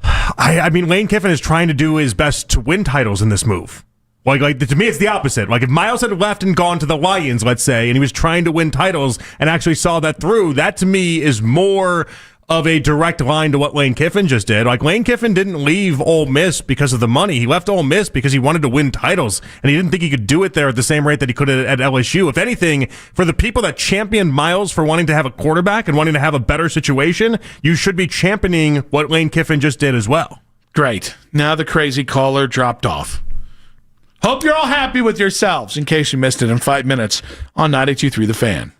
I mean, Lane Kiffin is trying to do his best to win titles in this move. Like to me, it's the opposite. Like if Myles had left and gone to the Lions, let's say, and he was trying to win titles and actually saw that through, that to me is more of a direct line to what Lane Kiffin just did. Like Lane Kiffin didn't leave Ole Miss because of the money. He left Ole Miss because he wanted to win titles, and he didn't think he could do it there at the same rate that he could at LSU. If anything, for the people that championed Myles for wanting to have a quarterback and wanting to have a better situation, you should be championing what Lane Kiffin just did as well. Great. Now the crazy caller dropped off. Hope you're all happy with yourselves, in case you missed it in 5 minutes on 92.3 The Fan.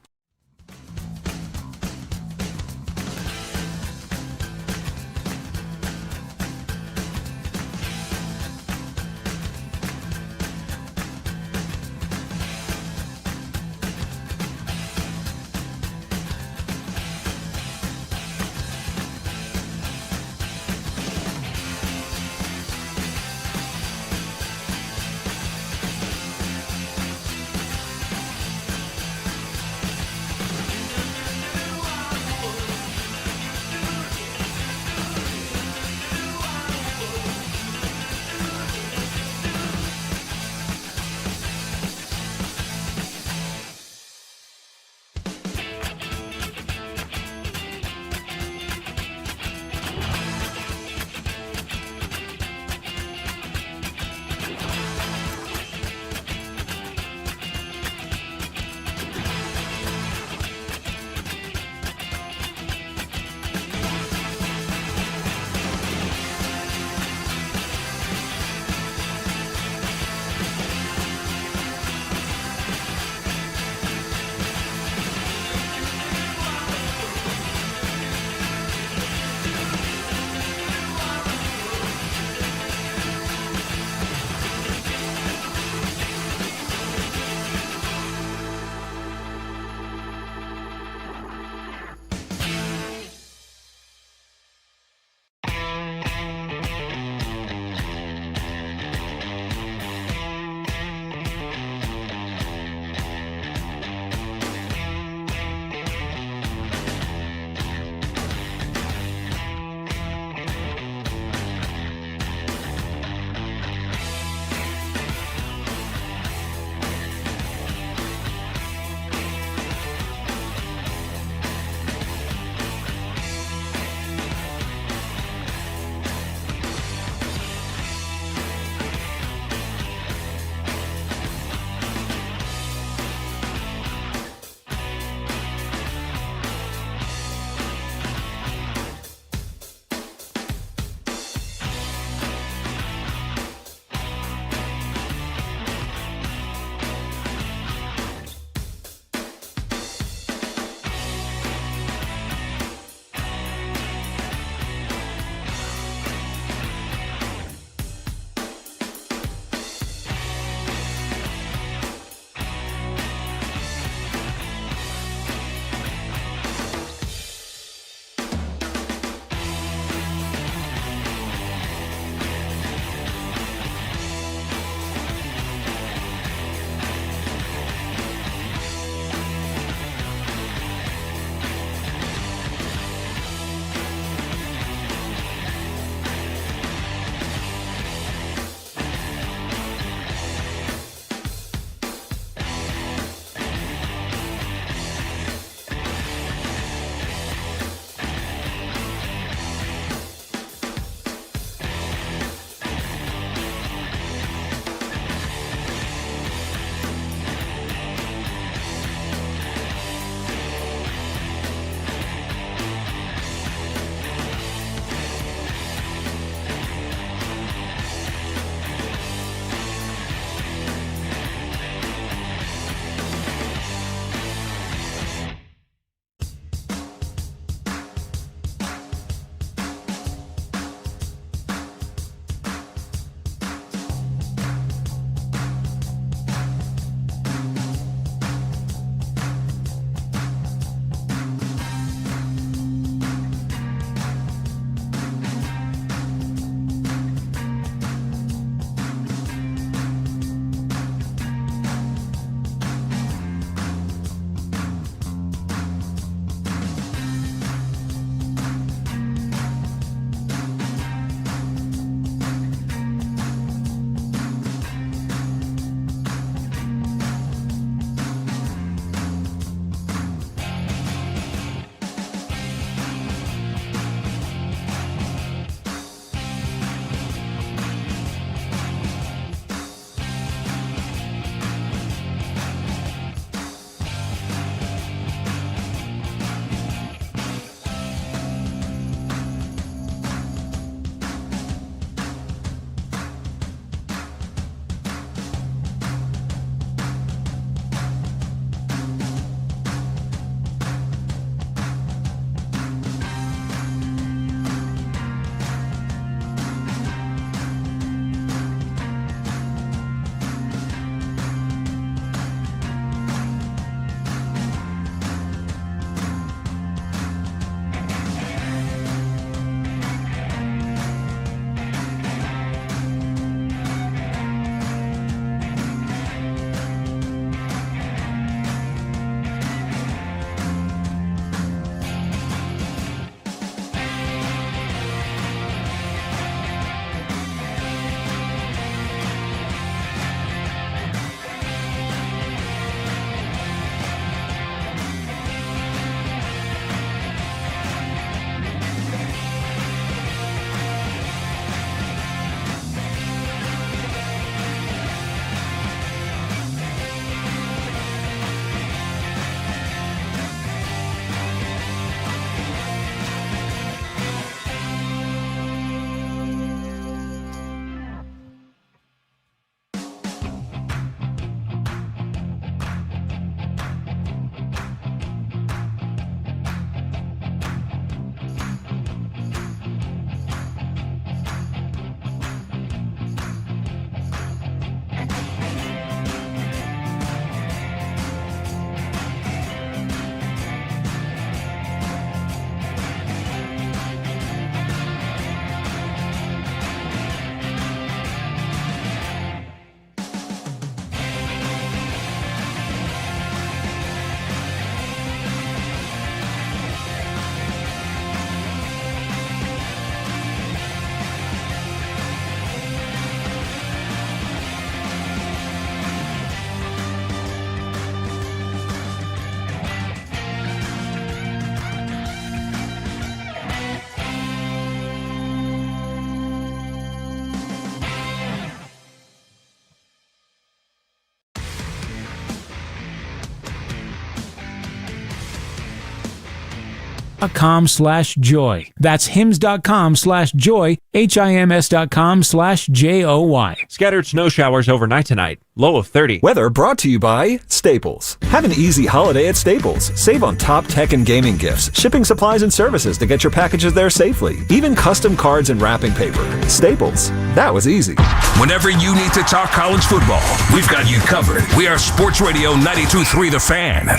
hims.com/joy. That's hims.com/joy, hims.com/joy. Scattered snow showers overnight tonight. Low of 30. Weather brought to you by Staples. Have an easy holiday at Staples. Save on top tech and gaming gifts, shipping supplies and services to get your packages there safely. Even custom cards and wrapping paper. Staples. That was easy. Whenever you need to talk college football, we've got you covered. We are Sports Radio 92.3 The Fan.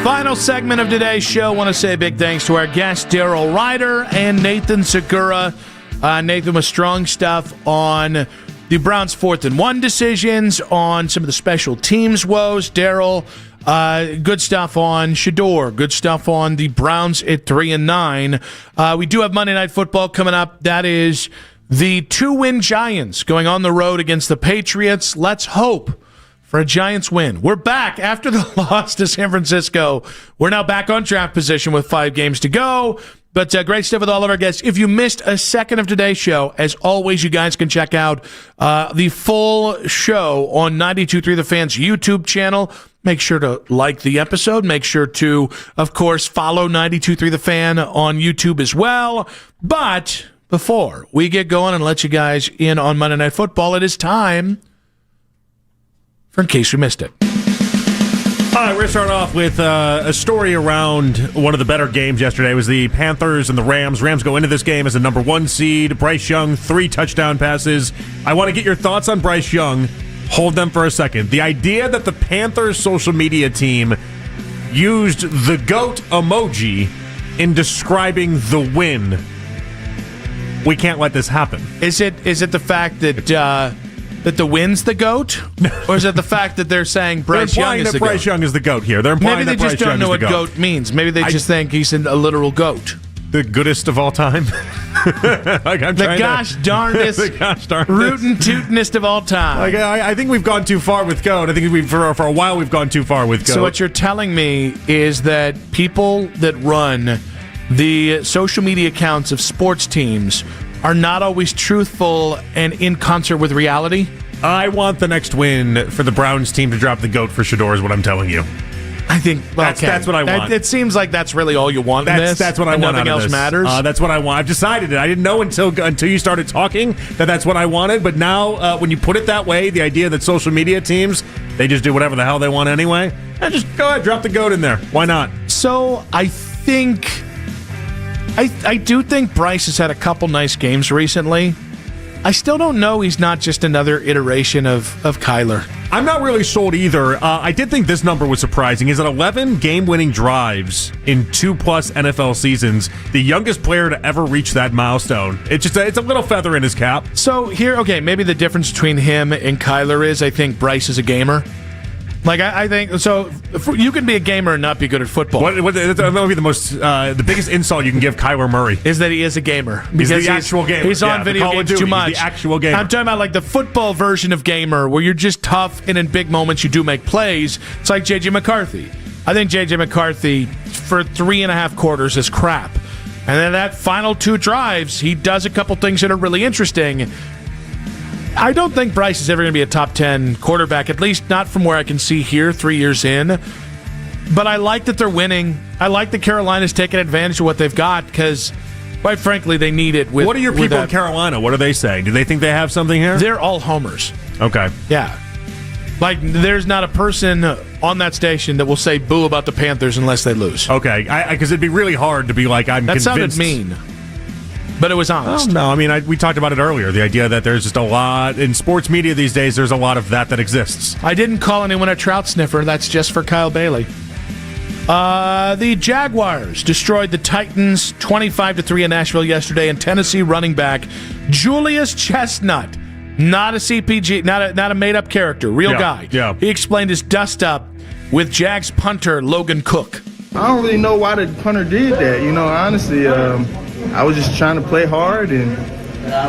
Final segment of today's show. Want to say a big thanks to our guests, Daryl Ruiter and Nathan Zegura. Nathan with strong stuff on the Browns' 4th and 1 decisions, on some of the special teams woes. Daryl, good stuff on Shador, good stuff on the Browns at 3-9. We do have Monday Night Football coming up. That is the 2-win Giants going on the road against the Patriots. Let's hope for a Giants win. We're back after the loss to San Francisco. We're now back on draft position with 5 games to go. But great stuff with all of our guests. If you missed a second of today's show, as always, you guys can check out the full show on 92.3 The Fan's YouTube channel. Make sure to like the episode. Make sure to, of course, follow 92.3 The Fan on YouTube as well. But before we get going and let you guys in on Monday Night Football, it is time for In Case We Missed It. All right, we're going to start off with a story around one of the better games yesterday. It was the Panthers and the Rams. Rams go into this game as a number 1 seed. Bryce Young, 3 touchdown passes. I want to get your thoughts on Bryce Young. Hold them for a second. The idea that the Panthers social media team used the GOAT emoji in describing the win. We can't let this happen. Is it the fact that the win's the GOAT? Or is it the fact that they're saying Bryce Young is the GOAT? Bryce Young is the GOAT here. They're implying Maybe they just don't know what GOAT means. Maybe they just think he's a literal GOAT. The goodest of all time? The gosh darnedest, rootin' tootinest of all time. I think we've gone too far with GOAT. I think for a while we've gone too far with GOAT. So what you're telling me is that people that run the social media accounts of sports teams are not always truthful and in concert with reality? I want the next win for the Browns team to drop the GOAT for Shador is what I'm telling you. I think that's what I want. It seems like that's really all you want in this. That's what I want. Nothing else matters. That's what I want. I've decided it. I didn't know until you started talking that's what I wanted. But now, when you put it that way, the idea that social media teams, they just do whatever the hell they want anyway, just go ahead, drop the GOAT in there. Why not? So I do think Bryce has had a couple nice games recently. I still don't know he's not just another iteration of Kyler. I'm not really sold either. I did think this number was surprising. Is it 11 game-winning drives in 2+ NFL seasons? The youngest player to ever reach that milestone. It's a little feather in his cap. So here, okay, maybe the difference between him and Kyler is I think Bryce is a gamer. Like, I think, so you can be a gamer and not be good at football. That would be the biggest insult you can give Kyler Murray. Is that he is a gamer. He's the actual gamer. He's on video games too much. He's the actual gamer. I'm talking about like the football version of gamer where you're just tough and in big moments you do make plays. It's like J.J. McCarthy. I think J.J. McCarthy for 3.5 quarters is crap. And then that final 2 drives, he does a couple things that are really interesting. I don't think Bryce is ever going to be a top 10 quarterback, at least not from where I can see here 3 years in. But I like that they're winning. I like that Carolina's taking advantage of what they've got because, quite frankly, they need it. What are your people in Carolina? What are they saying? Do they think they have something here? They're all homers. Okay. Yeah. Like, there's not a person on that station that will say boo about the Panthers unless they lose. Okay. Because it'd be really hard to be like, I'm convinced. That sounded mean. But it was honest. Oh, no, I mean, we talked about it earlier. The idea that there's just a lot in sports media these days. There's a lot of that exists. I didn't call anyone a trout sniffer. That's just for Kyle Bailey. The Jaguars destroyed the Titans 25-3 in Nashville yesterday. And Tennessee running back Julius Chestnut, not a CPG, not a made up character, real guy. Yeah. He explained his dust up with Jags punter Logan Cook. I don't really know why the punter did that. Honestly. I was just trying to play hard, and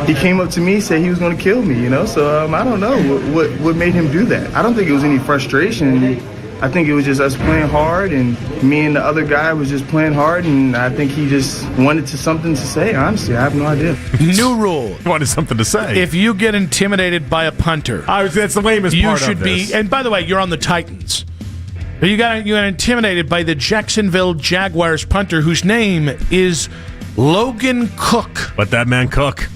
he came up to me, said he was going to kill me, So I don't know what made him do that. I don't think it was any frustration. I think it was just us playing hard, and me and the other guy was just playing hard, and I think he just wanted something to say, honestly. I have no idea. New rule. Wanted something to say. If you get intimidated by a punter, that's the lamest part of this. And by the way, you're on the Titans. You got intimidated by the Jacksonville Jaguars punter whose name is Logan Cook. Let that man cook.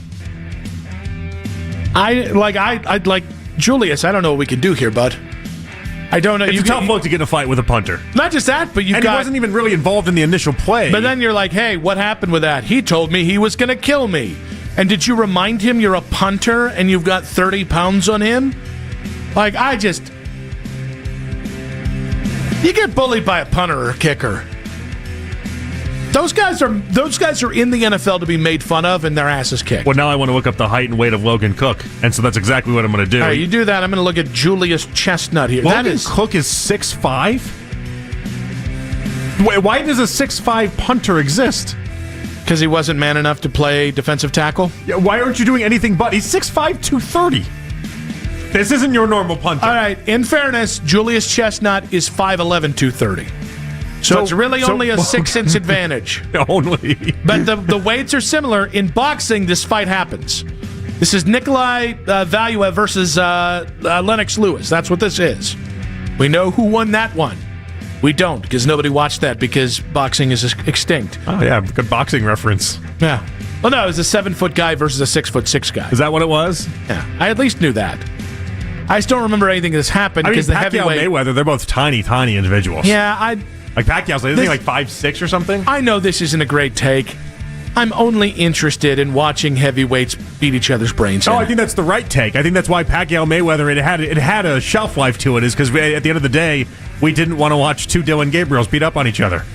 I'd like Julius. I don't know what we can do here, bud. I don't know. It's a tough look to get in a fight with a punter. Not just that, but he wasn't even really involved in the initial play. But then you're like, hey, what happened with that? He told me he was going to kill me. And did you remind him you're a punter and you've got 30 pounds on him? Like, you get bullied by a punter or a kicker. Those guys are in the NFL to be made fun of and their asses kicked. Well, now I want to look up the height and weight of Logan Cook, and so that's exactly what I'm going to do. All right, you do that. I'm going to look at Julius Chestnut here. Logan Cook is 6'5"? Why does a 6'5" punter exist? Because he wasn't man enough to play defensive tackle? Yeah, why aren't you doing anything but? He's 6'5", 230. This isn't your normal punter. All right, in fairness, Julius Chestnut is 5'11", 230. So it's really only a 6-inch advantage. Only. But the weights are similar. In boxing, this fight happens. This is Nikolai Valuev versus Lennox Lewis. That's what this is. We know who won that one. We don't, because nobody watched that because boxing is extinct. Oh, yeah, good boxing reference. Yeah. Well, no, it was a 7-foot guy versus a 6'6" guy. Is that what it was? Yeah. I at least knew that. I just don't remember anything that's happened because the Pacquiao heavyweight... Mayweather, they're both tiny individuals. Yeah, Like Pacquiao's, isn't he like 5'6" or something? I know this isn't a great take. I'm only interested in watching heavyweights beat each other's brains in. I think that's the right take. I think that's why Pacquiao Mayweather, it had a shelf life to it, is because at the end of the day, we didn't want to watch two Dylan Gabriels beat up on each other.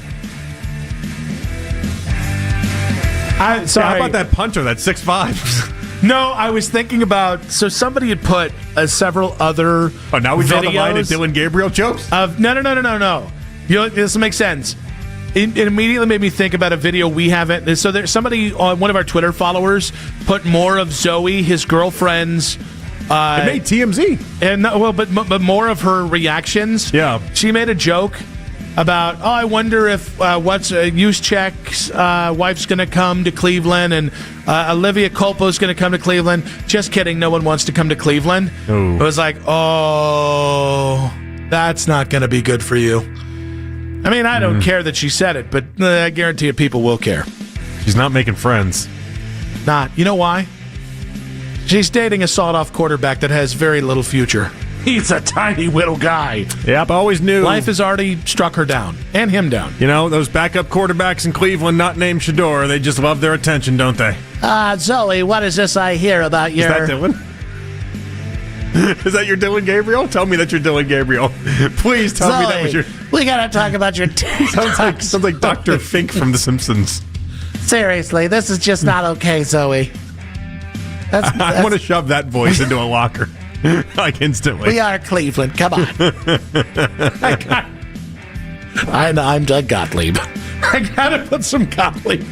Sorry. How about that punter, that 6'5"? No, I was thinking about... So somebody had put several other Oh, now we draw the line at videos Dylan Gabriel jokes? No. This will make sense. It immediately made me think about a video we haven't... So there's somebody on one of our Twitter followers put more of Zoe, his girlfriend's... it made TMZ. But more of her reactions. Yeah. She made a joke about, I wonder if Juszczyk's wife's going to come to Cleveland and Olivia Culpo's going to come to Cleveland. Just kidding. No one wants to come to Cleveland. Ooh. It was like, that's not going to be good for you. I mean, I don't care that she said it, but I guarantee you people will care. She's not making friends. Not. You know why? She's dating a sawed-off quarterback that has very little future. He's a tiny little guy. Yep, I always knew. Life has already struck her down, and him down. You know, those backup quarterbacks in Cleveland not named Shador, they just love their attention, don't they? Zoe, what is this I hear about your... Is that Dylan? Is that your Dylan Gabriel? Tell me that you're Dylan Gabriel. Please tell me that was your... We gotta talk about your TikTok. Sounds like Dr. Fink from The Simpsons. Seriously, this is just not okay, Zoe. I want to shove that voice into a locker. Like instantly. We are Cleveland. Come on. I'm Doug Gottlieb. I gotta put some Gottlieb.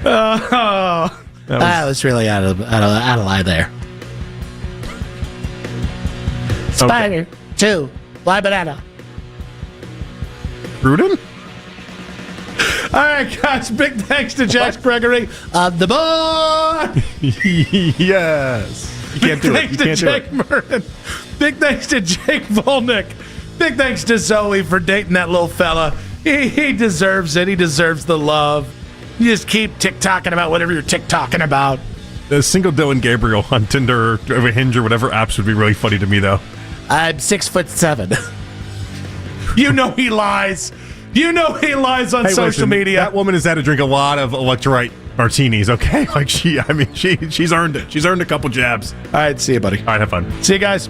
That was really out of line there. Spider 2. Fly banana. Gruden? All right, guys. Big thanks to Jax Gregory, the boy. Yes. You can't do it. You can't do it. Murden. Big thanks to Jake Volnick. Big thanks to Zoe for dating that little fella. He deserves it. He deserves the love. You just keep TikToking about whatever you're TikToking about. The single Dylan Gabriel on Tinder or Hinge or whatever apps would be really funny to me, though. I'm 6'7". You know he lies. You know he lies on social media. That woman has had to drink a lot of electrolyte martinis, okay? Like she's earned it. She's earned a couple jabs. All right, see you, buddy. All right, have fun. See you guys.